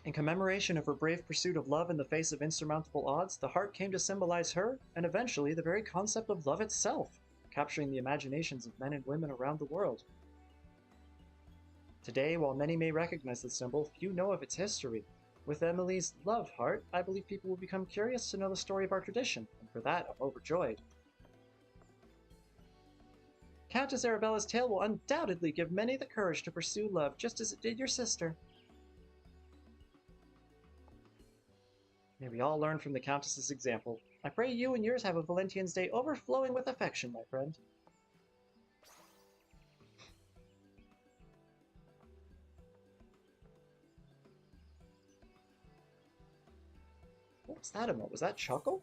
In commemoration of her brave pursuit of love in the face of insurmountable odds, the heart came to symbolize her, and eventually the very concept of love itself, capturing the imaginations of men and women around the world. Today, while many may recognize the symbol, few know of its history. With Emily's love heart, I believe people will become curious to know the story of our tradition, and for that I'm overjoyed. Countess Arabella's tale will undoubtedly give many the courage to pursue love, just as it did your sister. May we all learn from the Countess's example. I pray you and yours have a Valentine's Day overflowing with affection, my friend. What was that emote? Was that Chuckle?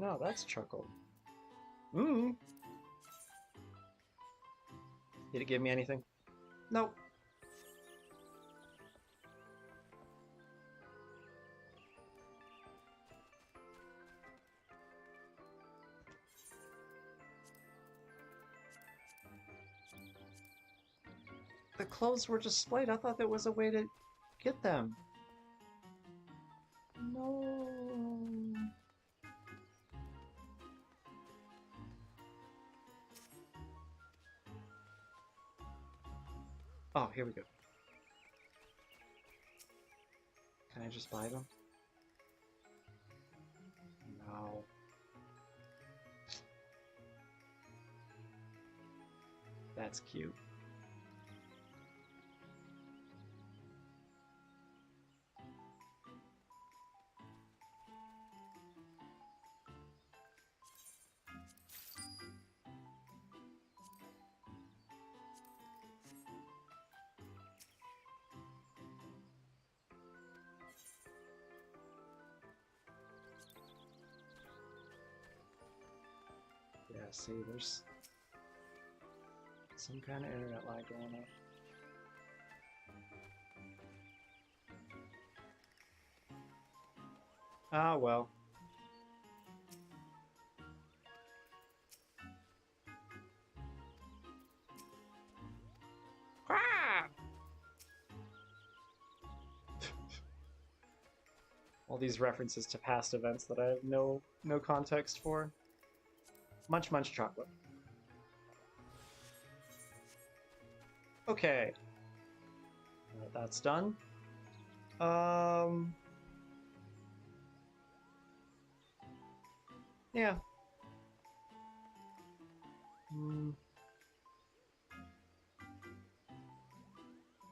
No, that's Chuckle. Did it give me anything? Nope. The clothes were displayed. I thought there was a way to get them. No. Oh, here we go. Can I just buy them? No. That's cute. Yeah, see, there's some kind of internet lag going on. Ah, well. All these references to past events that I have no context for. Munch munch chocolate. Okay. That's done. Yeah. I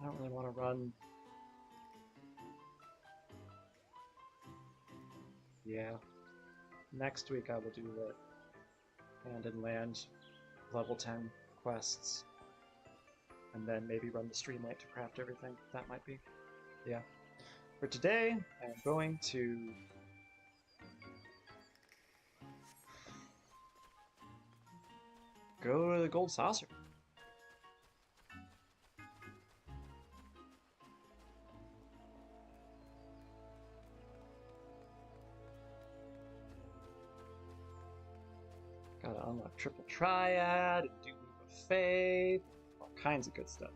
don't really want to run. Yeah. Next week I will do the Hand and Land level 10 quests. And then maybe run the Streamlight to craft everything. That might be. Yeah. For today, I'm going to go to the gold saucer. Gotta unlock triple triad and do leap of faith. All kinds of good stuff.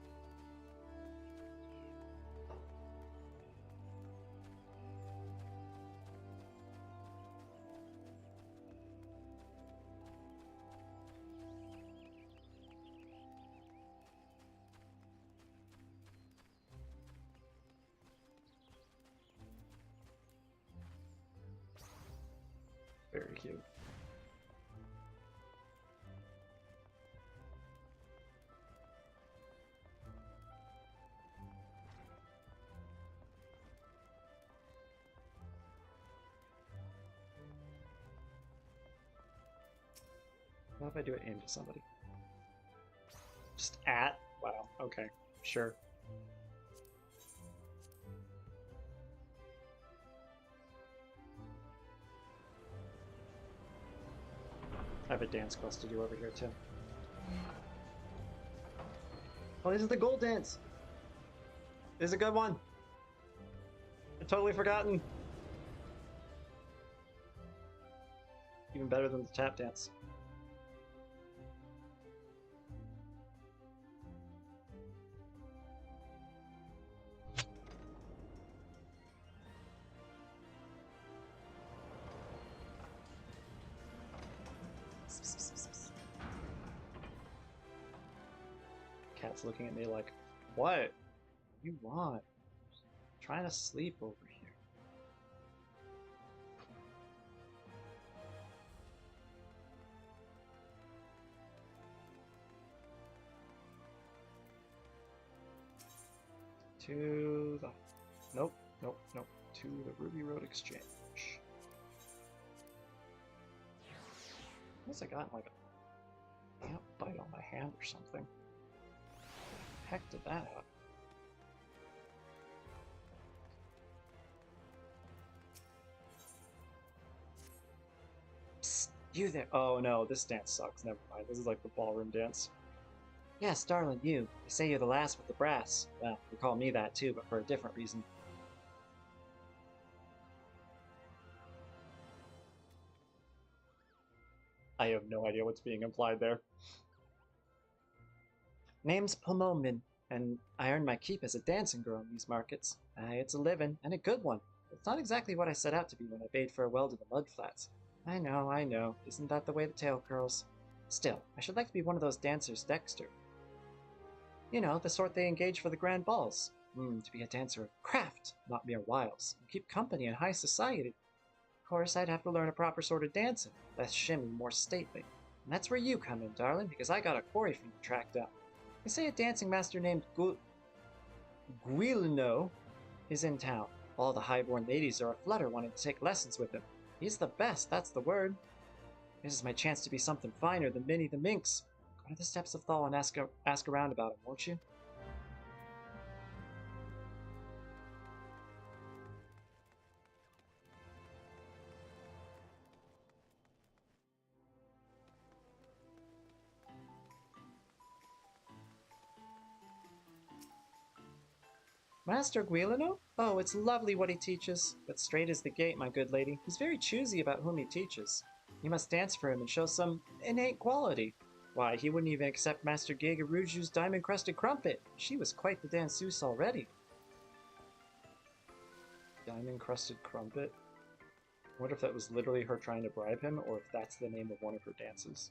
Very cute. What if I do it into somebody? Just at? Wow, okay, sure. I have a dance quest to do over here too. Oh, this is the gold dance! This is a good one! I'd totally forgotten! Even better than the tap dance. Cat's looking at me like, what? You want? I'm trying to sleep over here. To the... Nope, nope, nope. To the Ruby Road Exchange. Unless I got like a ant bite on my hand or something. The heck did that happen? Psst, you there. Oh no, this dance sucks. Never mind. This is like the ballroom dance. Yes, darling, you. They say you're the last with the brass. Well, they call me that too, but for a different reason. I have no idea what's being implied there. Name's Pomomin, and I earn my keep as a dancing girl in these markets. It's a living, and a good one. It's not exactly what I set out to be when I bade farewell to the mudflats. I know. Isn't that the way the tale curls? Still, I should like to be one of those dancers Dexter. You know, the sort they engage for the grand balls. To be a dancer of craft, not mere wiles, and keep company in high society. Of course, I'd have to learn a proper sort of dancing, less shimmy, more stately. And that's where you come in, darling, because I got a quarry for you to track down. They say a dancing master named Guileno is in town. All the high-born ladies are aflutter wanting to take lessons with him. He's the best, that's the word. This is my chance to be something finer than Minnie the Minx. Go to the steps of Thal and ask around about him, won't you? Master Guileno? Oh, it's lovely what he teaches, but straight as the gate, my good lady. He's very choosy about whom he teaches. You must dance for him and show some innate quality. Why, he wouldn't even accept Master Gagaruju's diamond-crusted crumpet. She was quite the danseuse already. Diamond-crusted crumpet? I wonder if that was literally her trying to bribe him, or if that's the name of one of her dances.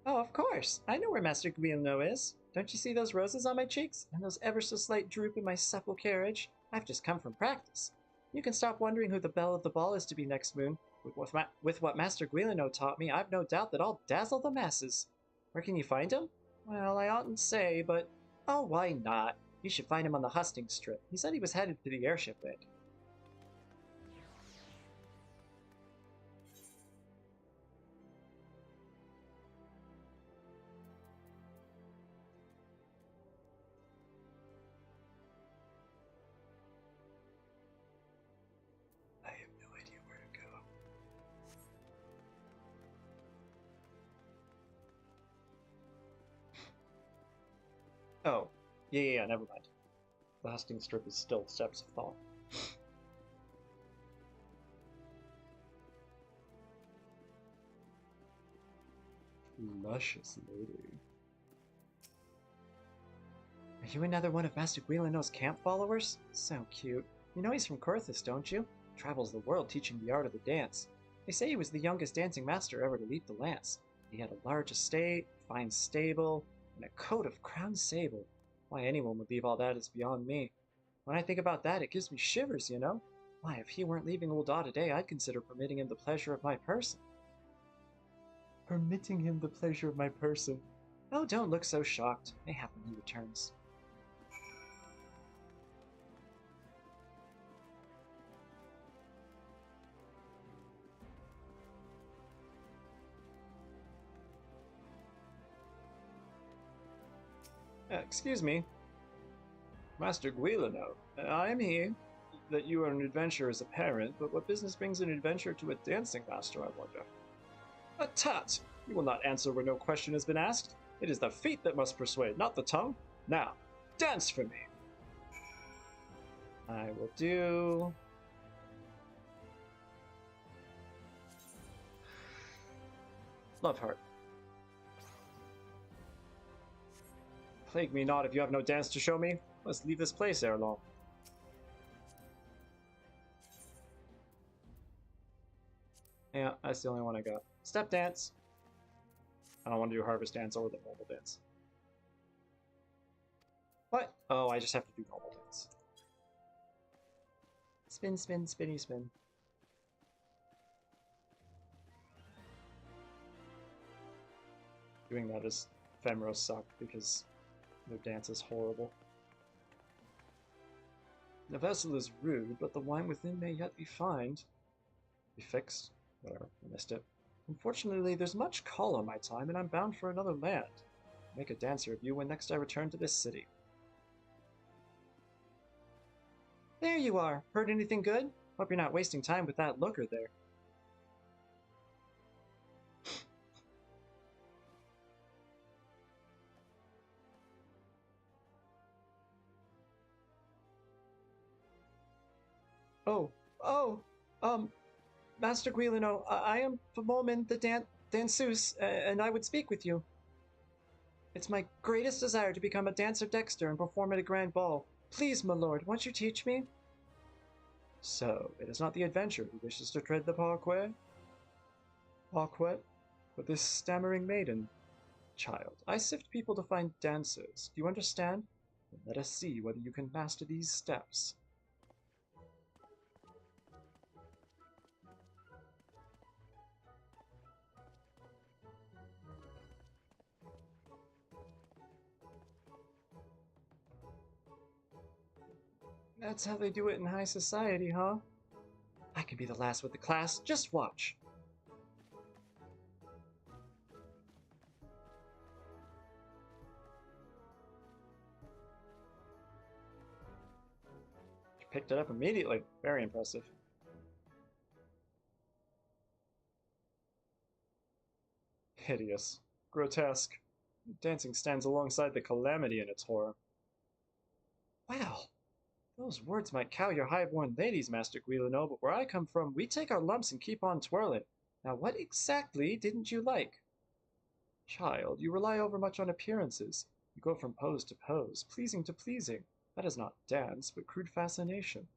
Oh, of course. I know where Master Guileno is. Don't you see those roses on my cheeks? And those ever so slight droop in my supple carriage? I've just come from practice. You can stop wondering who the belle of the ball is to be next moon. With what Master Guileno taught me, I've no doubt that I'll dazzle the masses. Where can you find him? Well, I oughtn't say, but... Oh, why not? You should find him on the hustings strip. He said he was headed to the airship land. Oh, yeah, never mind. The husking strip is still steps of thought. Luscious lady. Are you another one of Master Guileno's camp followers? So cute. You know he's from Corthus, don't you? Travels the world teaching the art of the dance. They say he was the youngest dancing master ever to leap the lance. He had a large estate, fine stable, and a coat of crown sable. Why anyone would leave all that is beyond me. When I think about that, it gives me shivers, you know? Why, if he weren't leaving Ul'dah today, I'd consider permitting him the pleasure of my person. Permitting him the pleasure of my person? Oh, don't look so shocked. Mayhap when he returns. Excuse me. Master Guileno, I am he. That you are an adventurer is apparent, but what business brings an adventurer to a dancing master, I wonder? A tut! You will not answer where no question has been asked. It is the feet that must persuade, not the tongue. Now, dance for me! I will do... Love Heart. Plague me not if you have no dance to show me. Let's leave this place ere long. Yeah, that's the only one I got. Step dance. I don't want to do harvest dance or the normal dance. What? Oh, I just have to do normal dance. Spin, spin, spinny, spin. Doing that is Femros suck because their dance is horrible. The vessel is rude, but the wine within may yet be fined. Be fixed. Whatever, I missed it. Unfortunately, there's much call on my time, and I'm bound for another land. Make a dancer of you when next I return to this city. There you are! Heard anything good? Hope you're not wasting time with that looker there. Oh, Master Guileno, I am Fomolman the Danseuse, and I would speak with you. It's my greatest desire to become a dancer dexter and perform at a grand ball. Please, my lord, won't you teach me? So, it is not the adventurer who wishes to tread the parquet? Parquet? But this stammering maiden. Child, I sift people to find dancers. Do you understand? Then let us see whether you can master these steps. That's how they do it in high society, huh? I can be the last with the class. Just watch. She picked it up immediately. Very impressive. Hideous. Grotesque. Dancing stands alongside the calamity in its horror. Wow. Those words might cow your high-born ladies, Master Guileno, but where I come from, we take our lumps and keep on twirling. Now, what exactly didn't you like? Child, you rely overmuch on appearances. You go from pose to pose, pleasing to pleasing. That is not dance, but crude fascination.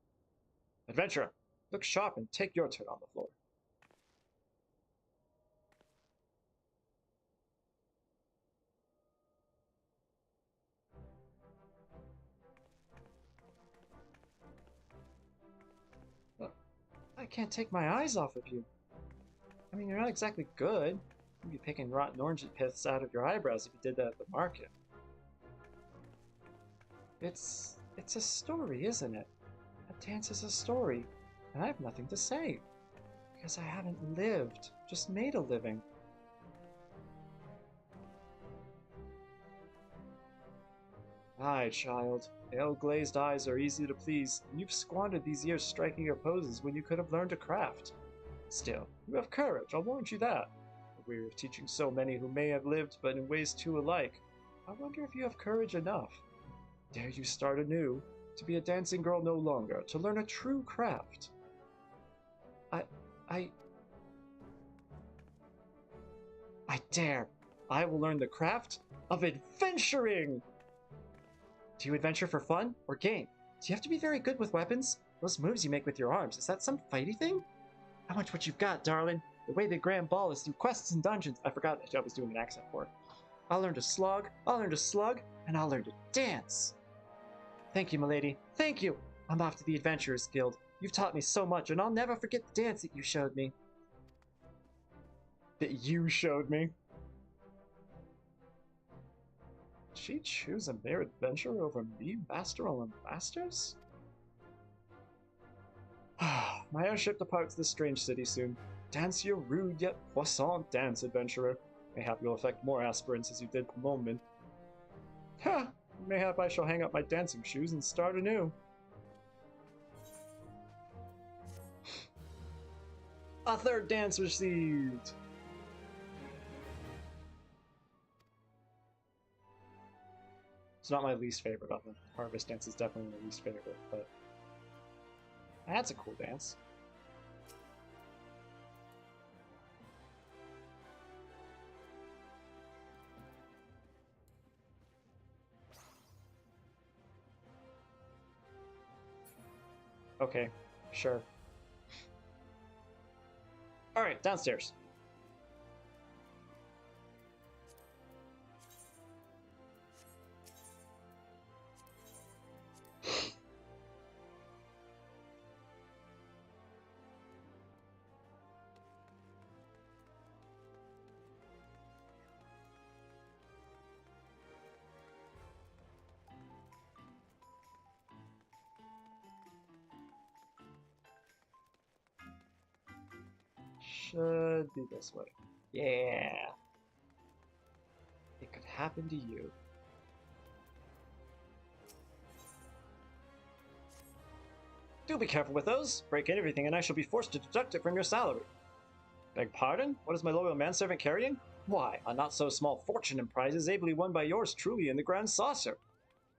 Adventurer, look sharp and take your turn on the floor. I can't take my eyes off of you. I mean, you're not exactly good. You'd be picking rotten orange piths out of your eyebrows if you did that at the market. It's a story, isn't it? A dance is a story, and I have nothing to say. Because I haven't lived, just made a living. Aye, child. Pale glazed eyes are easy to please, and you've squandered these years striking your poses when you could have learned a craft. Still, you have courage, I'll warrant you that. Weary of teaching so many who may have lived, but in ways too alike. I wonder if you have courage enough. Dare you start anew, to be a dancing girl no longer, to learn a true craft. I dare. I will learn the craft of adventuring! Do you adventure for fun or gain? Do you have to be very good with weapons? Those moves you make with your arms, is that some fighty thing? How much what you've got, darling? The way the grand ball is through quests and dungeons. I forgot I was doing an accent for it. I'll learn to slug, and I'll learn to dance. Thank you, milady. Thank you! I'm off to the Adventurers Guild. You've taught me so much, and I'll never forget the dance that you showed me. That you showed me? Did she choose a mere adventurer over me, master on masters? My airship departs this strange city soon. Dance your rude yet puissant dance, adventurer. Mayhap you'll affect more aspirants as you did the moment. Ha! Mayhap I shall hang up my dancing shoes and start anew. A third dance received! It's not my least favorite of them. Harvest Dance is definitely my least favorite, but that's a cool dance. Okay, sure. Alright, downstairs. Should be this way. Yeah. It could happen to you. Do be careful with those. Break everything and I shall be forced to deduct it from your salary. Beg pardon? What is my loyal manservant carrying? Why, a not so small fortune in prizes ably won by yours truly in the Grand Saucer.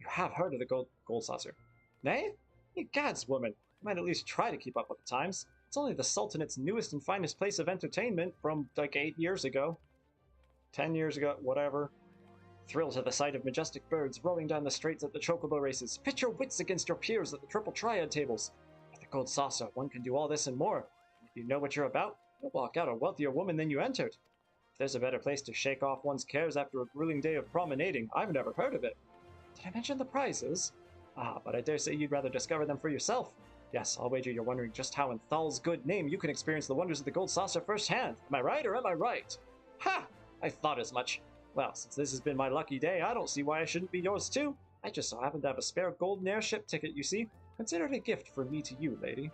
You have heard of the gold saucer. Nay? Ye gods, woman. You might at least try to keep up with the times. It's only the Sultanate's newest and finest place of entertainment from, like, 8 years ago. 10 years ago, whatever. Thrill to the sight of majestic birds rolling down the straits at the chocobo races. Pit your wits against your peers at the triple triad tables. With the gold saucer, one can do all this and more. If you know what you're about, you'll walk out a wealthier woman than you entered. If there's a better place to shake off one's cares after a grueling day of promenading, I've never heard of it. Did I mention the prizes? Ah, but I dare say you'd rather discover them for yourself. Yes, I'll wager you're wondering just how in Thal's good name you can experience the wonders of the gold saucer firsthand. Am I right or am I right? Ha! I thought as much. Well, since this has been my lucky day, I don't see why I shouldn't be yours too. I just so happen to have a spare golden airship ticket, you see. Consider it a gift from me to you, lady.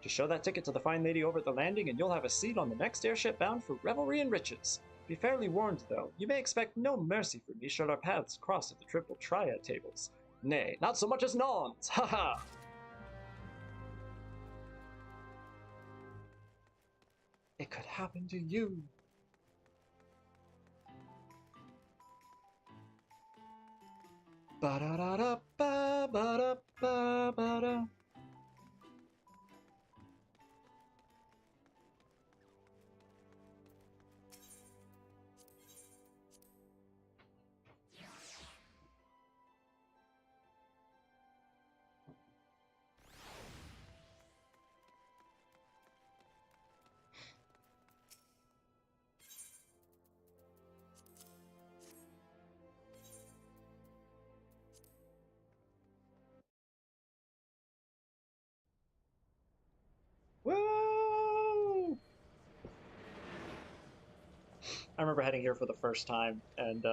Just show that ticket to the fine lady over at the landing and you'll have a seat on the next airship bound for revelry and riches. Be fairly warned, though. You may expect no mercy from me should our paths cross at the triple triad tables. Nay, not so much as nawns! Ha ha! It could happen to you. Ba-da-da-da-ba-ba-da-ba-ba-da. Woo! I remember heading here for the first time, and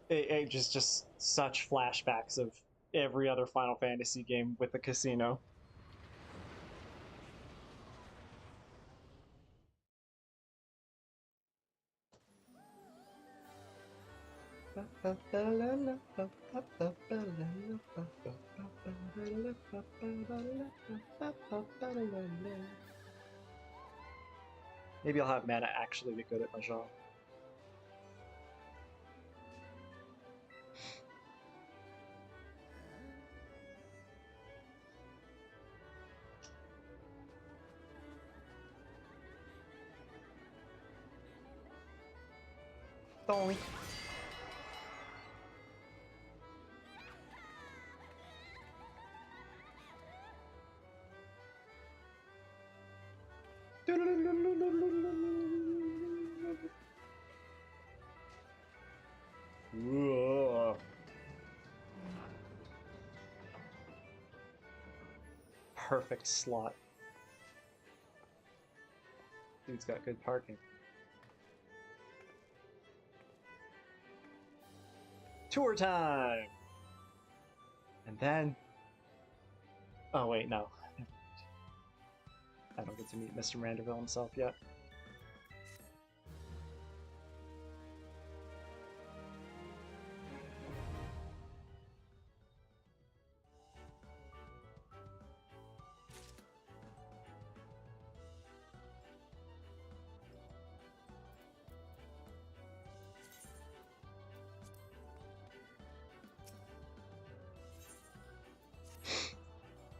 it just such flashbacks of every other Final Fantasy game with the casino. Maybe I'll have mana actually be good at Mahjong. Doink. Whoa. Perfect slot. Dude's got good parking. Tour time! And then... Oh wait, no. I don't get to meet Mr. Manderville himself yet.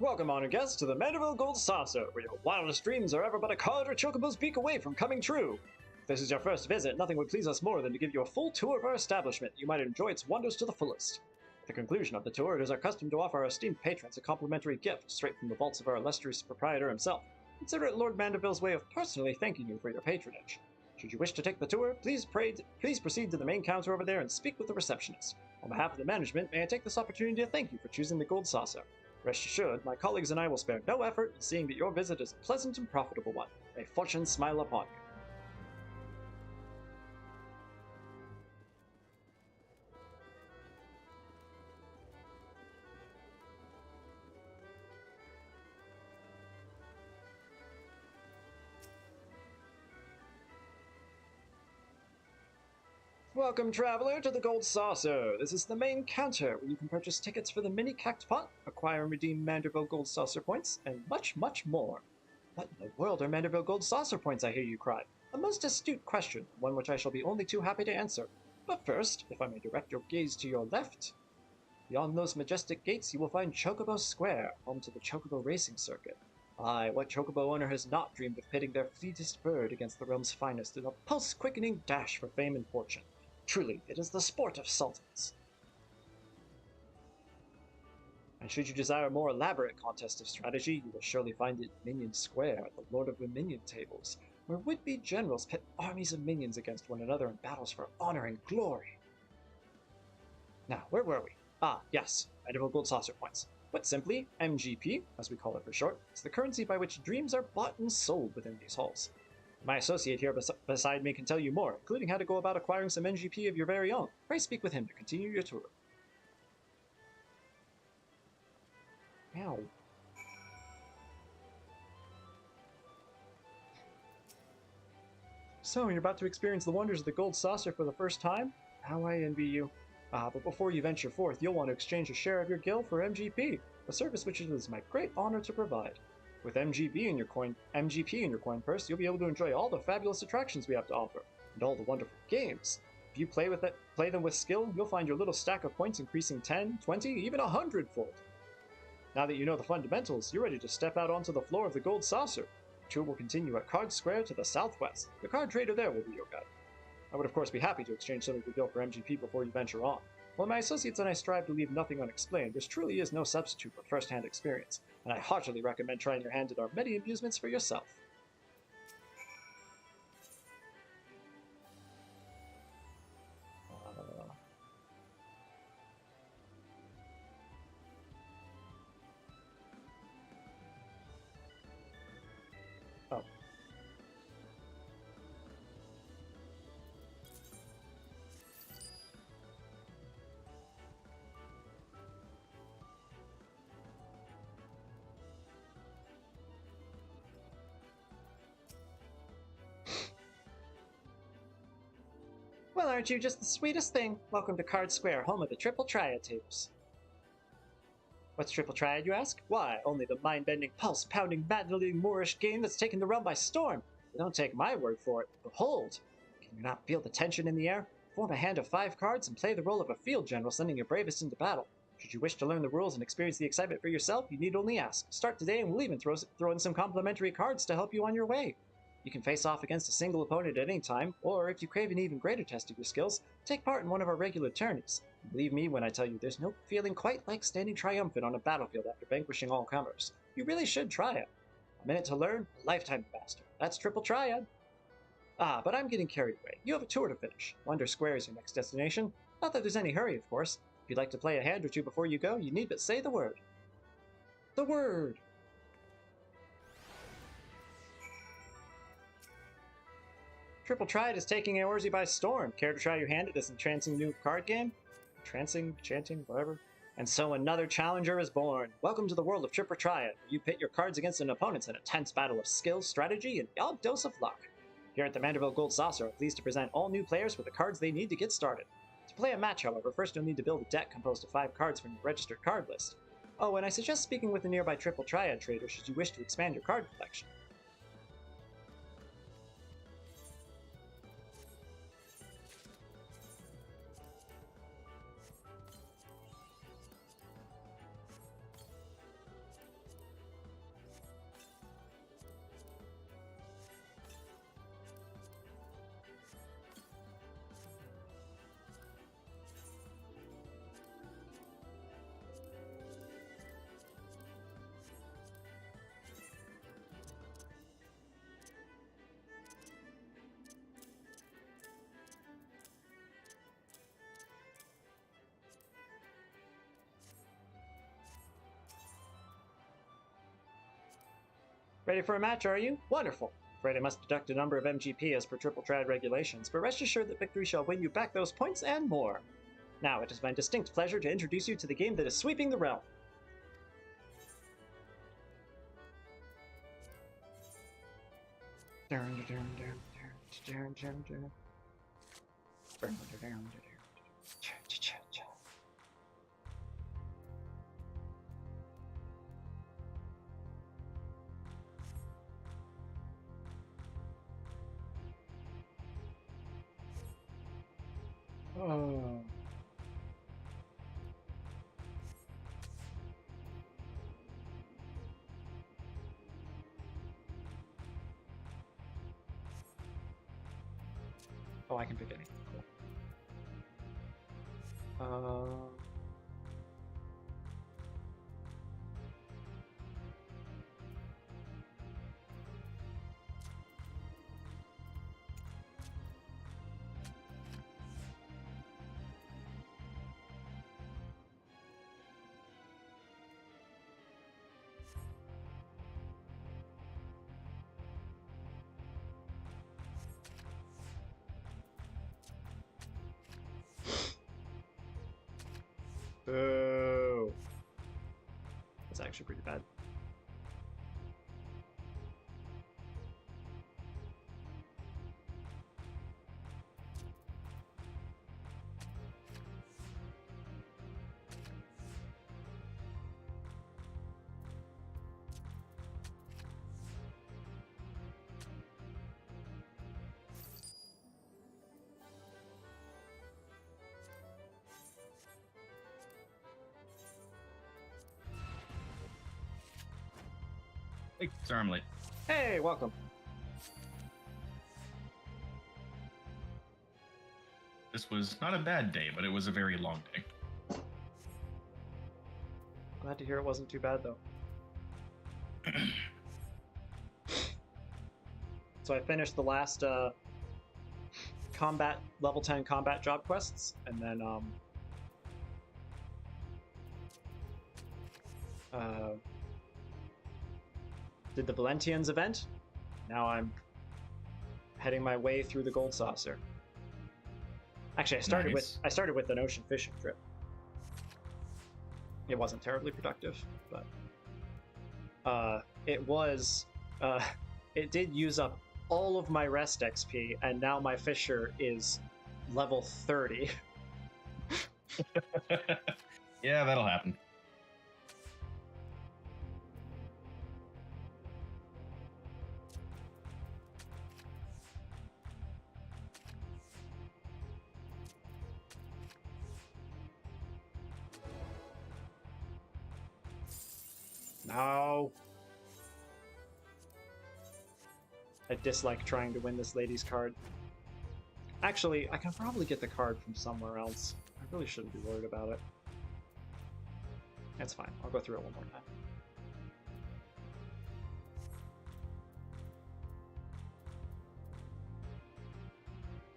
Welcome, honored guests, to the Manderville Gold Saucer, where your wildest dreams are ever but a card or chocobo's beak away from coming true. If this is your first visit, nothing would please us more than to give you a full tour of our establishment. You might enjoy its wonders to the fullest. At the conclusion of the tour, it is our custom to offer our esteemed patrons a complimentary gift straight from the vaults of our illustrious proprietor himself. Consider it Lord Manderville's way of personally thanking you for your patronage. Should you wish to take the tour, please proceed to the main counter over there and speak with the receptionist. On behalf of the management, may I take this opportunity to thank you for choosing the Gold Saucer. Rest assured, my colleagues and I will spare no effort in seeing that your visit is a pleasant and profitable one. May fortune smile upon you. Welcome, traveler, to the Gold Saucer. This is the main counter, where you can purchase tickets for the mini Cact Pot, acquire and redeem Manderville Gold Saucer points, and much, much more. What in the world are Manderville Gold Saucer points, I hear you cry? A most astute question, one which I shall be only too happy to answer. But first, if I may direct your gaze to your left, beyond those majestic gates you will find Chocobo Square, home to the Chocobo Racing Circuit. Aye, what Chocobo owner has not dreamed of pitting their fleetest bird against the realm's finest in a pulse-quickening dash for fame and fortune? Truly, it is the sport of sultans. And should you desire a more elaborate contest of strategy, you will surely find it in Minion Square at the Lord of the Minion tables, where would-be generals pit armies of minions against one another in battles for honor and glory. Now, where were we? Ah, yes, Manderville Gold Saucer points. Put simply, MGP, as we call it for short, is the currency by which dreams are bought and sold within these halls. My associate here beside me can tell you more, including how to go about acquiring some NGP of your very own. Pray speak with him to continue your tour. Ow. So, you're about to experience the wonders of the Gold Saucer for the first time? How I envy you. But before you venture forth, you'll want to exchange a share of your gil for MGP, a service which it is my great honor to provide. With MGP in your coin purse, you'll be able to enjoy all the fabulous attractions we have to offer, and all the wonderful games. If you play them with skill, you'll find your little stack of points increasing 10, 20, even 100-fold. Now that you know the fundamentals, you're ready to step out onto the floor of the Gold Saucer. The tour will continue at Card Square to the southwest. The card trader there will be your guide. I would of course be happy to exchange some of your gil for MGP before you venture on. While my associates and I strive to leave nothing unexplained, there truly is no substitute for first-hand experience, and I heartily recommend trying your hand at our many amusements for yourself. Oh. Well, aren't you just the sweetest thing? Welcome to Card Square, home of the Triple Triad tables. What's Triple Triad, you ask? Why, only the mind-bending, pulse-pounding, maddening Moorish game that's taken the realm by storm. But don't take my word for it. Behold! Can you not feel the tension in the air? Form a hand of 5 cards and play the role of a field general sending your bravest into battle. Should you wish to learn the rules and experience the excitement for yourself, you need only ask. Start today and we'll even throw in some complimentary cards to help you on your way. You can face off against a single opponent at any time, or if you crave an even greater test of your skills, take part in one of our regular tourneys. Believe me when I tell you there's no feeling quite like standing triumphant on a battlefield after vanquishing all comers. You really should try it. A minute to learn, a lifetime to master. That's Triple Triad. Ah, but I'm getting carried away. You have a tour to finish. Wonder Square is your next destination. Not that there's any hurry, of course. If you'd like to play a hand or two before you go, you need but say the word. The word! Triple Triad is taking Eorzea by storm. Care to try your hand at this entrancing new card game? Entrancing, chanting, whatever. And so another challenger is born. Welcome to the world of Triple Triad, where you pit your cards against an opponent in a tense battle of skill, strategy, and the odd dose of luck. Here at the Manderville Gold Saucer, I'm pleased to present all new players with the cards they need to get started. To play a match, however, first you'll need to build a deck composed of 5 cards from your registered card list. Oh, and I suggest speaking with a nearby Triple Triad trader should you wish to expand your card collection. Ready for a match, are you? Wonderful! Afraid I must deduct a number of MGP as per Triple Triad regulations, but rest assured that victory shall win you back those points and more. Now, it is my distinct pleasure to introduce you to the game that is sweeping the realm. Oh. Oh, I can pick anything. Cool. Boo. That's actually pretty bad. Hey, sorry I'm late. Hey, welcome. This was not a bad day, but it was a very long day. Glad to hear it wasn't too bad, though. So I finished the last combat level 10 combat job quests, and then did the Valentians event. Now I'm heading my way through the Gold Saucer. Actually, I started with an ocean fishing trip. It wasn't terribly productive, but it did use up all of my rest XP, and now my fisher is level 30. Yeah, that'll happen. No. I dislike trying to win this lady's card. Actually, I can probably get the card from somewhere else. I really shouldn't be worried about it. That's fine. I'll go through it one more time.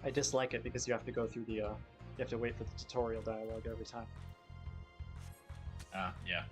I dislike it because you have to go through the, you have to wait for the tutorial dialogue every time. Yeah.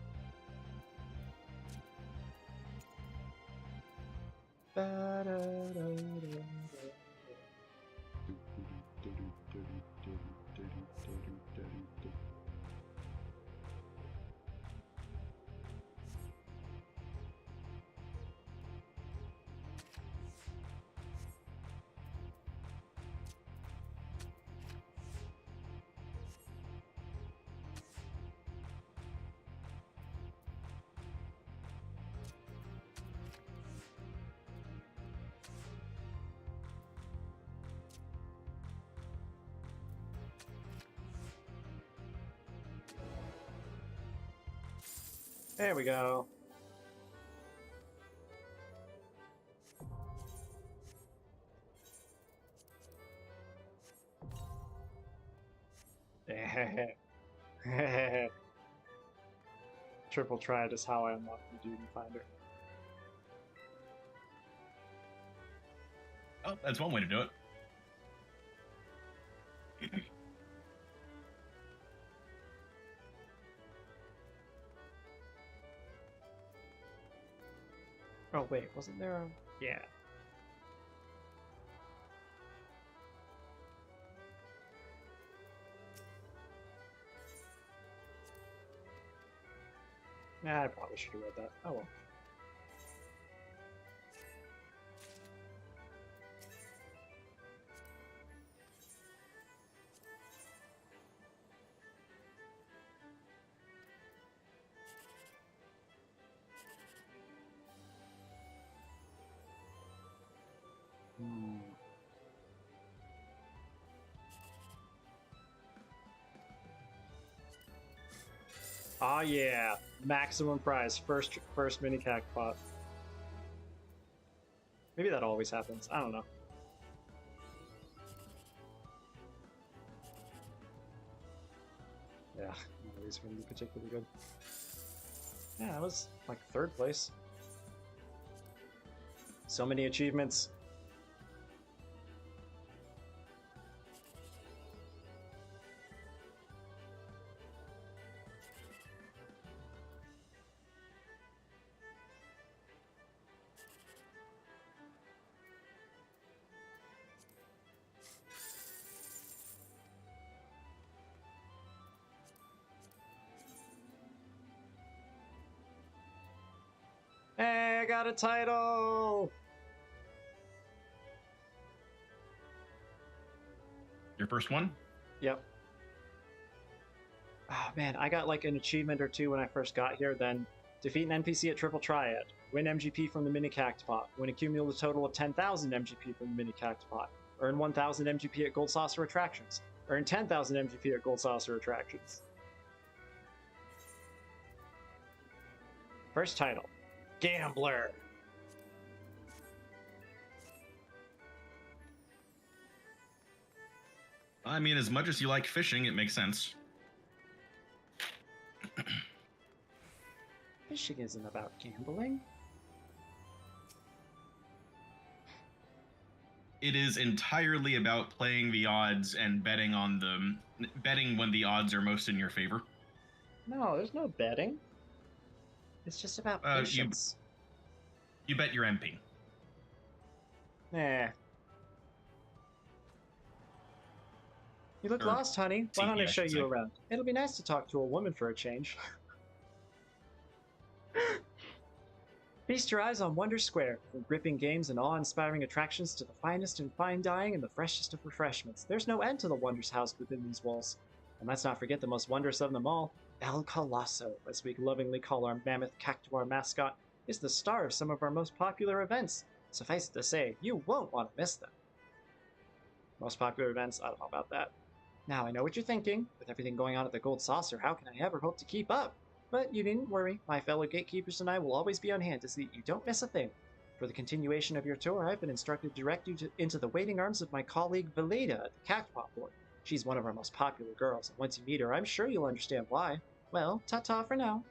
There we go. Triple triad is how I unlock the Duty Finder. Oh, that's one way to do it. Oh wait, wasn't there a... Yeah. Nah, I probably should have read that. Oh well. Ah yeah, maximum prize, first mini cactpot. Maybe that always happens. I don't know. Yeah, none of these are gonna be particularly good. Yeah, that was like third place. So many achievements. Hey, I got a title! Your first one? Yep. Oh man, I got like an achievement or two when I first got here, then defeat an NPC at Triple Triad, win MGP from the Mini Cactpot, win a cumulative total of 10,000 MGP from the Mini Cactpot, earn 1,000 MGP at Gold Saucer Attractions, earn 10,000 MGP at Gold Saucer Attractions. First title, Gambler. I mean, as much as you like fishing, it makes sense. Fishing isn't about gambling. It is entirely about playing the odds and betting on them, betting when the odds are most in your favor. No, there's no betting. It's just about patience. You bet your MP. Nah. You look lost, honey. Why don't I show you around? It'll be nice to talk to a woman for a change. Feast your eyes on Wonder Square, from gripping games and awe-inspiring attractions to the finest in fine dining and the freshest of refreshments. There's no end to the wonders housed within these walls. And let's not forget the most wondrous of them all, El Colosso, as we lovingly call our mammoth cactuar mascot, is the star of some of our most popular events. Suffice it to say, you won't want to miss them. Most popular events? I don't know about that. Now, I know what you're thinking. With everything going on at the Gold Saucer, how can I ever hope to keep up? But you needn't worry. My fellow gatekeepers and I will always be on hand to see that you don't miss a thing. For the continuation of your tour, I've been instructed to direct you into the waiting arms of my colleague Veleda at the Cactpot Board. She's one of our most popular girls, and once you meet her, I'm sure you'll understand why. Well, ta-ta for now.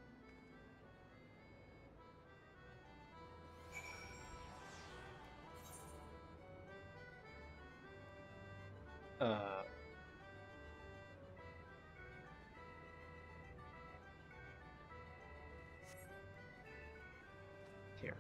Here.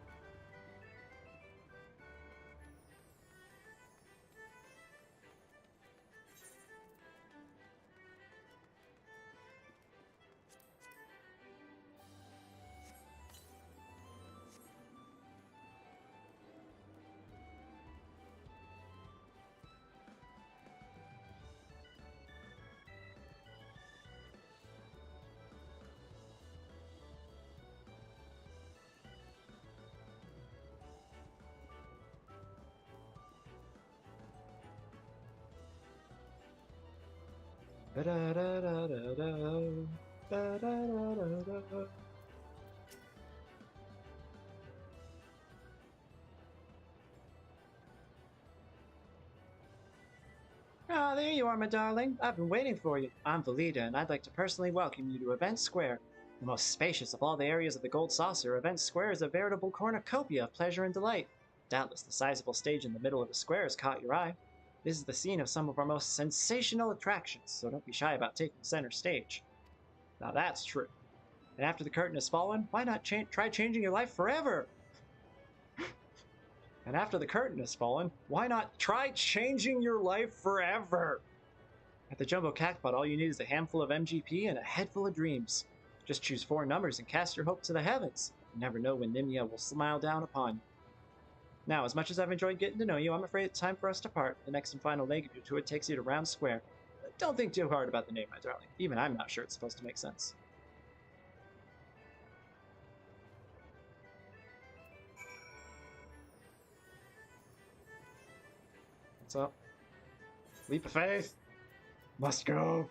Ah, there you are, my darling. I've been waiting for you. I'm Veleda, and I'd like to personally welcome you to Event Square. The most spacious of all the areas of the Gold Saucer, Event Square is a veritable cornucopia of pleasure and delight. Doubtless the sizable stage in the middle of the square has caught your eye. This is the scene of some of our most sensational attractions, so don't be shy about taking center stage. Now that's true. And after the curtain has fallen, why not try changing your life forever? And after the curtain has fallen, why not try changing your life forever? At the Jumbo Cactpot, all you need is a handful of MGP and a head full of dreams. Just choose 4 numbers and cast your hope to the heavens. You never know when Nimia will smile down upon you. Now, as much as I've enjoyed getting to know you, I'm afraid it's time for us to part. The next and final leg of your tour takes you to Round Square. Don't think too hard about the name, my darling. Even I'm not sure it's supposed to make sense. What's up? Leap of faith? Must go.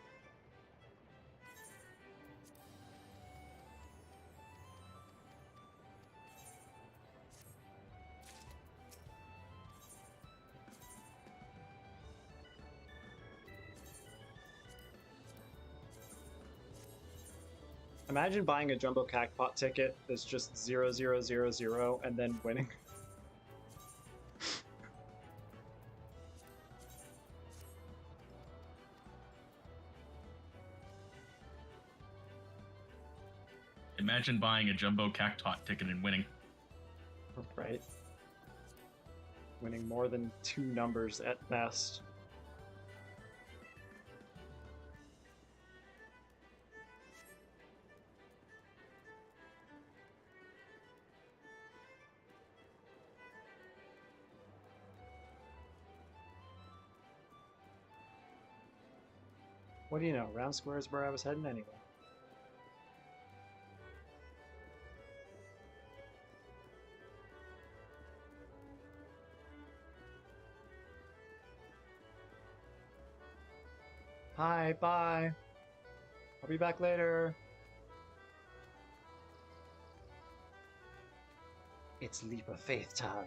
Imagine buying a Jumbo Cactpot ticket that's just 0000 and then winning. Imagine buying a Jumbo Cactpot ticket and winning. Right. Winning more than 2 numbers at best. What do you know? Round Square is where I was heading anyway. Hi, bye. I'll be back later. It's leap of faith time.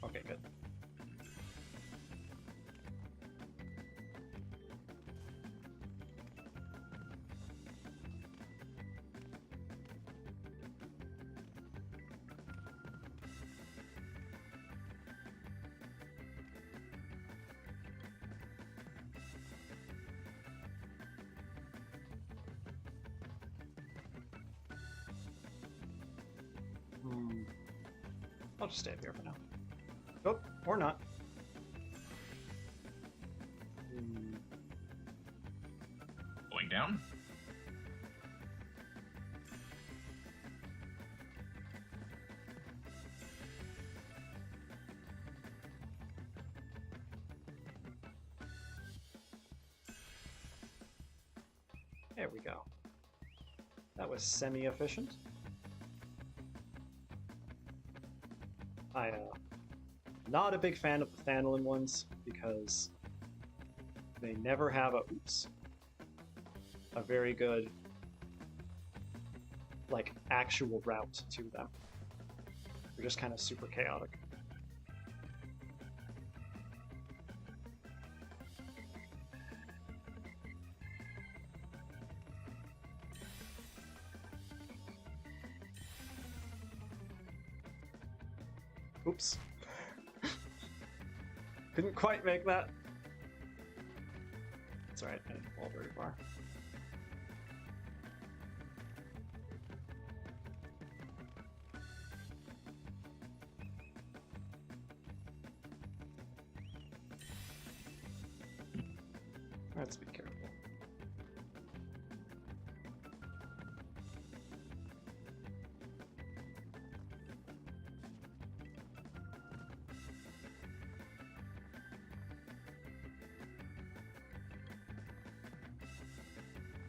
Okay, good. I'll just stay up here for now. Oh, or not. Going down? There we go. That was semi-efficient. Not a big fan of the Phanolin ones because they never have a very good, like, actual route to them. They're just kind of super chaotic. Oops. Couldn't quite make that. It's alright, I didn't fall very far. Let's be careful.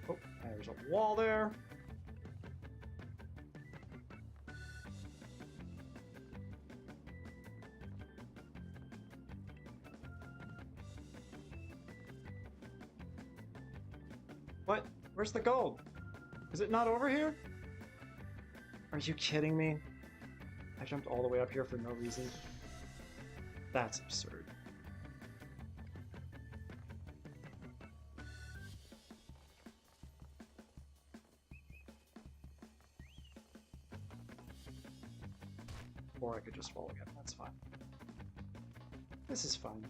Oh, there's a wall there. What? Where's the gold? Is it not over here? Are you kidding me? I jumped all the way up here for no reason. That's absurd. Or I could just fall again, that's fine. This is fine.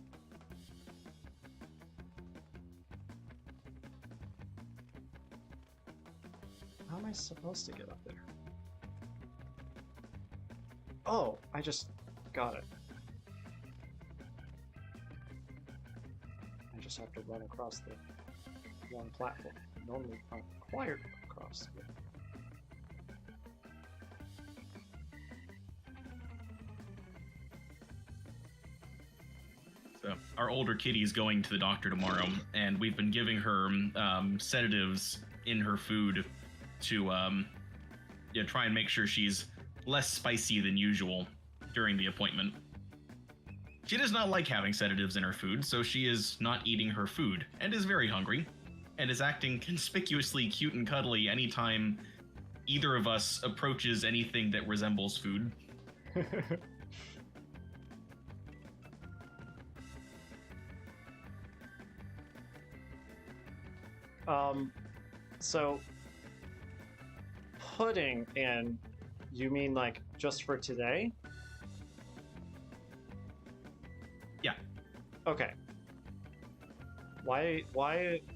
How am I supposed to get up there? Oh, I just got it. I just have to run across the long platform. Normally I'm required to cross with. So our older kitty's going to the doctor tomorrow, and we've been giving her sedatives in her food to try and make sure she's less spicy than usual during the appointment. She does not like having sedatives in her food, so she is not eating her food and is very hungry and is acting conspicuously cute and cuddly anytime either of us approaches anything that resembles food. So pudding in, you mean like just for today? Yeah. Okay. Why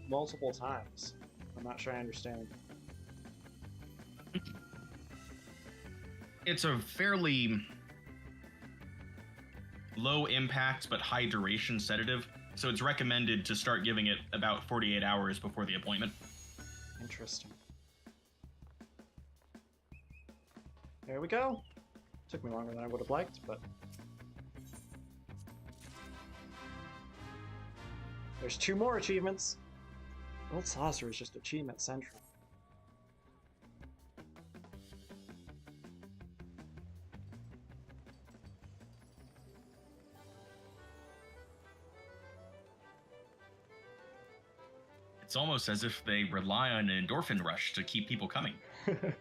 multiple times? I'm not sure I understand. It's a fairly low impact but high duration sedative, so it's recommended to start giving it about 48 hours before the appointment. Interesting. There we go. Took me longer than I would have liked, but there's 2 more achievements. Gold Saucer is just achievement central. It's almost as if they rely on an endorphin rush to keep people coming. Are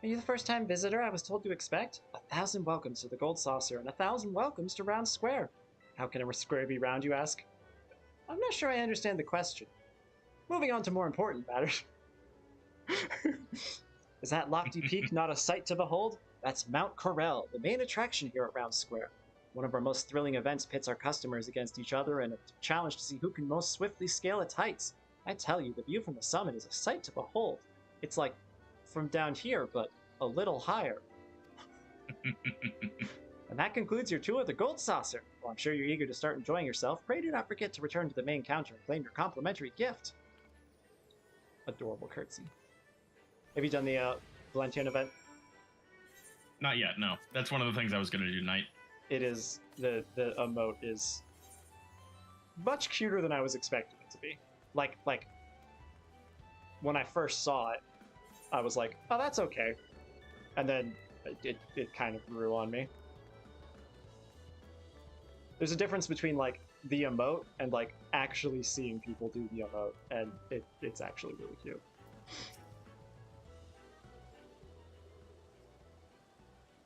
you the first-time visitor I was told to expect? 1,000 welcomes to the Gold Saucer and 1,000 welcomes to Round Square. How can a square be round, you ask? I'm not sure I understand the question. Moving on to more important matters. Is that lofty peak not a sight to behold? That's Mount Corel, the main attraction here at Round Square. One of our most thrilling events pits our customers against each other in a challenge to see who can most swiftly scale its heights. I tell you, the view from the summit is a sight to behold. It's like from down here, but a little higher. And that concludes your tour of the Gold Saucer. Well, I'm sure you're eager to start enjoying yourself. Pray do not forget to return to the main counter and claim your complimentary gift. Adorable curtsy. Have you done the Valentian event? Not yet, no. That's one of the things I was going to do tonight. It is, the emote is much cuter than I was expecting it to be. Like when I first saw it, I was like, oh, that's okay. And then it kind of grew on me. There's a difference between like the emote and like actually seeing people do the emote, and it's actually really cute.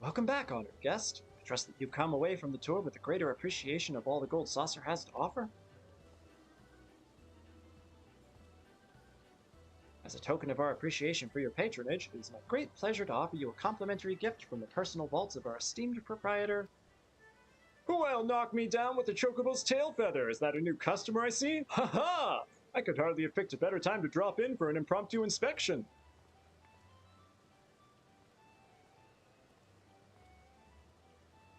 Welcome back, honored guest. I trust that you've come away from the tour with a greater appreciation of all the Gold Saucer has to offer. As a token of our appreciation for your patronage, it is my great pleasure to offer you a complimentary gift from the personal vaults of our esteemed proprietor. Who'll knock me down with the Chocobo's tail feather? Is that a new customer I see? Ha ha! I could hardly have picked a better time to drop in for an impromptu inspection.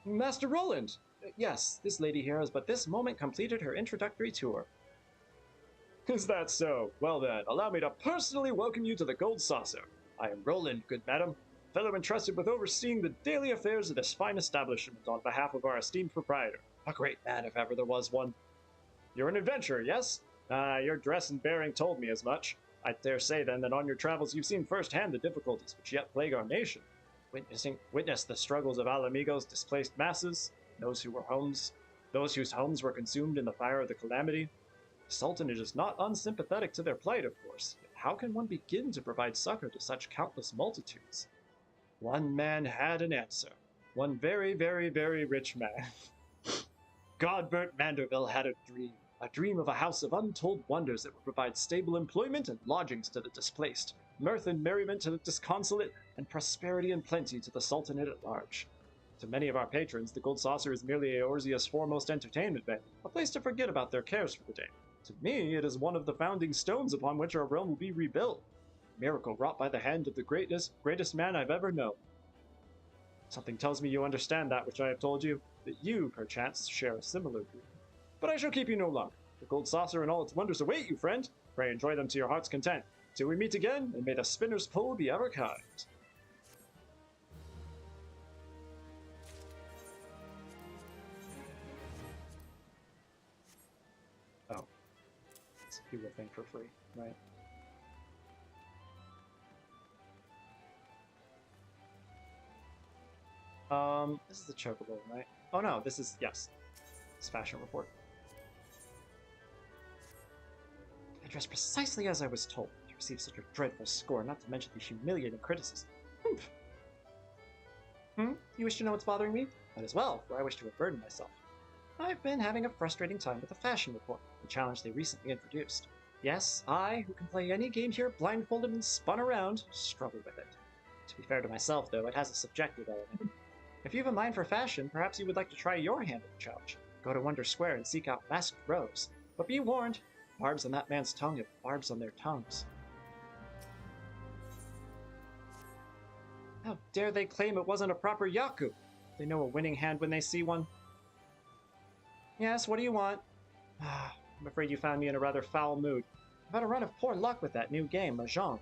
Master Roland! Yes, this lady here has but this moment completed her introductory tour. Is that so? Well then, allow me to personally welcome you to the Gold Saucer. I am Roland, good madam, fellow entrusted with overseeing the daily affairs of this fine establishment on behalf of our esteemed proprietor. A great man if ever there was one. You're an adventurer, yes? Your dress and bearing told me as much. I dare say then that on your travels you've seen firsthand the difficulties which yet plague our nation. Witnessed the struggles of Alamigo's displaced masses, those whose homes were consumed in the fire of the calamity. The Sultanate is not unsympathetic to their plight, of course, yet how can one begin to provide succor to such countless multitudes? One man had an answer. One very, very, very rich man. Godbert Manderville had a dream of a house of untold wonders that would provide stable employment and lodgings to the displaced, mirth and merriment to the disconsolate, and prosperity and plenty to the Sultanate at large. To many of our patrons, the Gold Saucer is merely Eorzea's foremost entertainment venue, a place to forget about their cares for the day. To me, it is one of the founding stones upon which our realm will be rebuilt. A miracle wrought by the hand of the greatest man I've ever known. Something tells me you understand that which I have told you, that you, perchance, share a similar dream. But I shall keep you no longer. The Gold Saucer and all its wonders await you, friend. Pray enjoy them to your heart's content. Till we meet again, and may the spinner's pull be ever kind. Oh. Let's do the thing for free, right? This is the Chocobo, right? Oh no, this is, yes. It's fashion report. I dressed precisely as I was told. To receive such a dreadful score, not to mention the humiliating criticism. Humph. You wish to know what's bothering me? Might as well, for I wish to unburden myself. I've been having a frustrating time with the fashion report, the challenge they recently introduced. Yes, I, who can play any game here blindfolded and spun around, struggle with it. To be fair to myself, though, it has a subjective element. If you have a mind for fashion, perhaps you would like to try your hand at the challenge. Go to Wonder Square and seek out Masked Rose. But be warned, barbs on that man's tongue have barbs on their tongues. How dare they claim it wasn't a proper Yaku? They know a winning hand when they see one. Yes, what do you want? I'm afraid you found me in a rather foul mood. I've had a run of poor luck with that new game, Mahjong.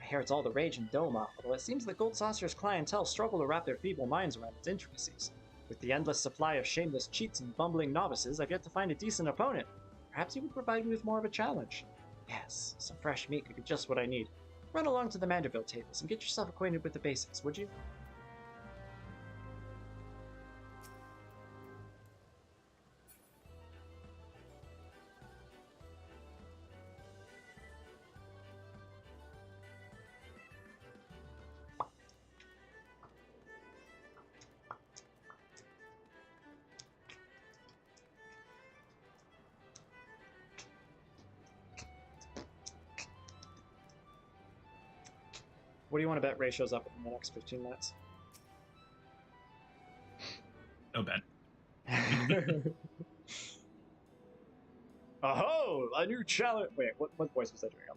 I hear it's all the rage in Doma, although it seems the Gold Saucer's clientele struggle to wrap their feeble minds around its intricacies. With the endless supply of shameless cheats and bumbling novices, I've yet to find a decent opponent. Perhaps you would provide me with more of a challenge. Yes, some fresh meat could be just what I need. Run along to the Manderville tables and get yourself acquainted with the basics, would you? What do you want to bet Ray shows up in the next 15 minutes? No bet. Aho! A new challenge. Wait, what voice was I doing up?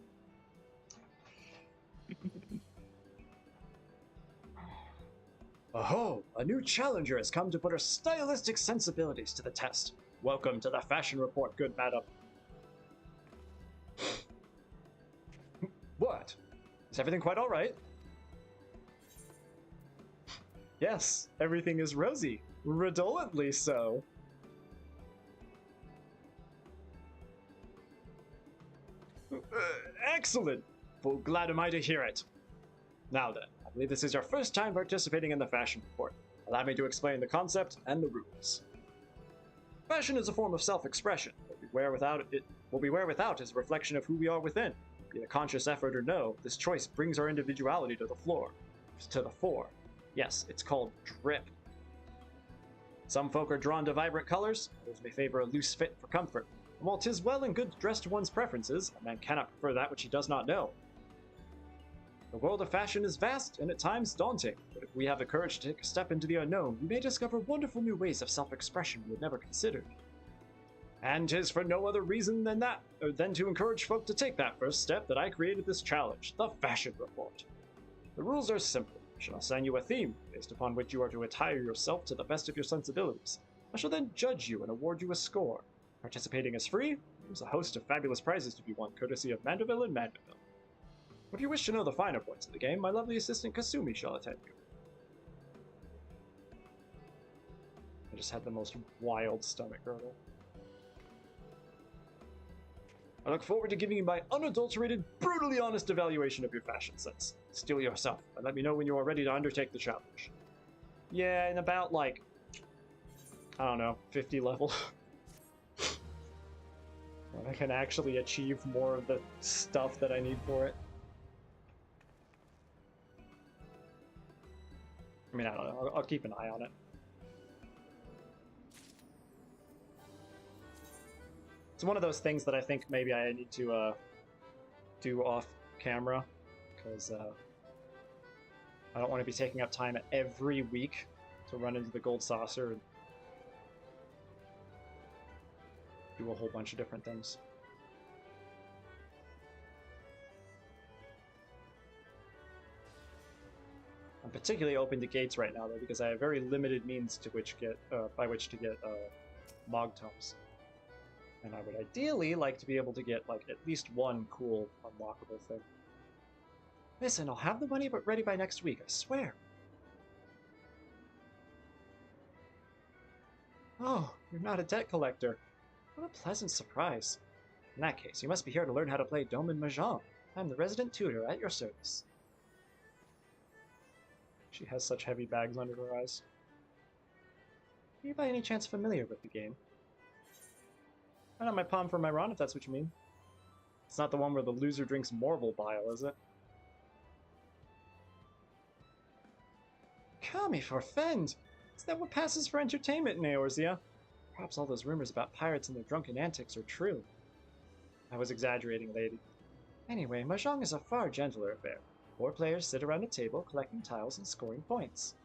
Aho! A new challenger has come to put her stylistic sensibilities to the test. Welcome to the fashion report, good madam. What? Is everything quite all right? Yes, everything is rosy. Redolently so. Excellent! Well, glad am I to hear it. Now then, I believe this is your first time participating in the fashion report. Allow me to explain the concept and the rules. Fashion is a form of self-expression. What we wear without is a reflection of who we are within. Be it a conscious effort or no, this choice brings our individuality to the fore. Yes, it's called drip. Some folk are drawn to vibrant colors, others may favor a loose fit for comfort. And while 'tis well and good to dress to one's preferences, a man cannot prefer that which he does not know. The world of fashion is vast and at times daunting, but if we have the courage to take a step into the unknown, we may discover wonderful new ways of self-expression we had never considered. And 'tis for no other reason than to encourage folk to take that first step that I created this challenge, the Fashion Report. The rules are simple. I shall assign you a theme, based upon which you are to attire yourself to the best of your sensibilities. I shall then judge you and award you a score. Participating is free. There's a host of fabulous prizes to be won, courtesy of Mandeville and Mandeville. If you wish to know the finer points of the game, my lovely assistant Kasumi shall attend you. I just had the most wild stomach gurgle. I look forward to giving you my unadulterated, brutally honest evaluation of your fashion sense. Steel yourself, and let me know when you are ready to undertake the challenge. Yeah, in about, like, I don't know, 50 level. When I can actually achieve more of the stuff that I need for it. I mean, I don't know. I'll keep an eye on it. It's one of those things that I think maybe I need to do off camera, because I don't want to be taking up time every week to run into the gold saucer and do a whole bunch of different things. I'm particularly open to gates right now, though, because I have very limited means to by which to get Mog Tomes. And I would ideally like to be able to get, like, at least one cool unlockable thing. Listen, I'll have the money ready by next week, I swear. Oh, you're not a debt collector. What a pleasant surprise. In that case, you must be here to learn how to play Doman Mahjong. I'm the resident tutor at your service. She has such heavy bags under her eyes. Are you by any chance familiar with the game? I know my palm for my Ron, if that's what you mean. It's not the one where the loser drinks marble bile, is it? Kami forfend! Is that what passes for entertainment in Eorzea? Perhaps all those rumors about pirates and their drunken antics are true. I was exaggerating, lady. Anyway, Mahjong is a far gentler affair. 4 players sit around a table, collecting tiles and scoring points.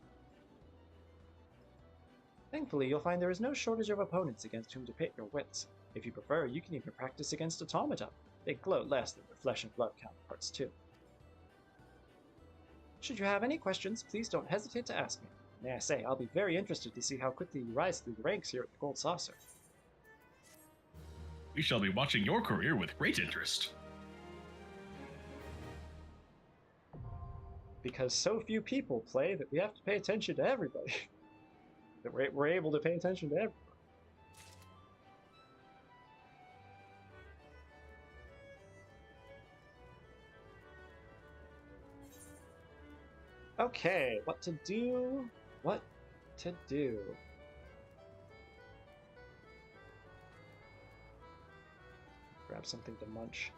Thankfully, you'll find there is no shortage of opponents against whom to pit your wits. If you prefer, you can even practice against automata. They gloat less than their flesh and blood counterparts, too. Should you have any questions, please don't hesitate to ask me. May I say, I'll be very interested to see how quickly you rise through the ranks here at the Gold Saucer. We shall be watching your career with great interest. Because so few people play that we have to pay attention to everybody. That we're able to pay attention to everybody. Okay, what to do? What to do? Grab something to munch.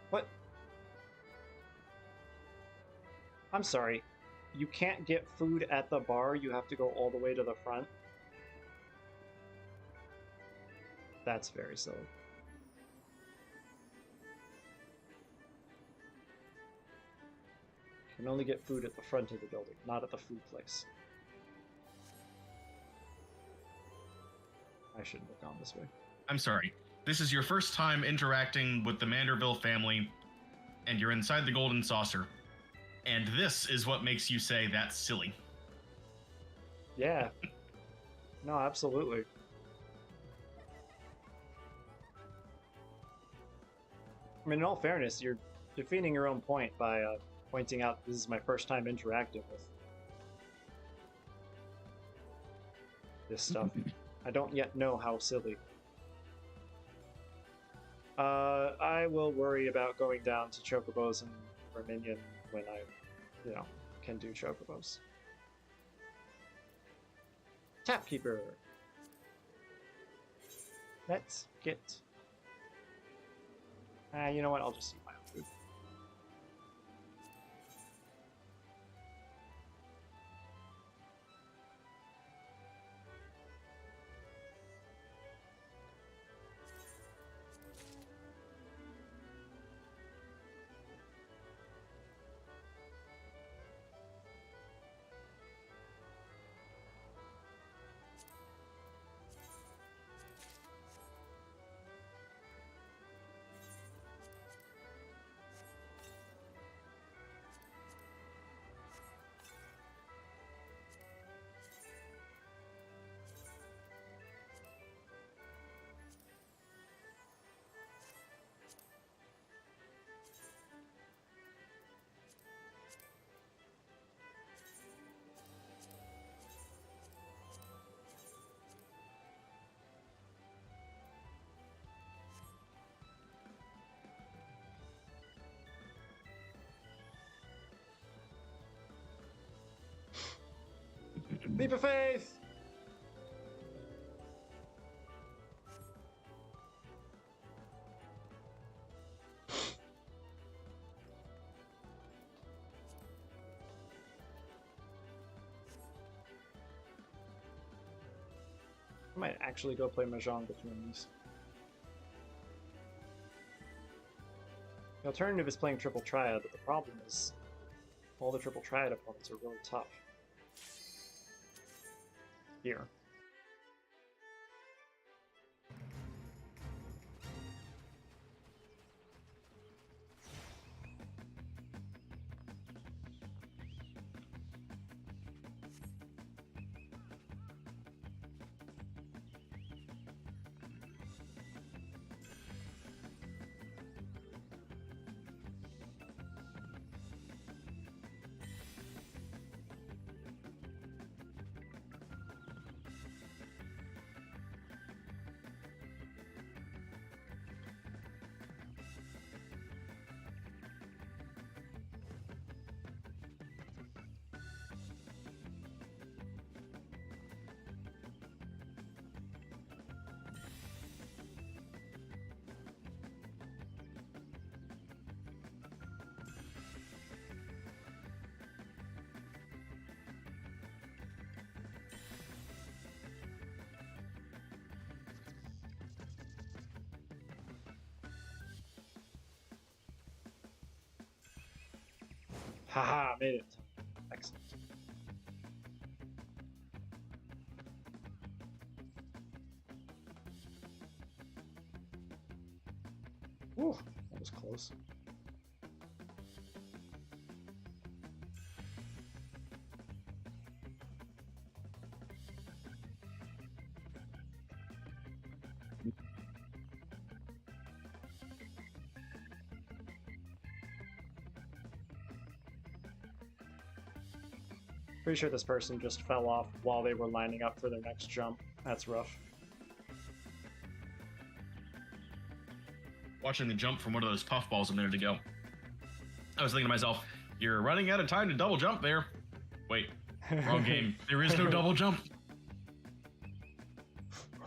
What? I'm sorry. You can't get food at the bar, you have to go all the way to the front? That's very silly. You can only get food at the front of the building, not at the food place. I shouldn't have gone this way. I'm sorry. This is your first time interacting with the Manderville family, and you're inside the Golden Saucer. And this is what makes you say that's silly. Yeah. No, absolutely. I mean, in all fairness, you're defeating your own point by pointing out this is my first time interacting with this stuff. I don't yet know how silly. I will worry about going down to Chocobos and Verminion when I, can do Chocobos. Tapkeeper. Let's get... you know what? I'll just eat my own food. Leap of faith! I might actually go play Mahjong between these. The alternative is playing Triple Triad, but the problem is all the Triple Triad opponents are really tough. Here. Haha, made it. Excellent. Ooh, that was close. Pretty sure this person just fell off while they were lining up for their next jump. That's rough. Watching the jump from one of those puffballs a minute ago, I was thinking to myself, you're running out of time to double jump there. Wait, wrong game. There is no double jump.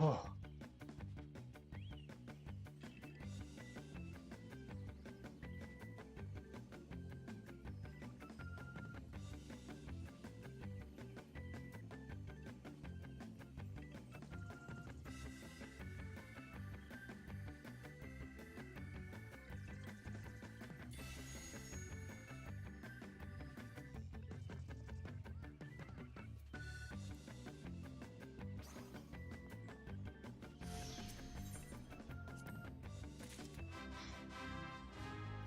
Oh.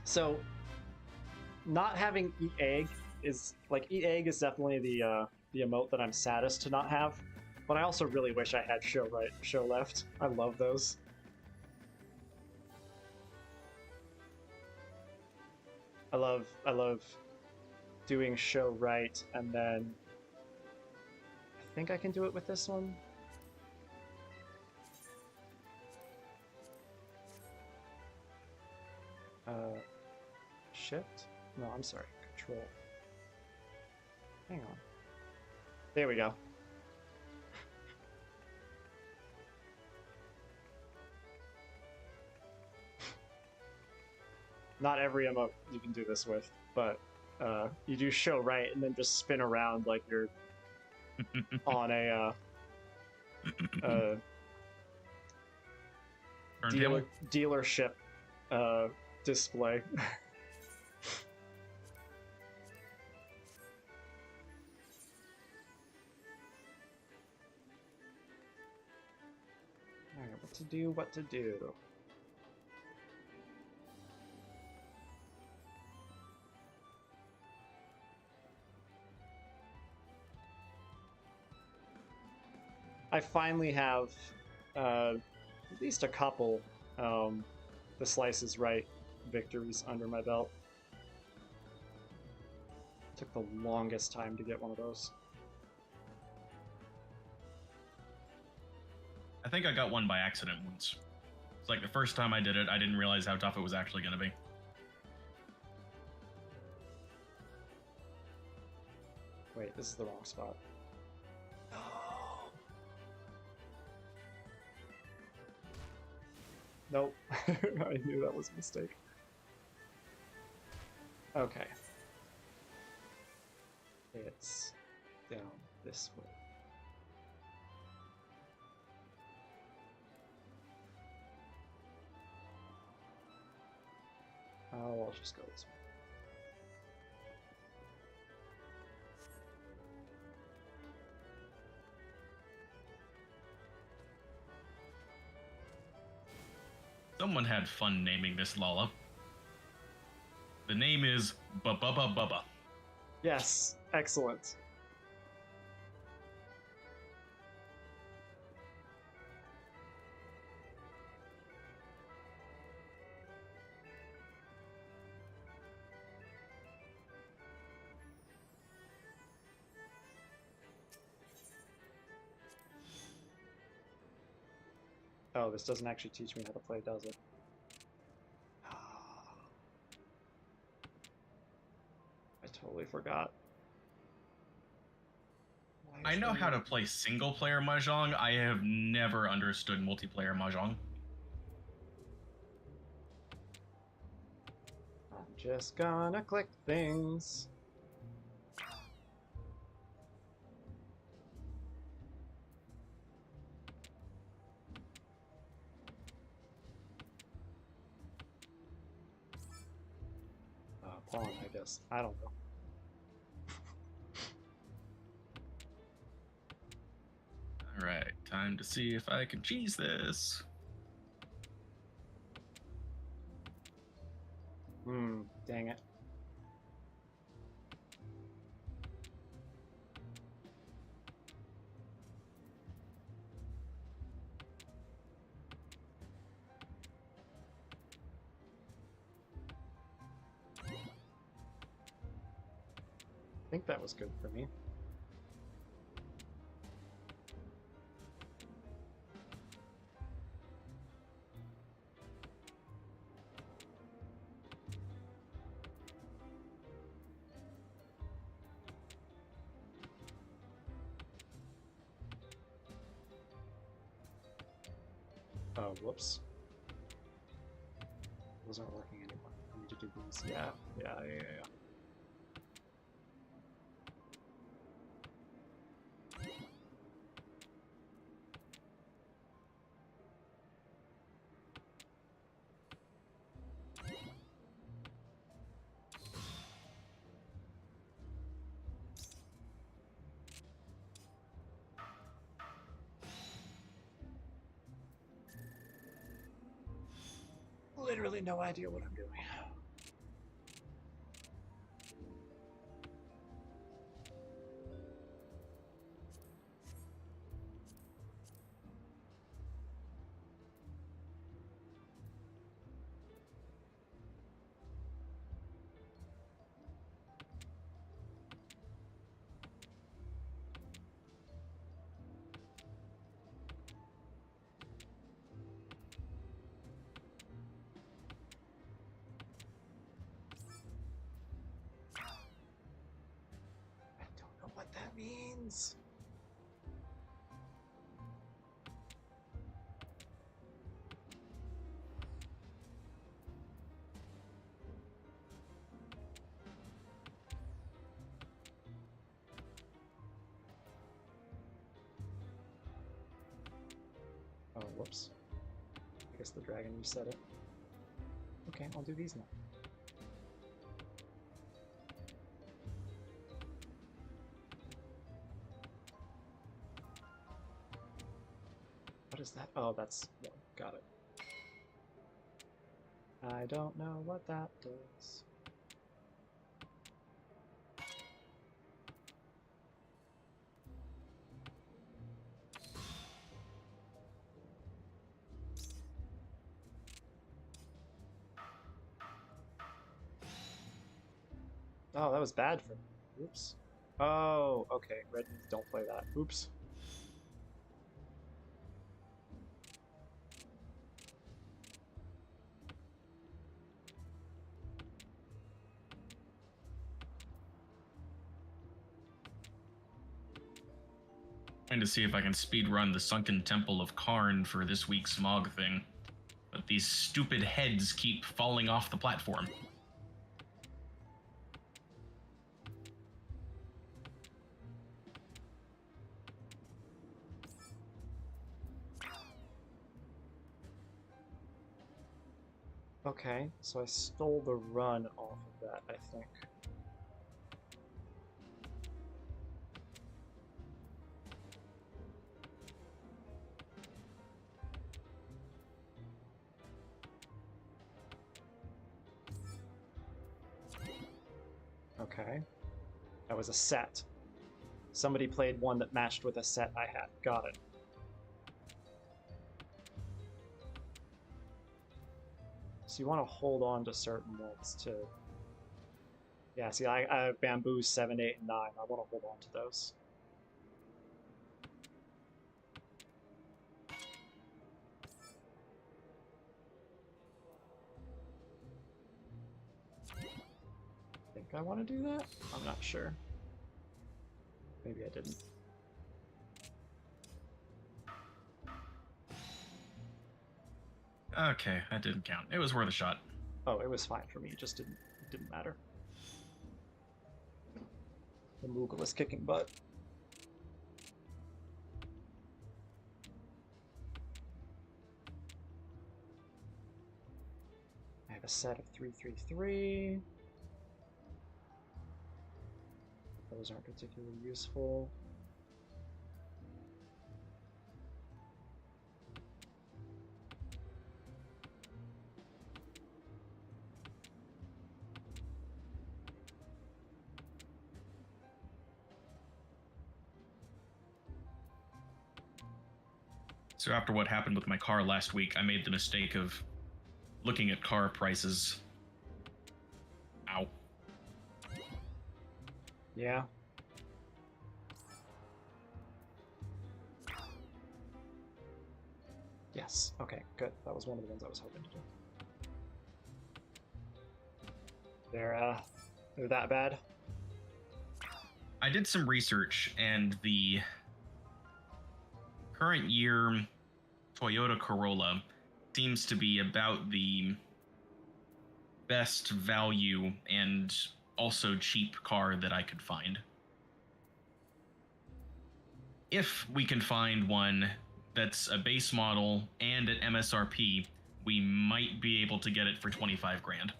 So, not having eat egg is eat egg is definitely the emote that I'm saddest to not have. But I also really wish I had show left. I love those. I love doing show right, and then I think I can do it with this one. Shift? No, I'm sorry. Control. Hang on. There we go. Not every emote you can do this with, but you do show right and then just spin around like you're on a dealership display. Alright, what to do, what to do. I finally have at least a couple the Slice is Right victories under my belt. Took the longest time to get one of those. I think I got one by accident once. It's like the first time I did it, I didn't realize how tough it was actually going to be. Wait, this is the wrong spot. Nope. I knew that was a mistake. Okay. It's down this way. Oh, I'll just go this way. Someone had fun naming this Lala. The name is Bubba Bubba. Yes, excellent. Oh, this doesn't actually teach me how to play, does it? I totally forgot. I know how to play single-player Mahjong. I have never understood multiplayer Mahjong. I'm just gonna click things. Pawn, I guess. I don't know. Alright, time to see if I can cheese this. Dang it. I think that was good for me. Oh, whoops. Those aren't working anymore. I need to do these. Yeah. Literally no idea what I'm doing. please. Oh, whoops. I guess the dragon reset it. Okay, I'll do these now. What is that? Oh, that's... yeah, got it. I don't know what that does. Oh, that was bad for me. Oops. Oh, okay. Red means don't play that. Oops. Trying to see if I can speed run the Sunken Temple of Karn for this week's Smog thing. But these stupid heads keep falling off the platform. Okay, so I stole the run off of that, I think. Okay. That was a set. Somebody played one that matched with a set I had. Got it. So you want to hold on to certain ones to... Yeah, see, I have bamboo 7, 8, and 9. I want to hold on to those. I think I want to do that? I'm not sure. Maybe I didn't. Okay, that didn't count. It was worth a shot. Oh, it was fine for me. It just didn't matter. The Moogle was kicking butt. I have a set of 3/3/3. Those aren't particularly useful. So after what happened with my car last week, I made the mistake of looking at car prices. Ow. Yeah. Yes. Okay, good. That was one of the ones I was hoping to do. They're that bad? I did some research, and the current year Toyota Corolla seems to be about the best value and also cheap car that I could find. If we can find one that's a base model and at MSRP, we might be able to get it for 25 grand.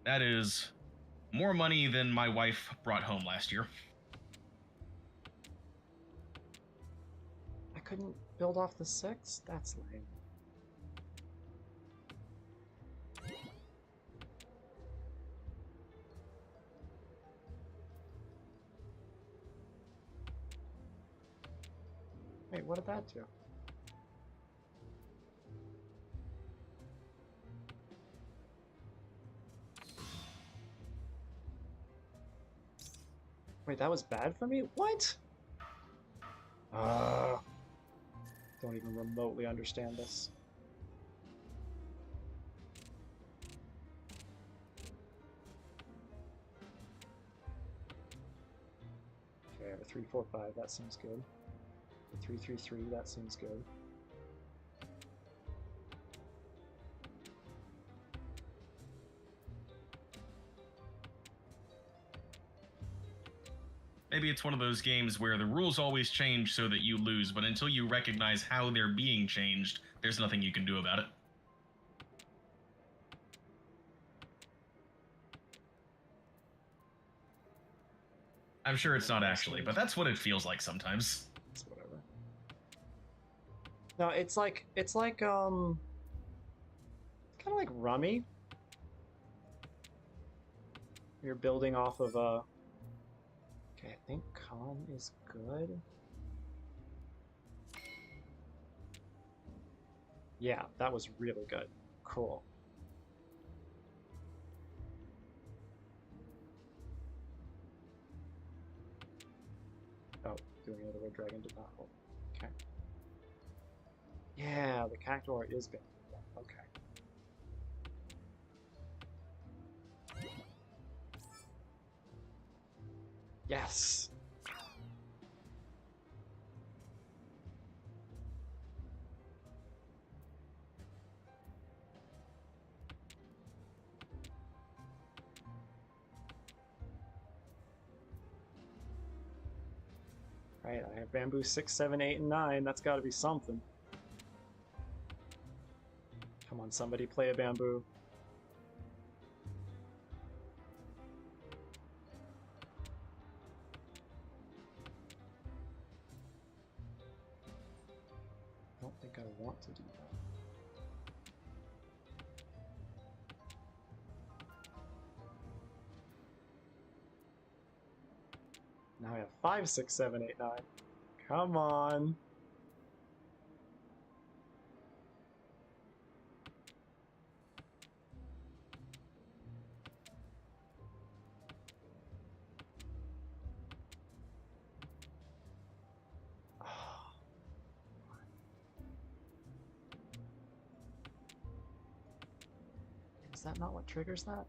That is more money than my wife brought home last year. I couldn't build off the 6? That's lame. Wait, what did that do? Wait, that was bad for me? What? Don't even remotely understand this. a 3-4-5, that seems good. A 3-3-3, that seems good. Maybe it's one of those games where the rules always change so that you lose, but until you recognize how they're being changed, there's nothing you can do about it. I'm sure it's not actually, but that's what it feels like sometimes. It's whatever. No, it's like kind of like Rummy. You're building off of a. Okay, I think Khan is good. Yeah, that was really good. Cool. Oh, doing it the way Dragon did not hold. Okay. Yeah, the Cactuar is big. Okay. Yes! Right, I have bamboo 6, 7, 8, and 9. That's gotta be something. Come on, somebody play a bamboo. I don't think I want to do that. Now I have 5, 6, 7, 8, 9. Come on. Is that not what triggers that?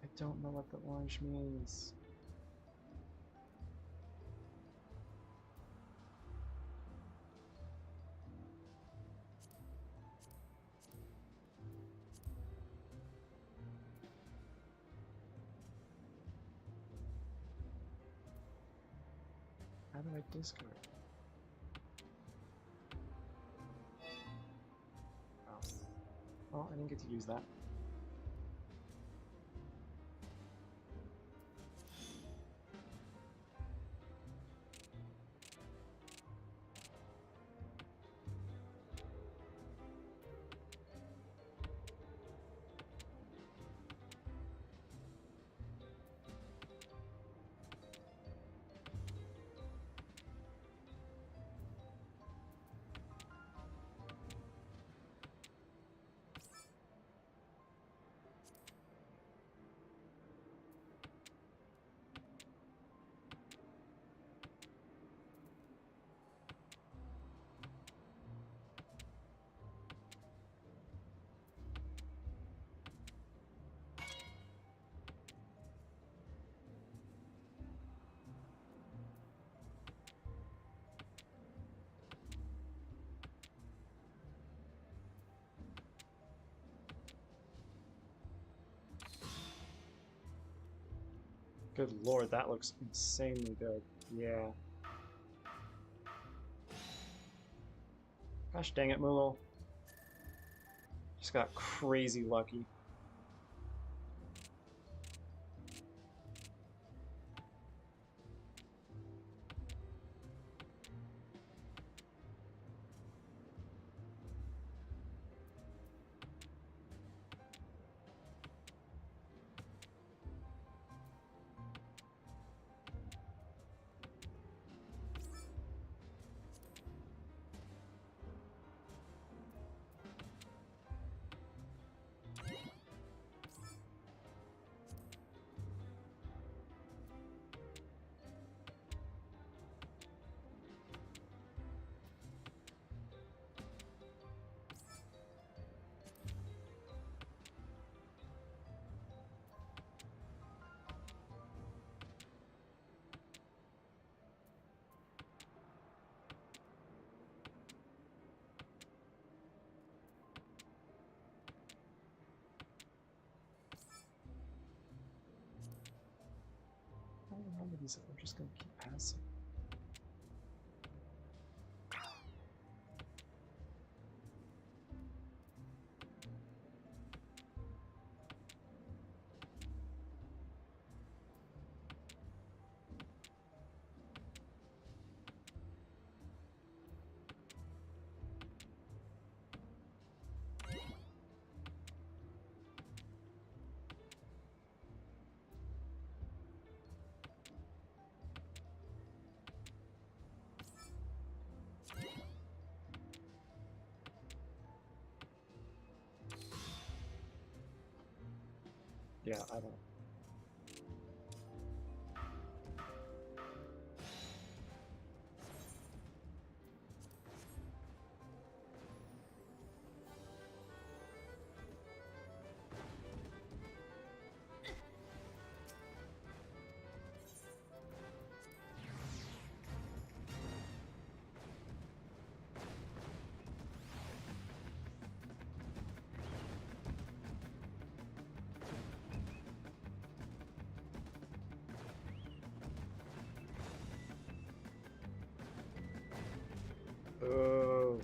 I don't know what the orange means. How do I discard? Oh. Well, I didn't get to use that. Good lord, that looks insanely good. Yeah. Gosh dang it, Moogle. Just got crazy lucky. of these if I'm just gonna keep passing? Yeah, I don't. Oh.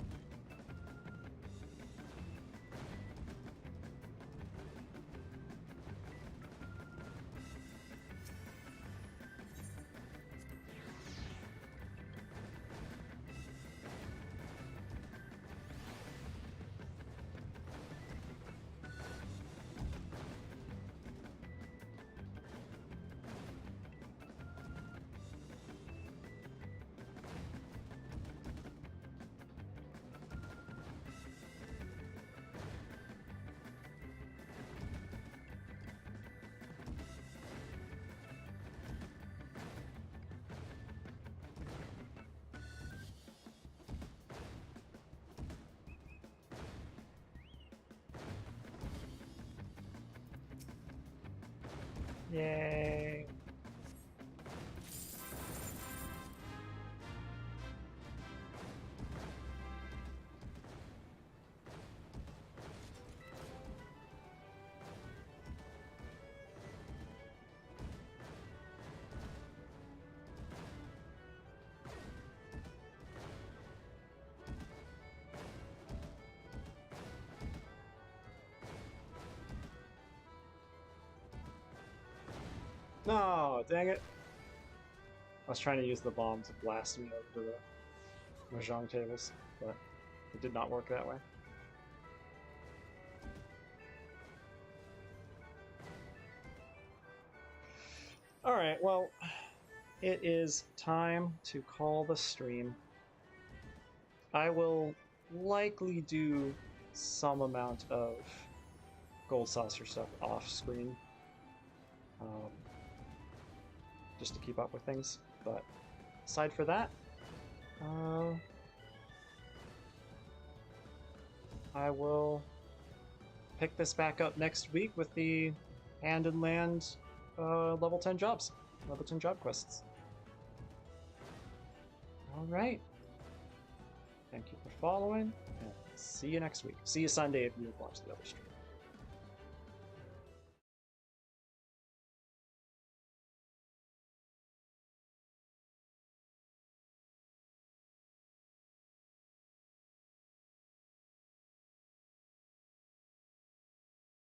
Yay. No, dang it. I was trying to use the bomb to blast me over to the Mahjong tables, but it did not work that way. Alright, well, it is time to call the stream. I will likely do some amount of Gold Saucer stuff off screen, just to keep up with things, but aside for that, I will pick this back up next week with the Hand and Land level 10 jobs, level 10 job quests. Alright. Thank you for following, and see you next week. See you Sunday if you watch the other stream.